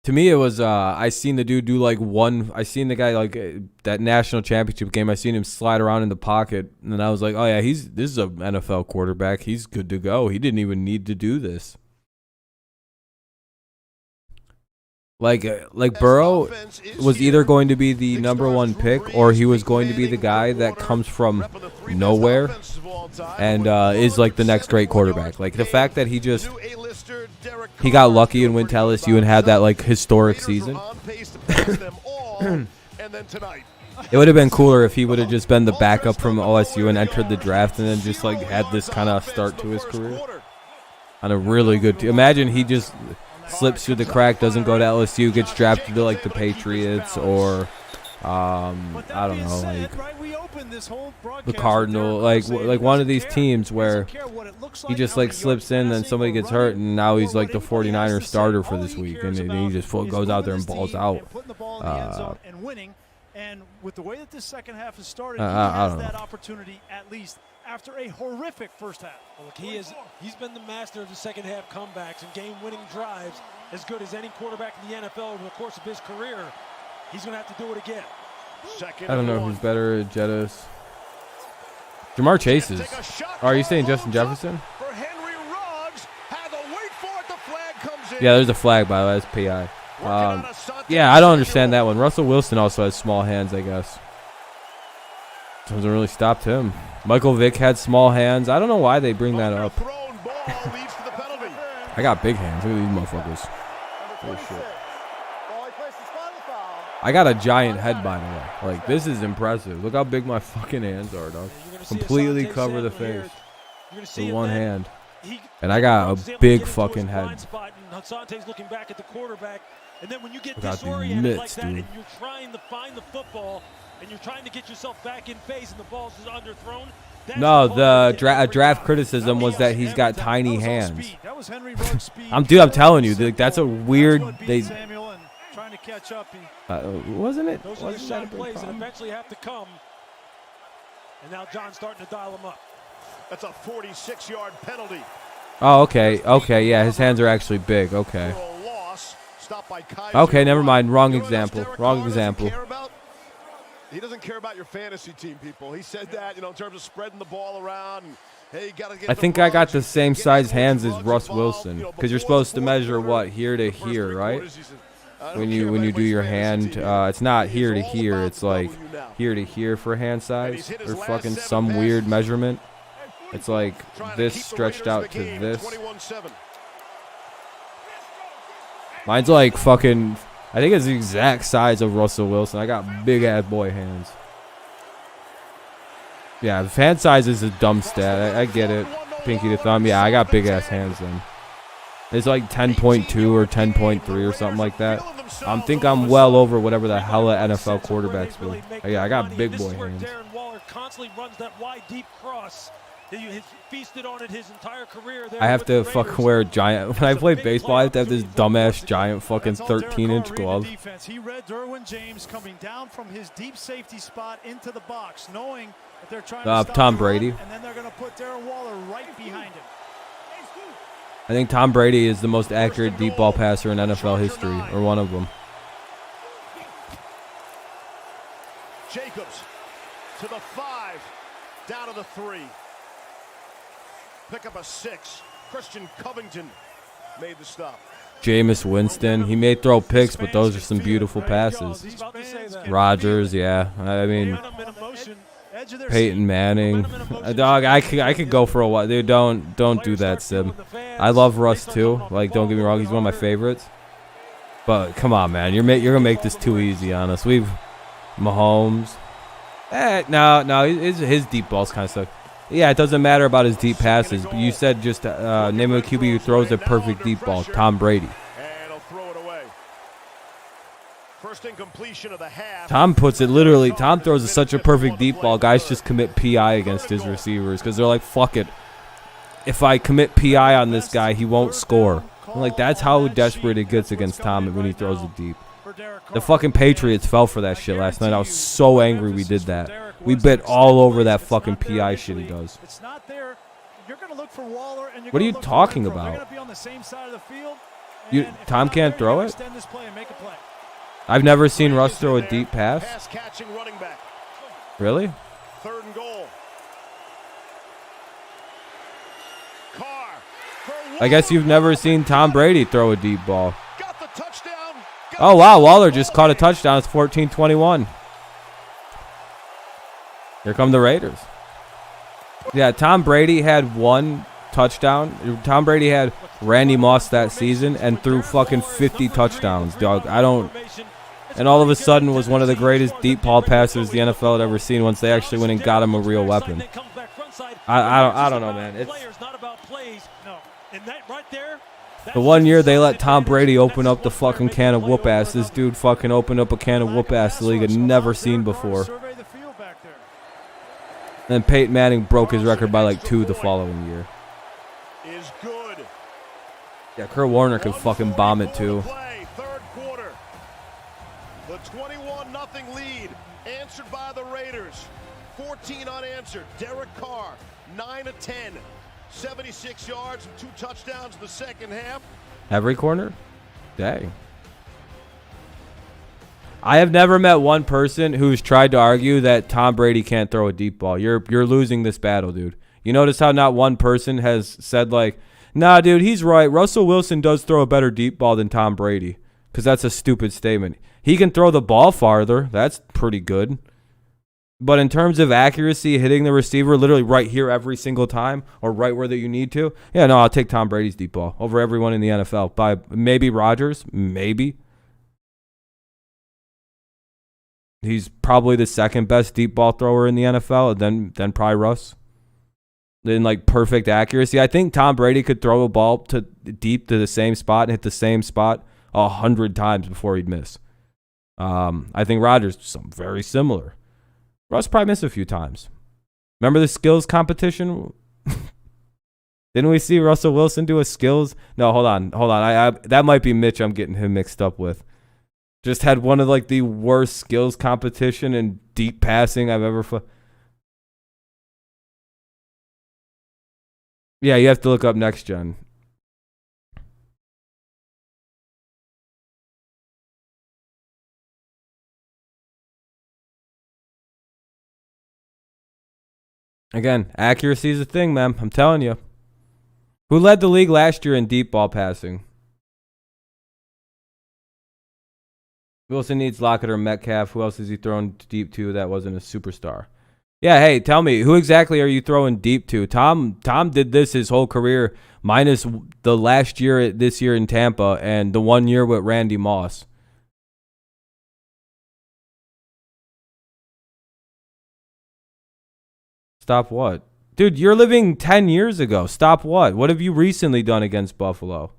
To me, it was I seen the dude do I seen the guy that national championship game. I seen him slide around in the pocket, and then I was like, oh yeah, this is an NFL quarterback. He's good to go. He didn't even need to do this. Like Burrow was either going to be the #1 pick, or he was going to be the guy that comes from nowhere and is like the next great quarterback. Like the fact that he got lucky and went to LSU and had that historic season. It would have been cooler if he would have just been the backup from OSU and entered the draft and then just had this kind of start to his career on a really good team. Imagine he just slips through the crack, doesn't go to LSU, gets drafted to the Patriots or I don't know, the Cardinal, one of these teams where he just slips in, then somebody gets hurt, and now he's the 49er starter for this week, and he just goes out there and balls out. And with the way that this second half has started, he has that opportunity at least after a horrific first half. Look, he's been the master of the second half comebacks and game-winning drives as good as any quarterback in the NFL over the course of his career. He's going to have to do it again. I don't know who's better, Jettis. Jamar Chase is. Are you saying Justin Jefferson? Yeah, there's a flag, by the way. That's PI. Yeah, I don't understand that one. Russell Wilson also has small hands, I guess. Doesn't really stop him. Michael Vick had small hands. I don't know why they bring that up. Thrown ball leads to the penalty. I got big hands. Look at these motherfuckers. Number 26. Ball he places final foul. I got a giant head, by the way. Like, this is impressive. Look how big my fucking hands are, dog. Completely cover the face with one hand. And I got a big fucking head. Sante's looking back at the quarterback. And then when you get I got the disoriented mitts, like that dude. and you're trying to find the football and you're trying to get yourself back in phase and the ball's just underthrown. No, the draft criticism was that he's got tiny hands. That was Henry Ruggs' speed. I'm telling you, like, that's a weird. They Samuel and trying to catch up. wasn't it? Those are the Wasn't that a shot big plays that problem? eventually have to come. And now John's starting to dial them up. That's a 46-yard penalty. Oh, okay, okay, yeah, his hands are actually big. Okay, For a loss, stopped by Kaiser. okay, never mind. Wrong You know what else example. Derek Wrong Carr doesn't example. care about? He doesn't care about your fantasy team, people. He said that, in terms of spreading the ball around. And, hey, you gotta get I the think I got Ruggs, the same get size Ruggs hands as involved, Russ Wilson, because you're before supposed to the measure fourth what, quarter, here to first here, three right? quarters, he said, I don't When care you about do anybody's your fantasy hand, team. it's not It's here to all here. about It's the like W now. here to here for hand And he's size, hit his or last fucking 7 some passes. weird measurement. It's like Trying to this keep the stretched Raiders in out the to game, this. 21-7. Mine's like fucking. I think it's the exact size of Russell Wilson. I got big ass boy hands. Yeah, hand size is a dumb stat. I get it. Pinky to thumb. Yeah, I got big ass hands then. It's like 10.2 or 10.3 or something like that. I think I'm well over whatever the hell a NFL quarterback's do. Yeah, I got big boy hands. Darren Waller constantly runs that wide deep cross. He's feasted on it his entire career. I have to fucking wear a giant. When I play baseball, I have to have this dumbass giant fucking 13-inch glove. He read Derwin James coming down from his deep safety spot into the box, knowing that they're trying to stop Tom the run, Brady. and then they're going to put Darren Waller right behind him. I think Tom Brady is the most accurate deep ball passer in NFL history, or one of them. Jacobs to the 5, down to the 3. Pick up a 6. Christian Covington made the stop. Jameis Winston, he may throw picks, but those are some beautiful passes. Rodgers, yeah. I mean, Peyton Manning. Dog, I could go for a while. Dude, don't do that, Sim. I love Russ too. Like, don't get me wrong, he's one of my favorites. But come on, man, you're gonna make this too easy on us. We've Mahomes. No, his deep balls kind of suck. Yeah, it doesn't matter about his deep passes. But you said just name a QB who throws a perfect deep ball. Tom Brady. And he'll throw it away. First incompletion of the half. Tom puts it literally. Tom throws such a perfect deep ball. Guys just commit PI against his receivers because they're like, fuck it. If I commit PI on this guy, he won't score. And like, that's how desperate it gets against Tom when he throws it deep. The fucking Patriots fell for that shit last night. I was so angry we did that. We bit all over that fucking PI shit he does. It's not there. You're going to look for Waller, and you're What are gonna you look for talking Renfrow. about? They're going to be on the same side of the field. Tom can't throw it? Extend this play and make a play. I've never seen Russ throw a deep pass. Pass catching running back. Really? 3rd and goal. Carr. I guess you've never seen Tom Brady throw a deep ball. Got the touchdown. Oh, wow. Waller just caught a touchdown. It's 14-21. Here come the Raiders. Yeah, Tom Brady had 1 touchdown. Tom Brady had Randy Moss that season and threw fucking 50 touchdowns, dog. And all of a sudden was one of the greatest deep ball passers the NFL had ever seen once they actually went and got him a real weapon. I don't know, man. It's the one year they let Tom Brady open up the fucking can of whoop ass. This dude fucking opened up a can of whoop ass the league had never seen before. And Peyton Manning broke his record by like 2 the following year. Is good. Yeah, Kurt Warner could fucking bomb it too. Play, 3rd quarter. The 21-0 lead answered by the Raiders. 14 unanswered. Derek Carr, 9 of 10. 76 yards and 2 touchdowns in the second half. Every corner? Dang. I have never met one person who's tried to argue that Tom Brady can't throw a deep ball. You're losing this battle, dude. You notice how not one person has said like, nah, dude, he's right. Russell Wilson does throw a better deep ball than Tom Brady. Because that's a stupid statement. He can throw the ball farther. That's pretty good. But in terms of accuracy, hitting the receiver literally right here every single time or right where that you need to, yeah, no, I'll take Tom Brady's deep ball over everyone in the NFL. By maybe Rodgers, maybe. He's probably the second best deep ball thrower in the NFL, then probably Russ. In like perfect accuracy. I think Tom Brady could throw a ball to deep to the same spot and hit the same spot 100 times before he'd miss. I think Rodgers, something very similar. Russ probably missed a few times. Remember the skills competition? Didn't we see Russell Wilson do a skills? No, hold on. I that might be Mitch. I'm getting him mixed up with. Just had one of like the worst skills competition and deep passing I've ever. Yeah, you have to look up next gen. Again, accuracy is a thing, man. I'm telling you. Who led the league last year in deep ball passing? Wilson needs Lockett or Metcalf. Who else is he throwing deep to that wasn't a superstar? Yeah, hey, tell me, who exactly are you throwing deep to? Tom did this his whole career, minus the last year, this year in Tampa, and the 1 year with Randy Moss. Stop what? Dude, you're living 10 years ago. Stop what? What have you recently done against Buffalo?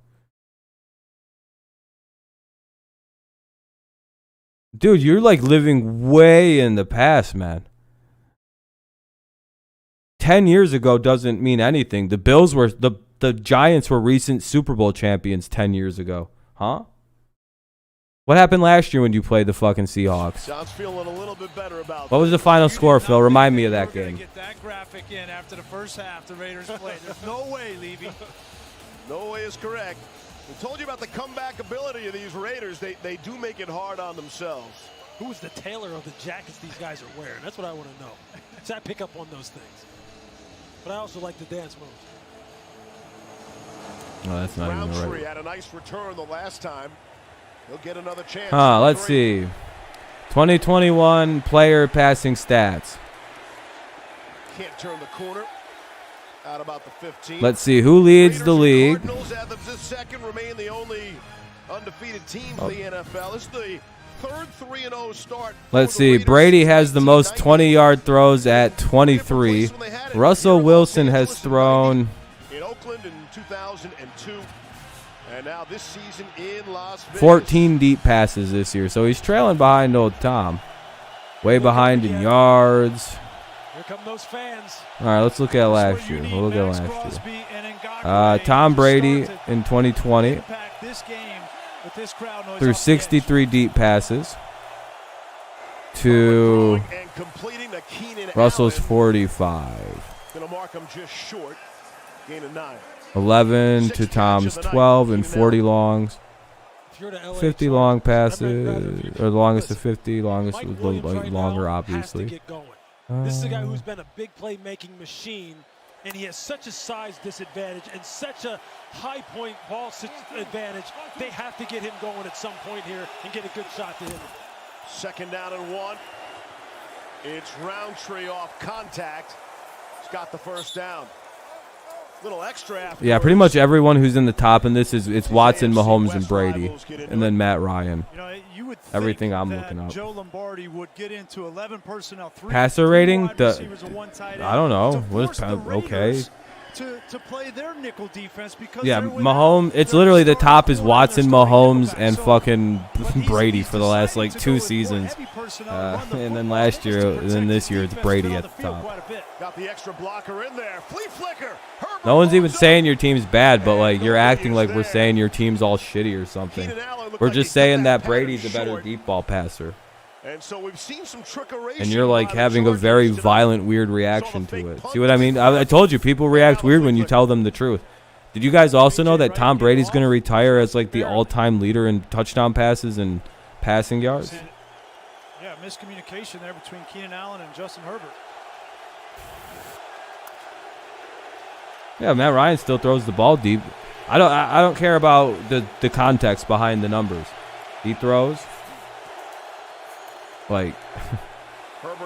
Dude, you're like living way in the past, man. 10 years ago doesn't mean anything. The Bills were, the Giants were recent Super Bowl champions 10 years ago. Huh? What happened last year when you played the fucking Seahawks? Sounds feeling a little bit better about what was the final score, Phil? Remind me of that game. Get that graphic in after the first half the Raiders played. There's no way, Levy. No way is correct. We told you about the comeback ability of these Raiders. They do make it hard on themselves. Who's the tailor of the jackets these guys are wearing? That's what I want to know. So I pick up on those things. But I also like the dance moves. Oh, that's not even Roundtree right. had a nice return the last time. He'll get another chance. Let's see. 2021 player passing stats. Can't turn the corner. At about the 15. Let's see who leads Raiders the league. Cardinals at the second remain the only undefeated team for the NFL. This is the third 3-0 start. Let's see. Brady has the most 20-yard throws at 23. Russell Wilson has thrown in Oakland in 2002. And now this season in Las Vegas. 14 deep passes this year. So he's trailing behind old Tom. Way behind in yards. Here come those fans. All right, let's look at last year. We'll look at last year. Tom Brady in 2020 threw 63 deep passes to Russell's 45. Gonna mark him just short. Gain of 9. 11 to Tom's 12 and 40 longs. 50 long passes, or the longest of 50. Longest was a little longer, obviously. This is a guy who's been a big play-making machine, and he has such a size disadvantage and such a high-point ball advantage. They have to get him going at some point here and get a good shot to him. Second down and 1. It's Roundtree off contact. He's got the first down. Little extra. Yeah, pretty much everyone who's in the top in this it's Watson, Mahomes, and Brady, and then Matt Ryan. You would everything I'm looking up. Joe Lombardi would get into 11 personnel. Passer rating? I don't know. What is okay? To play their nickel defense because Mahomes. It's literally the top is Watson, Mahomes, and fucking Brady for the last like 2 seasons. And then last year, and then this year, it's Brady at the top. Got the extra blocker in there. Flea flicker. No one's even saying your team's bad, but like you're acting like we're saying your team's all shitty or something. We're just saying that Brady's a better deep ball passer. And so we've seen some trickery. And you're like having a very violent, weird reaction to it. See what I mean? I told you, people react weird when you tell them the truth. Did you guys also know that Tom Brady's going to retire as like the all-time leader in touchdown passes and passing yards? Yeah, miscommunication there between Keenan Allen and Justin Herbert. Yeah, Matt Ryan still throws the ball deep. I don't care about the context behind the numbers. He throws. Like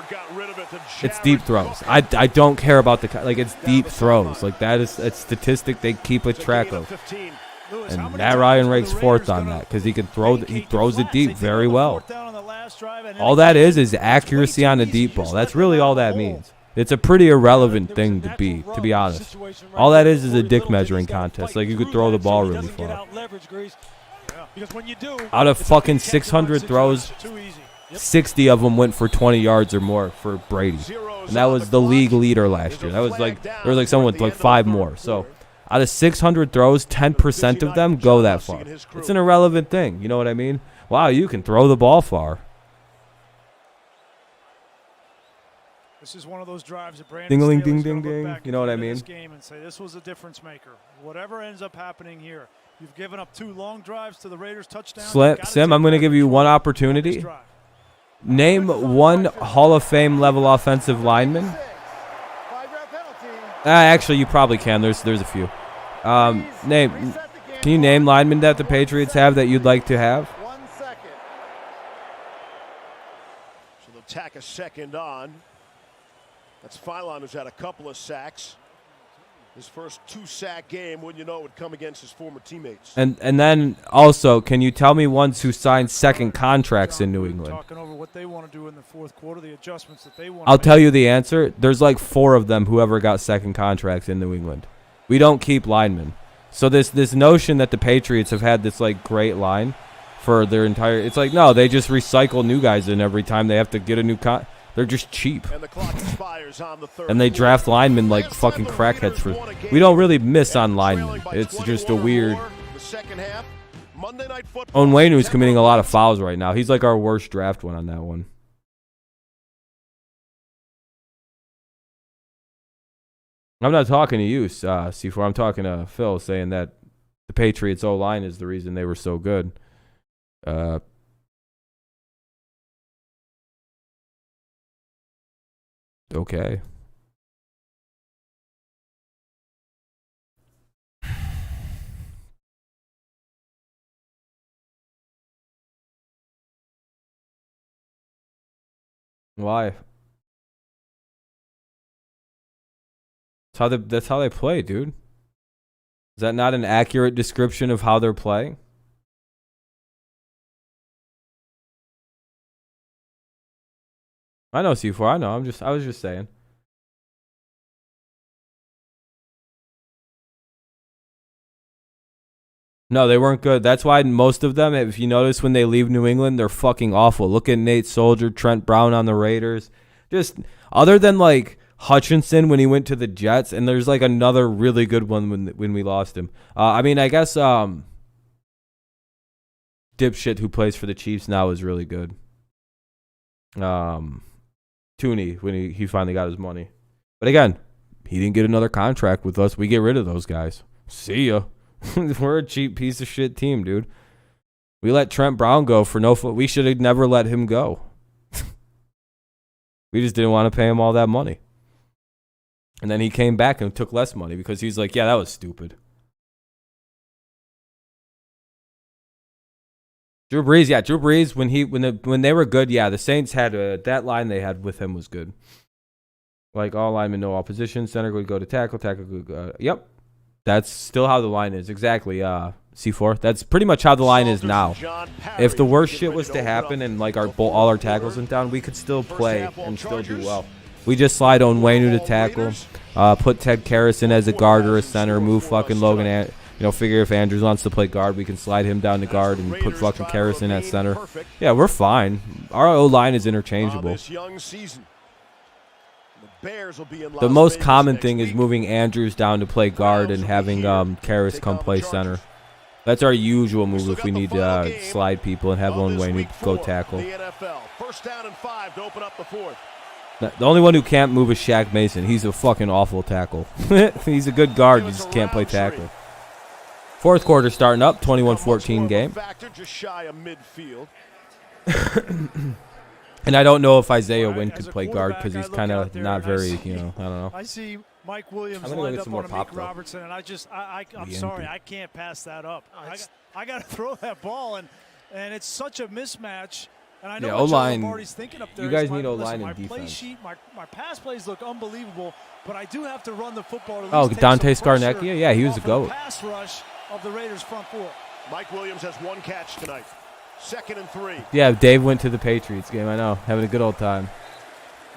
got rid of it to It's deep throws. I don't care about it's deep throws. Like that is a statistic they keep a track of. And Matt Ryan ranks 4th on that because he can throw. He throws it deep very well. All that is accuracy on a deep ball. That's really all that means. It's a pretty irrelevant thing to be honest. All that is a dick measuring contest. Like you could throw the ball really far. Out of fucking 600 throws, 60 of them went for 20 yards or more for Brady. And that was the league leader last year. That was like, there was like someone with like 5 more. So out of 600 throws, 10% of them go that far. It's an irrelevant thing. You know what I mean? Wow, you can throw the ball far. This is one of those drives that Brandon Ding-a-ling, Staley's ding, gonna ding, look ding. back You know what I at mean? this game and say this was a difference maker. Whatever ends up happening here, you've given up 2 long drives to the Raiders touchdown. Sim, I'm going to give you one opportunity. Name one Hall of Fame level offensive lineman. Actually, you probably can. There's a few. Can you name linemen that the Patriots have that you'd like to have? 1 second. So they'll tack a second on. That's Philon, who's had a couple of sacks. His first 2-sack game, wouldn't you know, would come against his former teammates. And then also, can you tell me ones who signed second contracts in New England? Talking over what they want to do in the 4th quarter, the adjustments that they want. I'll tell you the answer. There's like 4 of them who ever got second contracts in New England. We don't keep linemen. So this notion that the Patriots have had this like great line for their entire, it's like, no, they just recycle new guys in every time they have to get a new they're just cheap. And the clock expires on the 3rd. And they draft linemen like fucking crackheads for. We don't really miss on linemen. It's just a weird. Onwenu's committing a lot of fouls right now. He's like our worst draft one on that one. I'm not talking to you, C4. I'm talking to Phil, saying that the Patriots O-line is the reason they were so good. Okay. Why? That's how they play, dude. Is that not an accurate description of how they're playing? I know C4. I know. I was just saying. No, they weren't good. That's why most of them, if you notice, when they leave New England, they're fucking awful. Look at Nate Soldier, Trent Brown on the Raiders. Just other than like Hutchinson when he went to the Jets, and there's like another really good one when we lost him. I mean, I guess dipshit who plays for the Chiefs now is really good. Tooney when he finally got his money. But again, he didn't get another contract with us. We get rid of those guys. See ya. We're a cheap piece of shit team, dude. We let Trent Brown go for no foot. We should have never let him go. We just didn't want to pay him all that money. And then he came back and took less money because he's like, yeah, that was stupid. Drew Brees, when they were good, yeah, the Saints had that line they had with him was good. Like all linemen know all positions. Center would go to tackle would go, yep. That's still how the line is. Exactly, C4. That's pretty much how the line is now. If the worst shit was to happen and like all our tackles went down, we could still play and still do well. We just slide Onwenu to tackle, put Ted Karras as a guard or a center, move fucking Logan. Figure if Andrews wants to play guard, we can slide him down to guard and put fucking Karras at center. Yeah, we're fine. Our O-line is interchangeable. The most common thing is moving Andrews down to play guard and having Karras come play center. That's our usual move if we need to slide people and have Onwenu go tackle. First down and 5 to open up the 4th. The only one who can't move is Shaq Mason. He's a fucking awful tackle. He's a good guard, he just can't play tackle. 4th quarter starting up, 21-14 game. Just shy of midfield. And I don't know if Isaiah Wynn could play guard because he's kind of not very, I don't know. I see Mike Williams I'm lined get up some more on pop, Amik Robertson, and I'm sorry, I can't pass that up. I got to throw that ball, and it's such a mismatch. And I know Yeah, what Joe O-line. Lombardi's thinking up there. You guys is need O-line my and play defense. sheet, my pass plays look unbelievable, but I do have to run the football. To at Oh, least take Dante some pressure Scarnecchia? Yeah, he was off a of goat. Pass rush of the Raiders front four. Mike Williams has 1 catch tonight. 2nd and 3. Yeah, Dave went to the Patriots game. I know, having a good old time.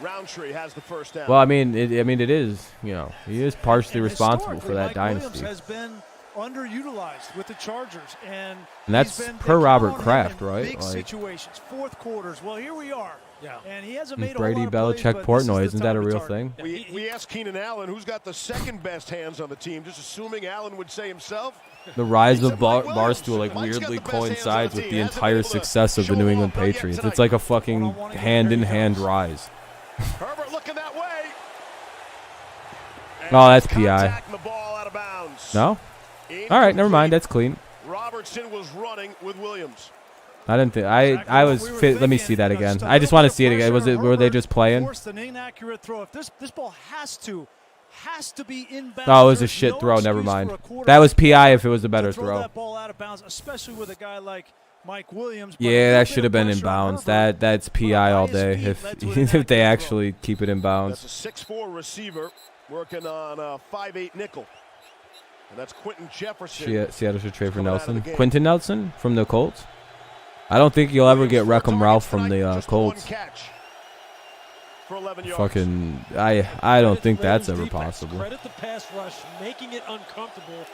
Roundtree has the first down. Well, I mean, it is. You know, he is partially responsible for that Mike dynasty. Williams has been underutilized with the Chargers, and that's he's been, per they Robert count on him Kraft, in right? Big Like, situations, fourth quarters. Well, here we are. Yeah. And he hasn't made Brady, a whole lot of plays, Belichick, but this Portnoy, is the isn't that a time to real target. thing? We asked Keenan Allen who's got the second best hands on the team, just assuming Allen would say himself. The rise He of said Mike Williams. Barstool like Mike's got weirdly the best hands on coincides the with team. the Hasn't been entire able to success of the show New it England off yet Patriots. tonight. It's like a fucking hand-in-hand rise. Herbert looking that way. Oh, that's PI. Contacting the ball out of bounds. No? All right, never mind. That's clean. Robertson was running with Williams. I didn't think I was fit. Let me see that again. I just want to see it again. Were they just playing? Forced an inaccurate throw. If this ball has to be inbound. Oh, it was a there's shit no throw. Never excuse mind. for a quarterback That was PI if it was a better to throw throw. that ball out of bounds, especially with a guy like Mike Williams. But a Yeah, little that bit should of have been in pressure on bounds. Herbert. That's PI all day. His If feet led to an if they inaccurate throw. actually keep it in bounds. That's a 6'4" receiver working on a 5'8" nickel. And that's Quentin Jefferson. Seattle should trade for coming out of the Nelson. game. Quentin Nelson from the Colts. I don't think you'll ever get Williams, 4 Reckham Ralph targets from the tonight, just Colts. 1 catch for 11 yards. Fucking, I don't think Credit that's the ever defense, possible. Credit the pass rush, making it uncomfortable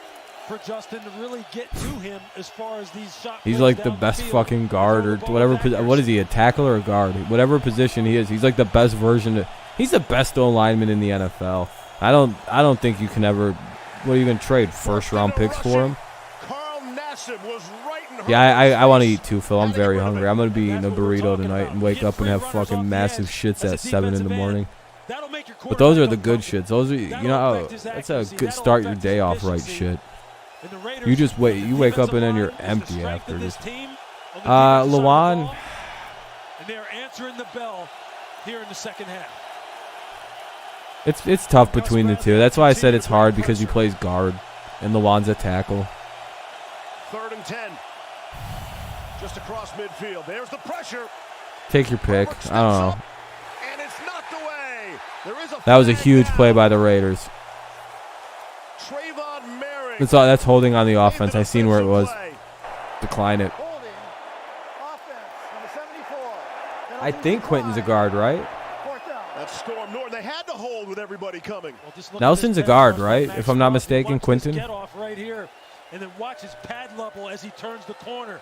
for Justin to really get to him as far as these shots. He's like the best fucking guard or whatever. What is he, a tackle or a guard? Whatever position he is, he's like the best version. He's the best O-lineman in the NFL. I don't think you can ever. What are you gonna trade? First round picks for him? Carl Nassib was right in Yeah, Herbert's I want to face. eat too, Phil. I'm very hungry. I'm gonna be eating a burrito tonight and wake up and have fucking massive shits at 7 in the morning. But those are the good shits. Those are, you know, that's a good start your day off right shit. You just wait. You wake up and then you're empty after this. Lawan. And they're answering the bell here in the second half. It's tough between the two. That's why I said it's hard because he plays guard and Lawan's a tackle. 3rd and 10. Just across midfield. There's the pressure. Take your pick. Herbert I don't know. steps up, and it's knocked away. There is a That was a flag huge down. play by the Raiders. Trayvon Merrick. That's holding on the made offense. an I seen where it was. offensive play. Decline it. Holding. Offense. Number 74. I think Quentin's a guard, right? 4th down. That's Storm Norton. They had to hold with everybody coming. Well, just look at Nelson's this a guard, pass rush right? from If I'm not Max mistaken, Watch this Quentin. Get off right here, and then watch his pad level as he turns the corner.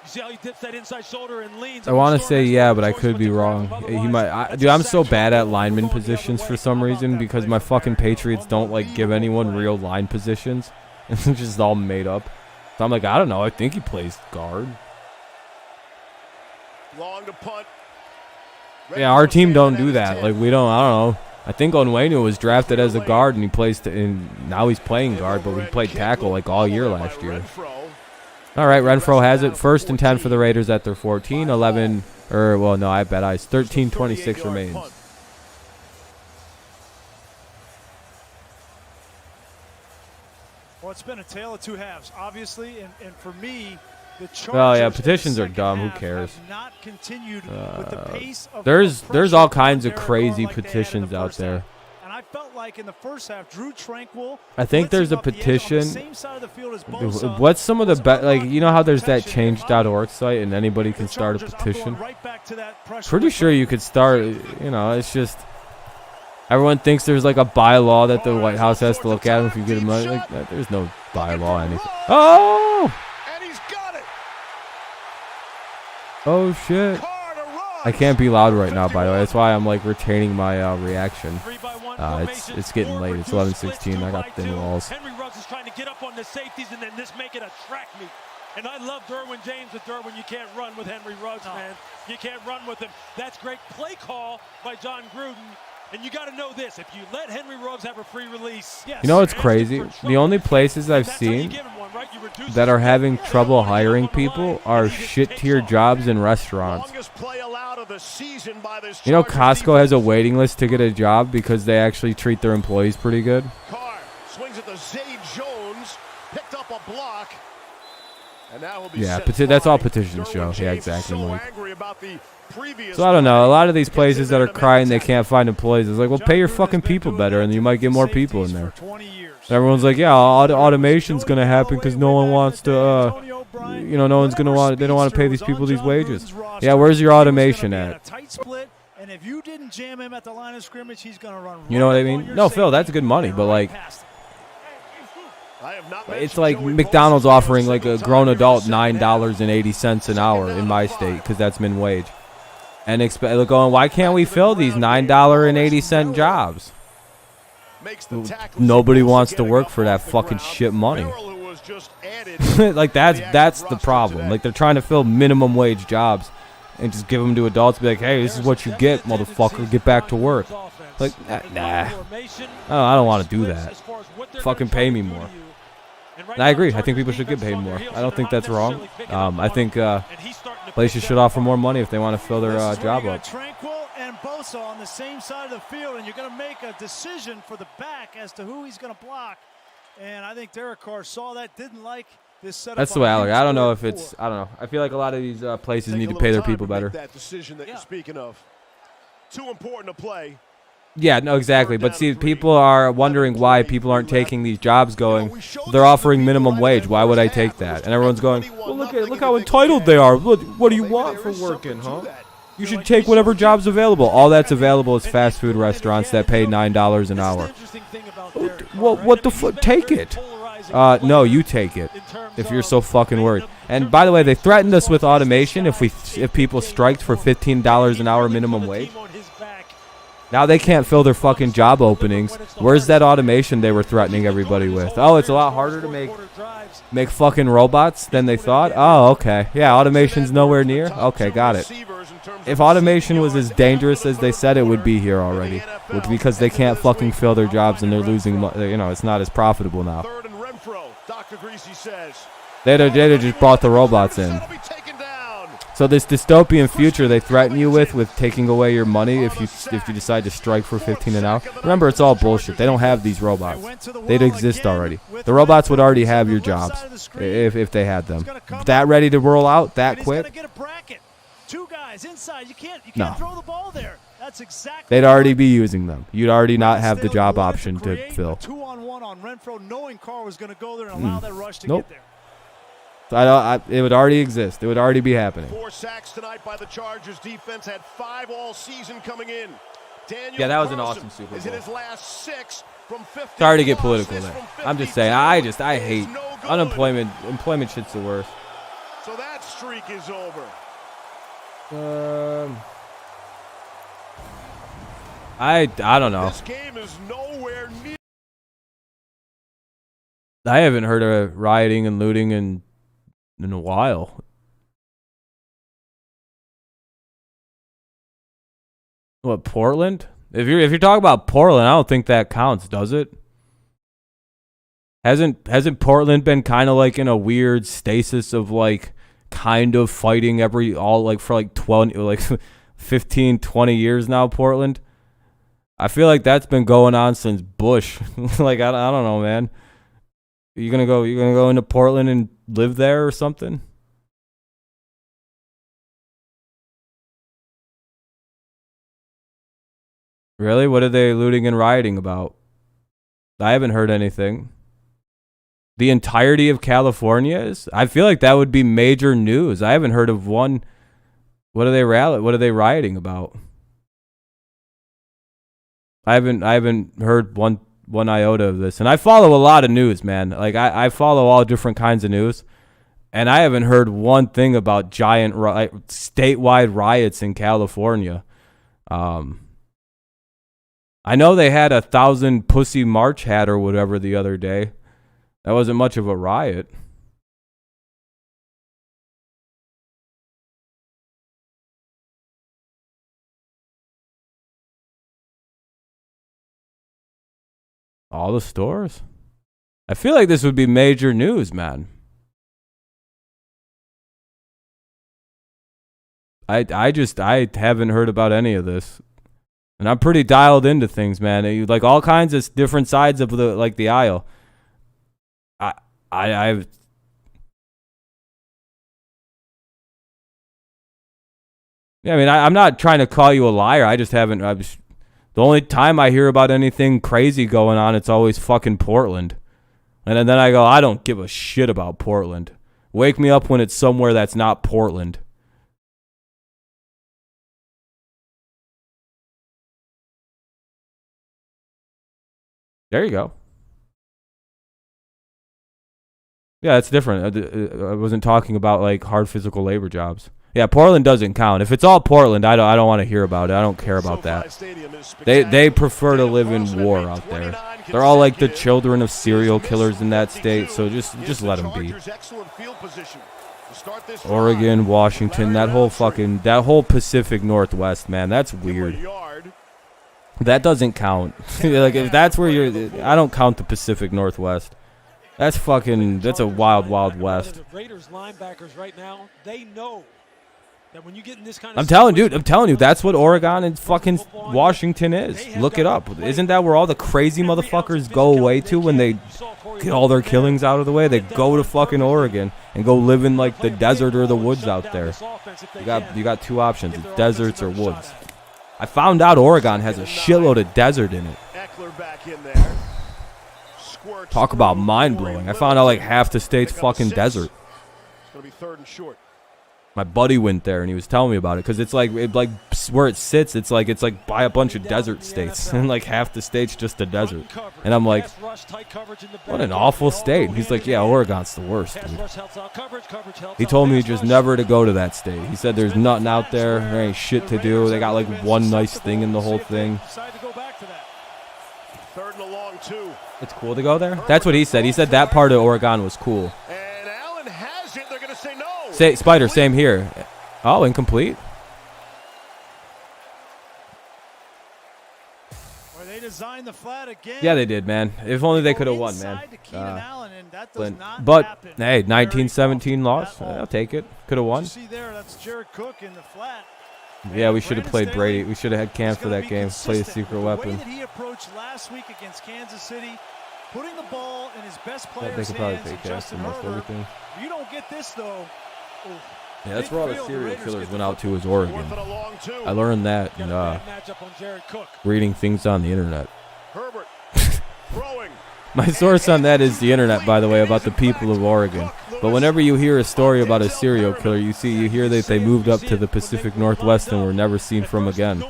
You see how he dips that inside shoulder and leans. I want to say yeah, but I could be wrong. He might. Dude, I'm so bad at lineman positions for some reason because my fucking Patriots don't like give anyone real line positions. It's just all made up. So I'm like, I don't know. I think he plays guard. Long to punt. Yeah, our team don't do that. Like we don't. I don't know. I think Onwenu was drafted as a guard and he plays. And now he's playing guard, but we played tackle like all year last year. All right, Renfro has it. 1st and 10 for the Raiders at their 14. 11, or well, no, I bet eyes. 13:26 remains. Well, it's been a tale of two halves, obviously, and for me, the Chargers. Oh yeah, in the petitions are second dumb. Who half cares? have not continued with the pace of There's pressure all kinds of on Derek crazy Carr like they had in the petitions out first there. half. And I felt like in the first half, Drew Tranquil. I think there's a blitzing up the edge on the petition. same side of the field as Bosa What's some of the was like? You know how there's that unlocking change.org site and anybody the can start a Chargers. I'm going petition. right back to that pressure Pretty with sure you could start. You know, it's just everyone thinks there's like a bylaw that the White House has to look at if you get money. Like that. There's no bylaw or anything. Oh! And he's got it. Oh shit! Carr to run. I can't be loud right now, by the way. That's why I'm like retaining my reaction. 3-by-1 It's getting late. It's 11:16. I got thin walls. Henry Ruggs is trying to get up on the safeties and then this make it a track meet. And I love Derwin James, but Derwin, you can't run with Henry Ruggs, man. You can't run with him. That's great play call by John Gruden. And you got to know this: if you let Henry Ruggs have a free release, You know what's crazy? The only places I've seen that are having trouble hiring people are shit-tier jobs in restaurants. Longest play allowed of the season by this You know, Chargers Costco has a defense. waiting list to get a job because they actually treat their employees pretty good. Carr swings at the Zay Jones, picked up a block, Yeah, that's all petitions show. Yeah, exactly. So I don't know. A lot of these places that are crying they can't find employees, it's like, well, pay your fucking people better, and you might get more people in there. And everyone's like, yeah, automation's gonna happen because no one wants to, no one's gonna want. They don't want to pay these people these wages. Yeah, where's your automation at? And if you didn't jam him at the line of scrimmage, he's gonna run. You know what I mean? No, Phil, that's good money, but like, it's like McDonald's offering like a grown adult $9.80 an hour in my state because that's min wage, and going, why can't we fill these $9.80 jobs? Nobody wants to work for that fucking shit money. Like that's the problem. Like they're trying to fill minimum wage jobs and just give them to adults. Be like, hey, this is what you get, motherfucker. Get back to work. Like, nah. I don't want to do that. Fucking pay me more. I agree. I think people should get paid more. I don't think that's wrong. I think places should offer more money if they want to fill their job up. Tranquil and Bosa on the same side of the field, and you're going to make a decision for the back as to who he's going to block. And I think Derek Carr saw that, didn't like this setup. That's the way I look. I don't know if it's. I don't know. I feel like a lot of these places need to pay their people better. That decision that you're speaking of, too important to play. Yeah, no, exactly. But see, people are wondering why people aren't taking these jobs going. They're offering minimum wage. Why would I take that? And everyone's going, well, look how entitled they are. Look, what do you want for working, huh? You should take whatever job's available. All that's available is fast food restaurants that pay $9 an hour. Well, what the fuck? Take it. No, you take it if you're so fucking worried. And by the way, they threatened us with automation if people striked for $15 an hour minimum wage. Now they can't fill their fucking job openings. Where's that automation they were threatening everybody with? Oh, it's a lot harder to make fucking robots than they thought? Oh, okay. Yeah, automation's nowhere near? Okay, got it. If automation was as dangerous as they said it would be here already, because they can't fucking fill their jobs and they're losing money, it's not as profitable now. They'd have just brought the robots in. So this dystopian future they threaten you with taking away your money if you decide to strike for 15 an hour. Remember, it's all bullshit. They don't have these robots. They'd exist already. The robots would already have your jobs if they had them. That ready to roll out that quick? Two guys inside. You can't No. throw the ball there. That's exactly. They'd already be using them. You'd already not have the job option to fill. 2-on-1 on Renfro, knowing Carr was going to go there and allow that rush to Nope. get there. It would already exist. It would already be happening. 4 sacks tonight by the Chargers defense. Had 5 all season coming in. Yeah, that was an awesome Super Bowl. Is in his last 6 from 50. Sorry to get political there. I'm just saying. I hate unemployment. Employment shit's the worst. So that streak is over. I don't know. This game is nowhere near. I haven't heard of rioting and looting in a while. What, Portland? If you're talking about Portland, I don't think that counts, does it? Hasn't Portland been kind of like in a weird stasis of like kind of fighting for 15, 20 years now, Portland? I feel like that's been going on since Bush. Like I don't know, man. You're gonna go into Portland and live there or something? Really? What are they looting and rioting about? I haven't heard anything. The entirety of California is? I feel like that would be major news. I haven't heard of one. What are they rioting about? I haven't heard one iota of this. And I follow a lot of news, man. Like I follow all different kinds of news. And I haven't heard one thing about giant statewide riots in California. I know they had 1,000 pussy march hat or whatever the other day. That wasn't much of a riot. All the stores? I feel like this would be major news, man. I haven't heard about any of this. And I'm pretty dialed into things, man. Like all kinds of different sides of the aisle. Yeah, I mean, I'm not trying to call you a liar. I just haven't. The only time I hear about anything crazy going on, it's always fucking Portland. And then I go, I don't give a shit about Portland. Wake me up when it's somewhere that's not Portland. There you go. Yeah, it's different. I wasn't talking about like hard physical labor jobs. Yeah, Portland doesn't count. If it's all Portland, I don't want to hear about it. I don't care about that. They prefer to live in war out there. They're all like the children of serial killers in that state, so just let them be. Oregon, Washington, that whole Pacific Northwest, man, that's weird. That doesn't count. Like if that's where I don't count the Pacific Northwest. That's a wild, wild west. Raiders linebackers right now, they know that when you get in this kind of I'm telling you, that's what Oregon and fucking Washington is. Look it up. Isn't that where all the crazy motherfuckers go away to when they get all their killings out of the way? They go to fucking Oregon and go live in like the desert or the woods out there. You got two options: it's deserts or woods. I found out Oregon has a shitload of desert in it. Talk about mind-blowing. I found out like half the state's fucking desert. It's going to be third and short. My buddy went there and he was telling me about it because it's like where it sits. It's like by a bunch of desert states and like half the state's just a desert. And I'm like, what an awful state. And he's like, yeah, Oregon's the worst, dude. He told me just never to go to that state. He said there's nothing out there. There ain't shit to do. They got like one nice thing in the whole thing. Third and a long two. It's cool to go there. That's what he said. He said that part of Oregon was cool. And Allen has it. They're going to say no. Spider, same here. Oh, incomplete. Well, they designed the flat again. Yeah, they did, man. If only they could have won, man. But hey, 19-17 loss. I'll take it. Could have won. See there, that's Jared Cook in the flat. Yeah, we should have played Brady. We should have had Cam for that game. Play a secret weapon. The way that he approached last week against Kansas City, putting the ball in his best player's they could probably hands, pay cash for most everything. If you don't get this, though. Yeah, that's where all the serial killers went out to is Oregon. I learned that reading things on the internet. My source on that is the internet, by the way, about the people of Oregon. But whenever you hear a story about a serial killer, you hear that they moved up to the Pacific Northwest and were never seen from again.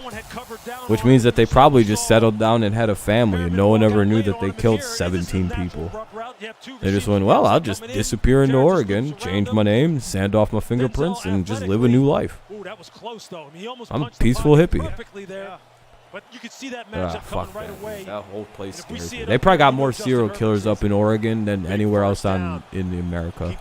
Which means that they probably just settled down and had a family, and no one ever knew that they killed 17 people. They just went, well, I'll just disappear into Oregon, change my name, sand off my fingerprints, and just live a new life. I'm a peaceful hippie. But you could see that matchup coming right away. That whole place scares me. They probably got more serial killers up in Oregon than anywhere else in America.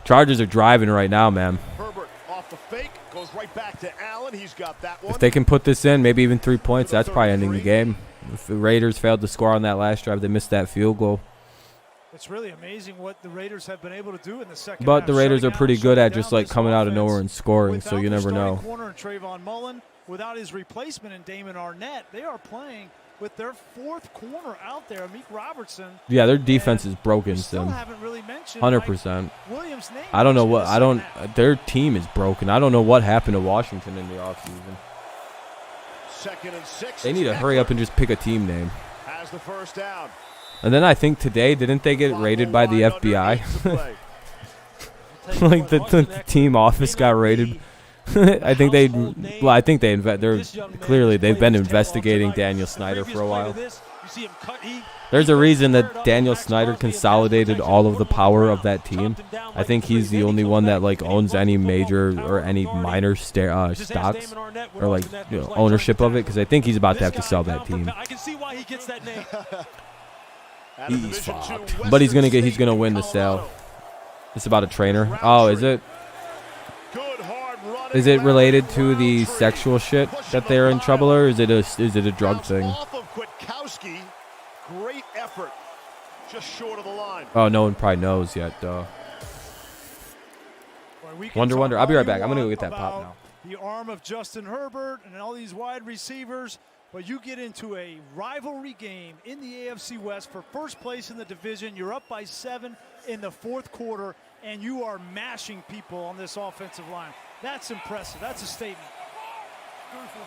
Chargers are driving right now, man. Herbert off the fake, goes right back to Allen. He's got that one. If they can put this in, maybe even 3 points, that's probably ending the game. If the Raiders failed to score on that last drive, they missed that field goal. It's really amazing what the Raiders have been able to do in the second But half. the Raiders are pretty good at just like coming out of nowhere and scoring, so you never know. Without his replacement in Damon Arnett, they are playing with their fourth corner out there, Meek Robertson. Yeah, their defense is broken, Sim. 100%. I don't know what their team is broken. I don't know what happened to Washington in the offseason. Second and 6. They need to hurry up and just pick a team name. Has the first down. And then I think today, didn't they get raided by the FBI? Like the team office got raided. I think they've been investigating Daniel Snyder for a while. There's a reason that Daniel Snyder consolidated all of the power of that team. I think he's the only one that like owns any major or any minor stocks or like ownership of it, because I think he's about to have to sell that team. He's fucked, but he's gonna win the sale. It's about a trainer. Oh, is it? Is it related to the sexual shit that they're in trouble, or is it a drug thing? Great effort, just short of the line. Oh, no one probably knows yet. Wonder. I'll be right back. I'm gonna go get that pop now. The arm of Justin Herbert and all these wide receivers, but you get into a rivalry game in the AFC West for first place in the division. You're up by 7 in the fourth quarter, and you are mashing people on this offensive line. That's impressive. That's a statement.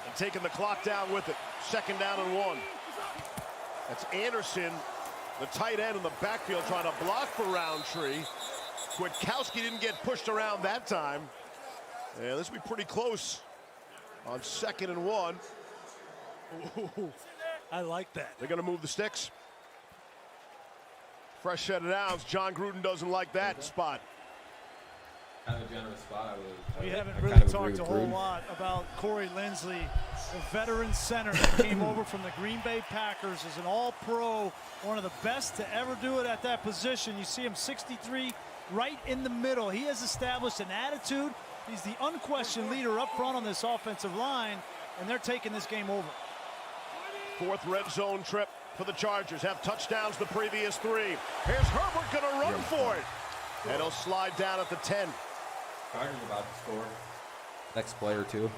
And taking the clock down with it. 2nd down and 1. That's Anderson, the tight end in the backfield, trying to block for Roundtree. Kwiatkowski didn't get pushed around that time. Yeah, this will be pretty close on 2nd and 1. Ooh, I like that. They're going to move the sticks. Fresh set of downs. John Gruden doesn't like that spot. Kind of a generous spot. We haven't really talked a whole lot about Corey Linsley, the veteran center that came over from the Green Bay Packers as an all-pro, one of the best to ever do it at that position. You see him 63 right in the middle. He has established an attitude. He's the unquestioned leader up front on this offensive line, and they're taking this game over. 4th red zone trip for the Chargers. Have touchdowns the previous 3. Here's Herbert going to run for it. And he'll slide down at the 10. Chargers about to score. Next player, too.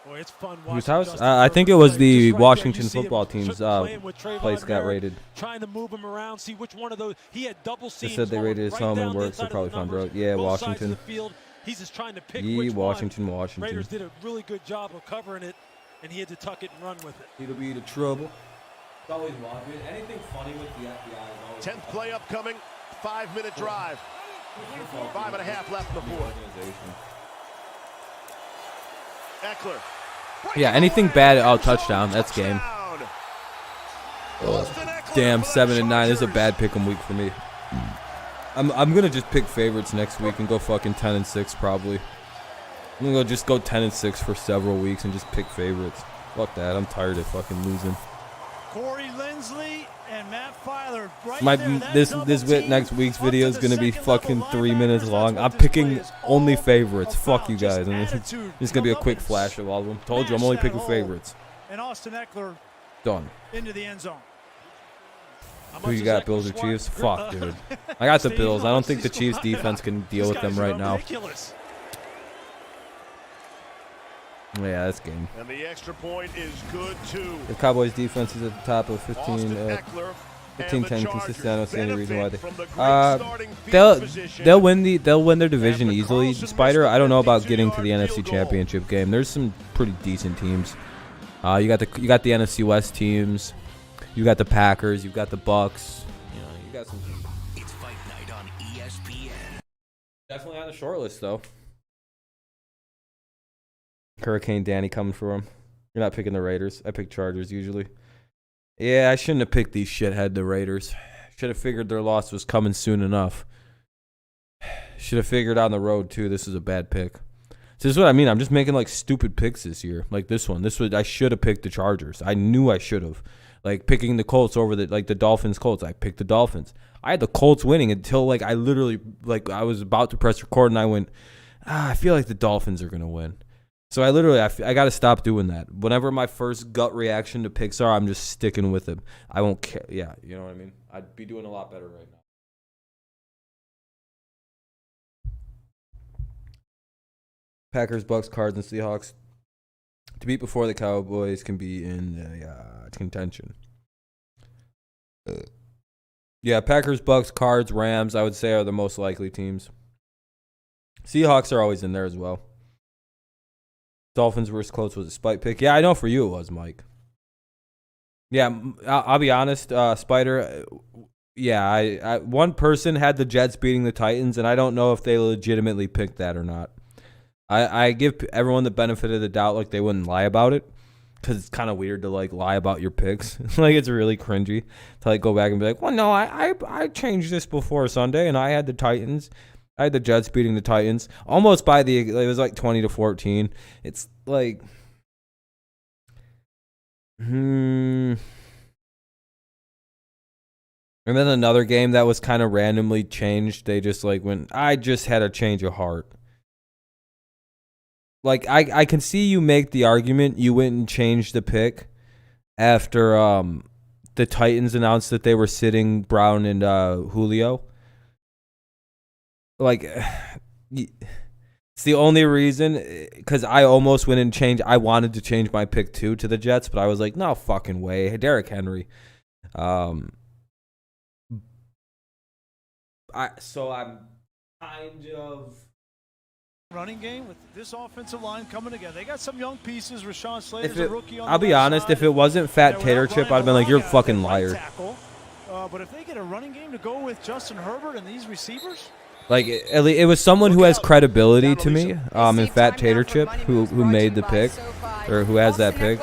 Boy, it's fun Whose watching house? Justin I think it Herbert was play. the Just right Washington there, you see him football team's playing with Trayvon place got Merritt, raided. Trying to move him around, see which one of those. He had double They seams. said they going raided his right home down and the work, inside so of probably the found numbers, out. Yeah, both sides of Washington. the field. He's just trying to pick Yeah, which Washington. one. Raiders did a really good job of covering it, and he had to tuck it and run with it. It'll be the trouble. It's always watching. Anything funny with the FBI is always 10th play upcoming. 5-minute drive. 5.5 left in the 4th. Eckler. Yeah, anything bad, touchdown. That's game. Damn, 7 and 9. This is a bad pick 'em week for me. I'm gonna just pick favorites next week and go fucking 10 and 6 probably. I'm gonna just go 10 and 6 for several weeks and just pick favorites. Fuck that. I'm tired of fucking losing. Corey Linsley and Matt Filer right My there. That this double team next week's video is onto the gonna be second fucking level 3 minutes linebackers. long. That's I'm what this picking play is only all favorites. about. Fuck you Just guys. And this attitude. is gonna be a Come quick up and flash of all of them. Told you I'm smash only that picking hole. favorites. And Austin Eckler Done. into the end zone. Who you got, Bills or Chiefs? Fuck, dude. I got the Bills. I don't think the Chiefs defense can deal with them right now. Yeah, that's game. And the extra point is good too. The Cowboys defense is at the top of 15, Austin Eckler 15-10 consistent. I don't see any reason why benefit from the great they. starting field position. They'll win their division easily. Spider, I don't know about getting to the NFC Championship game. There's some pretty decent teams. You got the NFC West teams. You got the Packers. You got the Bucks. You know, you got some. It's Fight Night on ESPN. Definitely on the short list though. Hurricane Danny coming for him. You're not picking the Raiders. I pick Chargers usually. Yeah, I shouldn't have picked these shithead the Raiders. Should have figured their loss was coming soon enough. Should have figured on the road too. This is a bad pick. So this is what I mean. I'm just making like stupid picks this year. Like this one. I should have picked the Chargers. I knew I should have. Like picking the Colts over the Dolphins Colts. I picked the Dolphins. I had the Colts winning until like I literally I was about to press record and I went, I feel like the Dolphins are gonna win. So I got to stop doing that. Whenever my first gut reaction to picks are, I'm just sticking with them. I won't care. Yeah, you know what I mean? I'd be doing a lot better right now. Packers, Bucks, Cards, and Seahawks. To beat before the Cowboys can be in contention. Yeah, Packers, Bucks, Cards, Rams, I would say are the most likely teams. Seahawks are always in there as well. Dolphins versus Colts was a spite pick. Yeah, I know for you it was, Mike. Yeah, I'll be honest, Spider. Yeah, I one person had the Jets beating the Titans, and I don't know if they legitimately picked that or not. I give everyone the benefit of the doubt, like they wouldn't lie about it, because it's kind of weird to like lie about your picks. Like it's really cringy to like go back and be like, well, no, I changed this before Sunday, and I had the Titans. I had the Jets beating the Titans almost it was like 20-14. It's like, And then another game that was kind of randomly changed. They just like I just had a change of heart. Like I can see you make the argument you went and changed the pick after the Titans announced that they were sitting Brown and Julio. Like, it's the only reason, because I almost went and changed. I wanted to change my pick too to the Jets, but I was like, no fucking way. Derrick Henry. I'm kind of running game with this offensive line coming together. They got some young pieces. Rashawn Slater's a rookie on I'll the be left honest, side. if it wasn't Fat Tater Chip, I'd have been like, you're a fucking liar. But if they get a running game to go with Justin Herbert and these receivers, like it was someone who has credibility to me, in Fat Tater Chip, who made the pick, or who has that pick,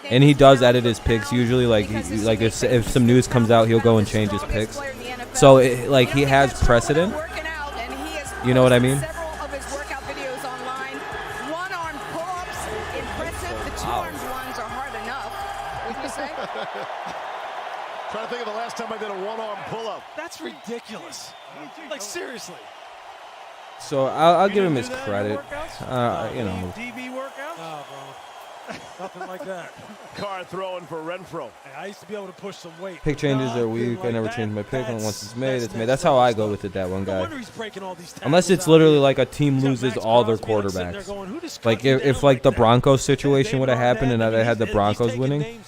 and he does edit his picks usually. Like if some news comes out, he'll go and change his picks. So he has precedent. You know what I mean? Several of his workout videos online. One-arm pull-ups, impressive. The two-armed ones are hard enough. Wouldn't you say? Trying to think of the last time I did a one-arm pull-up. That's ridiculous. Like, seriously. So I'll give him his credit. You know. DB workouts? No, bro. Nothing like that. Carr throwing for Renfro. I used to be able to push some weight. Pick changes are weak. I never change my pick. Once it's made, it's made. That's how I go with it, that one guy. Unless it's literally like a team loses all their quarterbacks. Like if like the Broncos situation would have happened and I had the Broncos winning,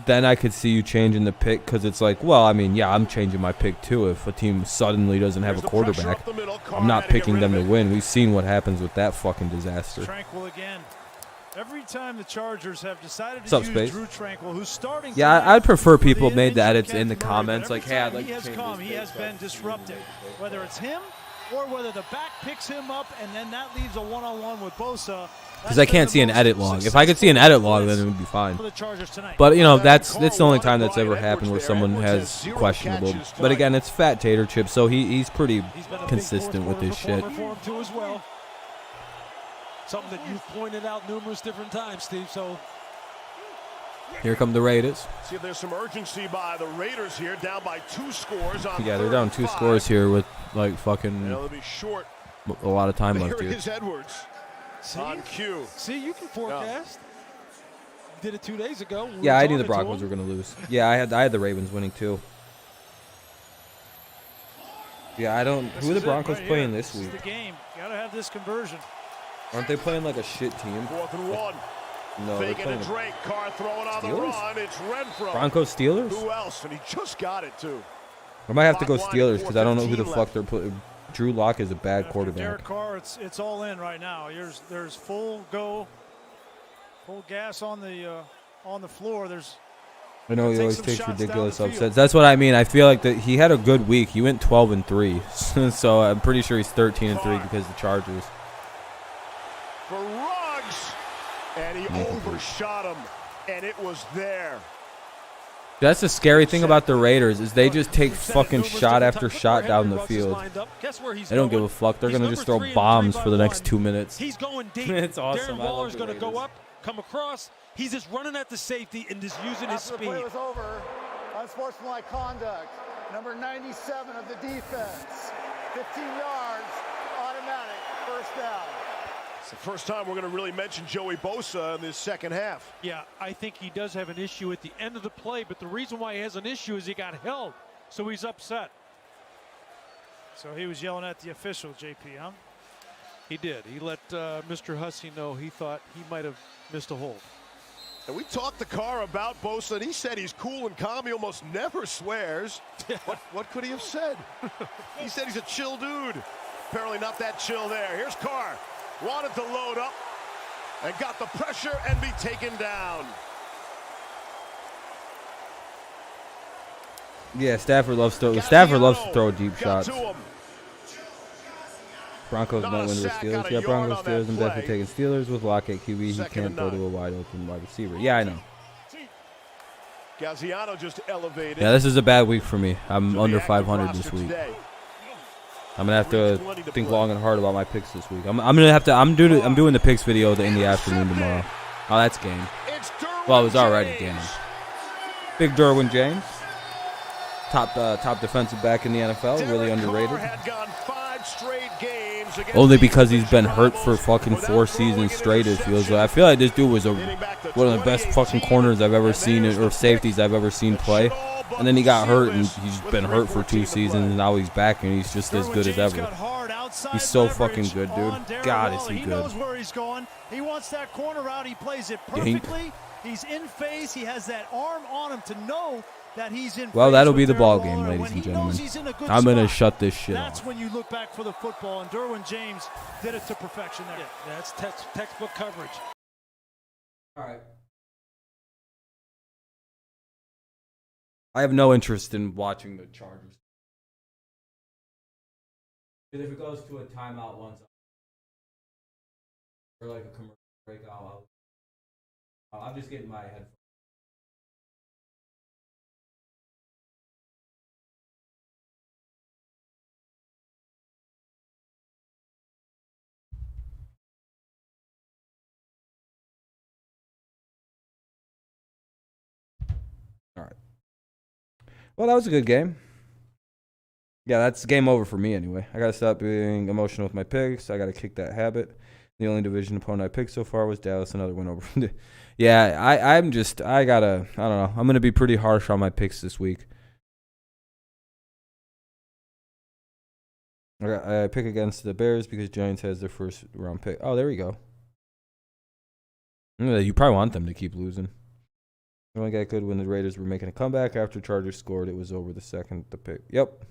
then I could see you changing the pick, because it's like, well, I mean, yeah, I'm changing my pick too. If a team suddenly doesn't have a quarterback, I'm not picking them to win. We've seen what happens with that fucking disaster. Tranquil again. Every time the Chargers have decided to use Drew Tranquil, who's starting. Yeah, I'd prefer people made the edits in the comments. Like, hey, I'd like to change this. He has been disrupted. Whether it's him or whether the back picks him up and then that leaves a one-on-one with Bosa. Because I can't see an edit log. If I could see an edit log, then it would be fine. But, you know, that's the only time that's ever happened where someone has questionable. But again, it's Fat Tater Chip, so he's pretty consistent with his shit. Something that you've pointed out numerous different times, Steve. So here come the Raiders. See if there's some urgency by the Raiders here, down by 2 scores. Yeah, they're down 2 scores here with like fucking a lot of time left here. Here is Edwards. On cue. See, you can forecast. You did it 2 days ago. Yeah, I knew the Broncos were going to lose. Yeah, I had the Ravens winning too. Yeah, I don't. Who are the Broncos playing this week? This is the game. Gotta have this conversion. Aren't they playing like a shit team? 4th and 1. No, they're playing to Drake. Carr throwing on the run. It's Renfro. Broncos Steelers? Who else? And he just got it too. I might have to go Steelers because I don't know who the fuck they're putting. Drew Lock is a bad quarterback. Derek Carr, it's all in right now. There's full go, full gas on the floor. I know he always takes ridiculous upsets. That's what I mean. I feel like that he had a good week. He went 12-3, so I'm pretty sure he's 13-3 because of the Chargers. For Ruggs, and he overshot him, and it was there. That's the scary thing about the Raiders is they just take fucking shot after shot down the field. They don't give a fuck. They're gonna just throw bombs for the next 2 minutes. He's going deep. It's awesome. Darren Waller's gonna go up, come across. He's just running at the safety and just using his speed. The play was over. Unsportsmanlike conduct. Number 97 of the defense. 15 yards. Automatic. First down. It's the first time we're going to really mention Joey Bosa in this second half. Yeah, I think he does have an issue at the end of the play, but the reason why he has an issue is he got held, so he's upset. So he was yelling at the official, JP, huh? He did. He let Mr. Hussey know he thought he might have missed a hold. And we talked to Carr about Bosa, and he said he's cool and calm. He almost never swears. What could he have said? He said he's a chill dude. Apparently not that chill there. Here's Carr. Wanted to load up and got the pressure and be taken down. Yeah, Stafford loves to throw deep shots. Broncos might win the Steelers. Yeah, Broncos, Steelers, and Bedford taking Steelers with Lockett QB. He can't throw to a wide open wide receiver. Yeah, I know. Gaziano just elevated. Yeah, this is a bad week for me. I'm under 500 this week. I'm gonna have to think long and hard about my picks this week. I'm doing the picks video in the afternoon tomorrow. Oh, that's game. Well, it was already game. Big Derwin James, top defensive back in the NFL, really underrated. Only because he's been hurt for fucking 4 seasons straight. It feels like. I feel like this dude was one of the best fucking corners I've ever seen, or safeties I've ever seen play. And then he got hurt, and he's been hurt for 2 seasons, and now he's back, and he's just as good as ever. He's so fucking good, dude. God, is he good. He knows where he's going. He wants that corner out. He plays it perfectly. He's in phase. He has that arm on him to know that he's in. Well, that'll phase be with the ball Darren game, Waller. ladies When and he knows gentlemen. he's in a good I'm gonna spot, shut this shit that's off. when you look back for the football, and Derwin James did it to perfection there. Yeah, that's textbook coverage. All right. I have no interest in watching the Chargers. Because if it goes to a timeout once, or like a commercial break, I'm just getting my headphones. All right. Well, that was a good game. Yeah, that's game over for me anyway. I got to stop being emotional with my picks. I got to kick that habit. The only division opponent I picked so far was Dallas. Another win over. Yeah, I don't know. I'm going to be pretty harsh on my picks this week. I pick against the Bears because Giants has their first round pick. Oh, there we go. You probably want them to keep losing. It only got good when the Raiders were making a comeback. After Chargers scored, it was over the second the pick. Yep.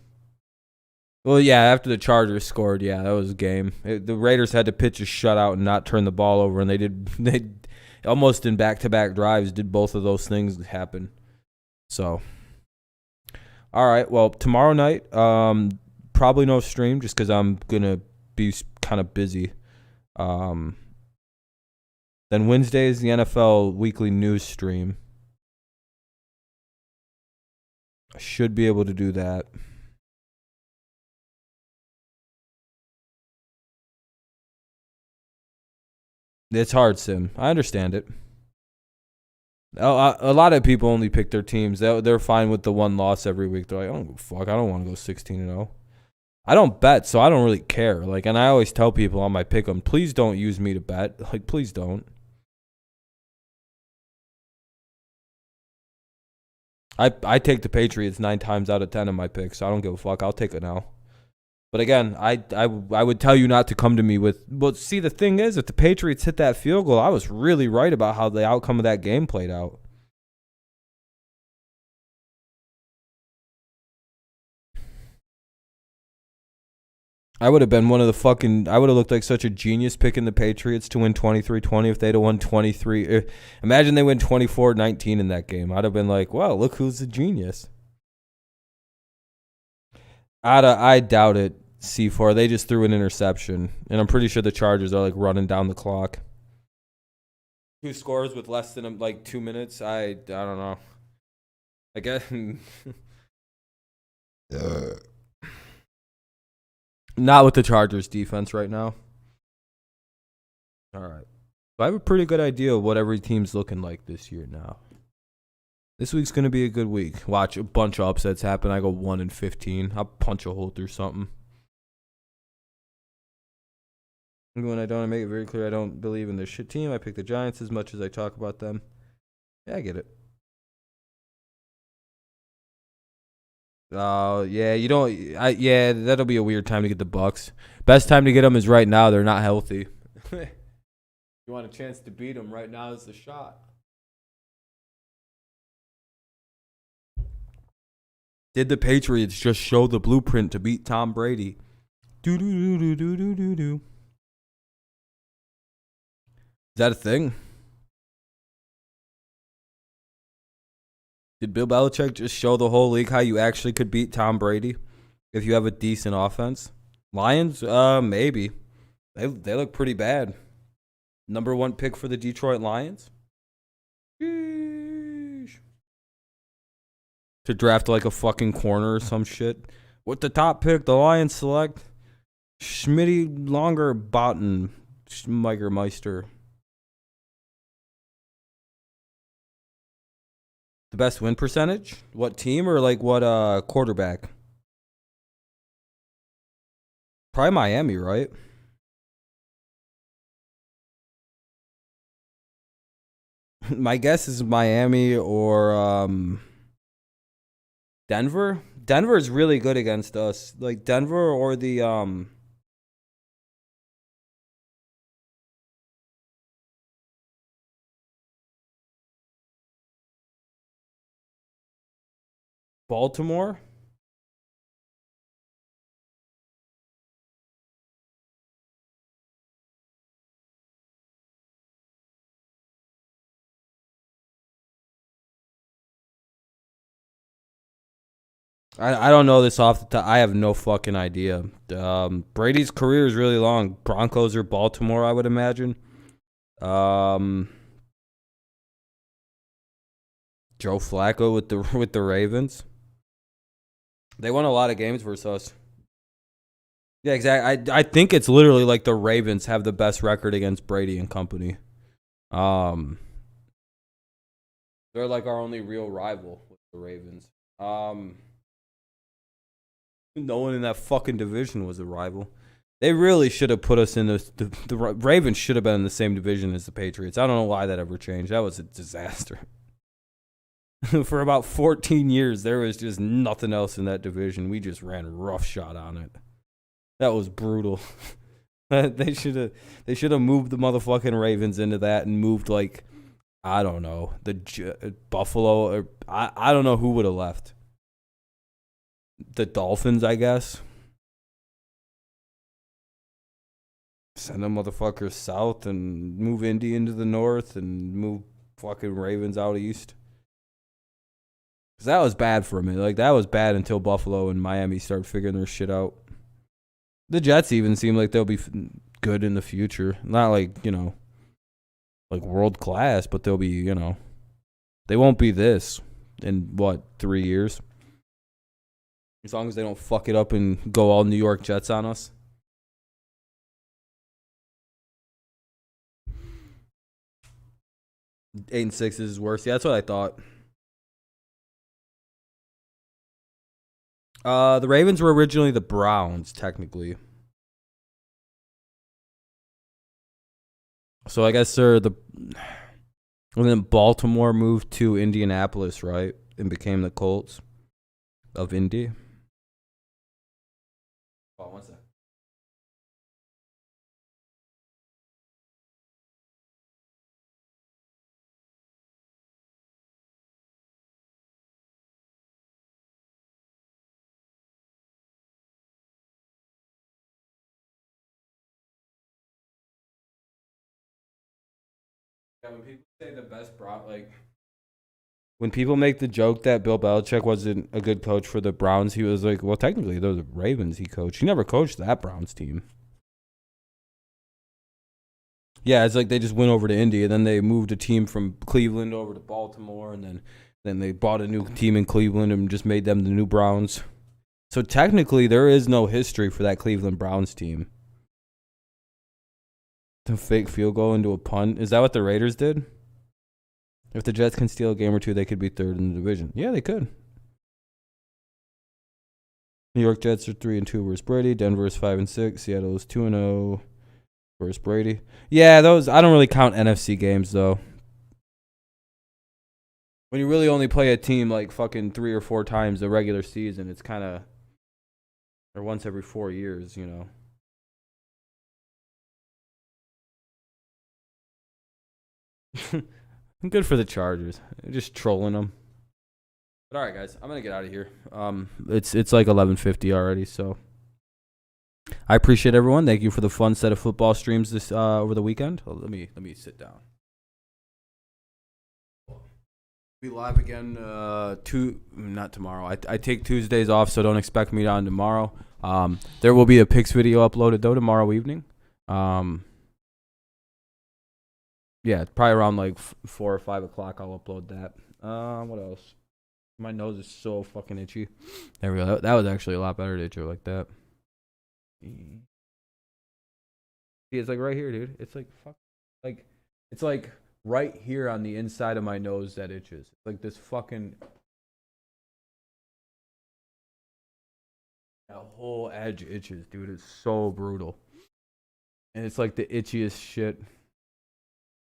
Well, yeah, after the Chargers scored, yeah, that was a game. The Raiders had to pitch a shutout and not turn the ball over, and they almost in back-to-back drives did both of those things happen. So, all right, well, tomorrow night, probably no stream just because I'm going to be kind of busy. Then Wednesday is the NFL weekly news stream. I should be able to do that. It's hard, Sim. I understand it. A lot of people only pick their teams. They're fine with the one loss every week. They're like, I don't give a fuck. I don't want to go 16-0. I don't bet, so I don't really care. Like, and I always tell people on my pick 'em, please don't use me to bet. Like, please don't. I take the Patriots 9 times out of 10 in my picks, so I don't give a fuck. I'll take it now. But again, I would tell you not to come to me with. Well, see, the thing is, if the Patriots hit that field goal, I was really right about how the outcome of that game played out. I would have been one of the fucking. I would have looked like such a genius picking the Patriots to win 23-20 if they'd have won 23. Imagine they win 24-19 in that game. I'd have been like, well, look who's the genius. I doubt it. C4. They just threw an interception, and I'm pretty sure the Chargers are like running down the clock. Who scores with less than like 2 minutes? I don't know. I guess not with the Chargers defense right now. All right. So I have a pretty good idea of what every team's looking like this year now. This week's going to be a good week. Watch a bunch of upsets happen. I go 1-15. I'll punch a hole through something. When I don't, I make it very clear I don't believe in this shit team. I pick the Giants as much as I talk about them. Yeah, I get it. Oh, yeah, you don't. Yeah, that'll be a weird time to get the Bucks. Best time to get them is right now. They're not healthy. You want a chance to beat them right now is the shot. Did the Patriots just show the blueprint to beat Tom Brady? Do. Is that a thing? Did Bill Belichick just show the whole league how you actually could beat Tom Brady if you have a decent offense? Lions? Maybe. They look pretty bad. Number 1 pick for the Detroit Lions? Sheesh. To draft like a fucking corner or some shit. With the top pick, the Lions select Schmitty Longer Botten Schmeigermeister. The best win percentage? What team or like what quarterback? Probably Miami, right? My guess is Miami or Denver. Denver is really good against us. Like Denver or the Baltimore. I don't know this off the top. I have no fucking idea. Brady's career is really long. Broncos or Baltimore, I would imagine. Joe Flacco with the Ravens. They won a lot of games versus us. Yeah, exactly. I think it's literally like the Ravens have the best record against Brady and company. They're like our only real rival with the Ravens. No one in that fucking division was a rival. They really should have put us in the Ravens should have been in the same division as the Patriots. I don't know why that ever changed. That was a disaster. For about 14 years, there was just nothing else in that division. We just ran roughshod on it. That was brutal. They should have moved the motherfucking Ravens into that and moved like, I don't know, the Buffalo or I don't know who would have left. The Dolphins, I guess. Send them motherfuckers south and move Indy into the north and move fucking Ravens out east. Because that was bad for me. Like, that was bad until Buffalo and Miami started figuring their shit out. The Jets even seem like they'll be good in the future. Not like, like world class, but they'll be, they won't be this in, 3 years? As long as they don't fuck it up and go all New York Jets on us. Eight and 6 is worse. Yeah, that's what I thought. The Ravens were originally the Browns, technically. So I guess they're the. And then Baltimore moved to Indianapolis, right? And became the Colts of Indy. Oh, one second. Yeah, when people say the best when people make the joke that Bill Belichick wasn't a good coach for the Browns, he was like, well, technically, those are the Ravens he coached. He never coached that Browns team. Yeah, it's like they just went over to Indy, and then they moved a team from Cleveland over to Baltimore, and then they bought a new team in Cleveland and just made them the new Browns. So technically, there is no history for that Cleveland Browns team. The fake field goal into a punt. Is that what the Raiders did? If the Jets can steal a game or two, they could be third in the division. Yeah, they could. New York Jets are 3-2 versus Brady. Denver is 5-6. Seattle is 2-0 versus Brady. Yeah, those I don't really count NFC games though. When you really only play a team like fucking 3 or 4 times the regular season, it's kind of or once every 4 years, Good for the Chargers. Just trolling them. But all right, guys, I'm gonna get out of here. It's like 11:50 already, so I appreciate everyone. Thank you for the fun set of football streams this over the weekend. Oh, let me sit down. Be live again. Not tomorrow. I take Tuesdays off, so don't expect me on tomorrow. There will be a picks video uploaded though tomorrow evening. Yeah, probably around like 4 or 5 o'clock. I'll upload that. What else? My nose is so fucking itchy. There we go. That was actually a lot better to itch like that. See, it's like right here, dude. It's like fuck. Like it's like right here on the inside of my nose that itches. It's like this fucking. That whole edge itches, dude. It's so brutal. And it's like the itchiest shit.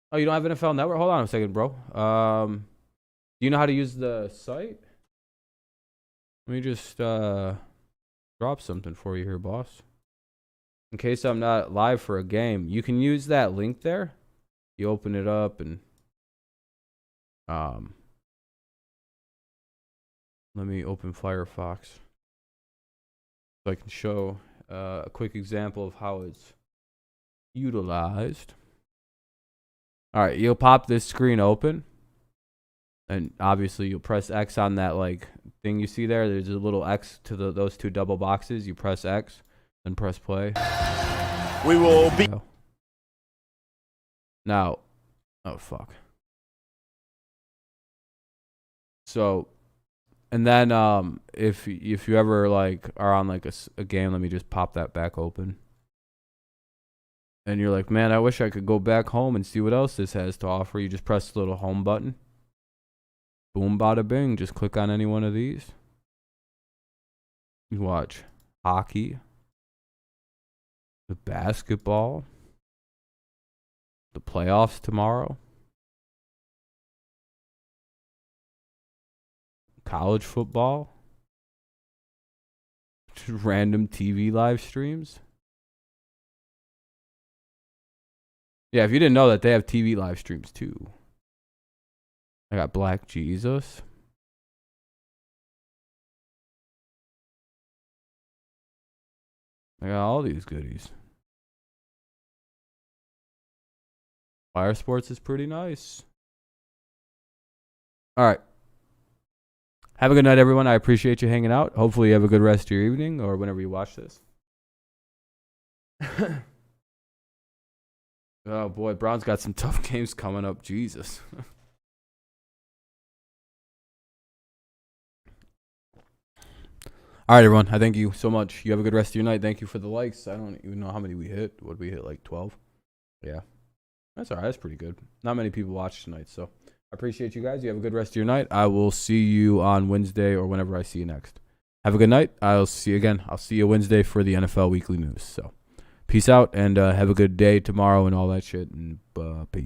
Oh, you don't have NFL Network? Hold on a second, bro. Do you know how to use the site? Let me just drop something for you here, boss. In case I'm not live for a game, you can use that link there. You open it up and let Let me open Firefox so I can show a quick example of how it's utilized. All right, you'll pop this screen open, and obviously you'll press X on that like thing you see there. There's a little X to those two double boxes. You press X, then press play. We will be now. Oh fuck. So, and then if you ever like are on like a game, let me just pop that back open. And you're like, man, I wish I could go back home and see what else this has to offer. You just press the little home button. Boom, bada bing. Just click on any one of these. You watch hockey, the basketball, the playoffs tomorrow, college football, just random TV live streams. Yeah, if you didn't know that, they have TV live streams too. I got Black Jesus. I got all these goodies. Fire Sports is pretty nice. All right. Have a good night, everyone. I appreciate you hanging out. Hopefully you have a good rest of your evening or whenever you watch this. Oh, boy. Brown's got some tough games coming up. Jesus. All right, everyone. I thank you so much. You have a good rest of your night. Thank you for the likes. I don't even know how many we hit. What did we hit? Like 12? Yeah. That's all right. That's pretty good. Not many people watch tonight, so I appreciate you guys. You have a good rest of your night. I will see you on Wednesday or whenever I see you next. Have a good night. I'll see you again. I'll see you Wednesday for the NFL Weekly News. So peace out and have a good day tomorrow and all that shit. And peace.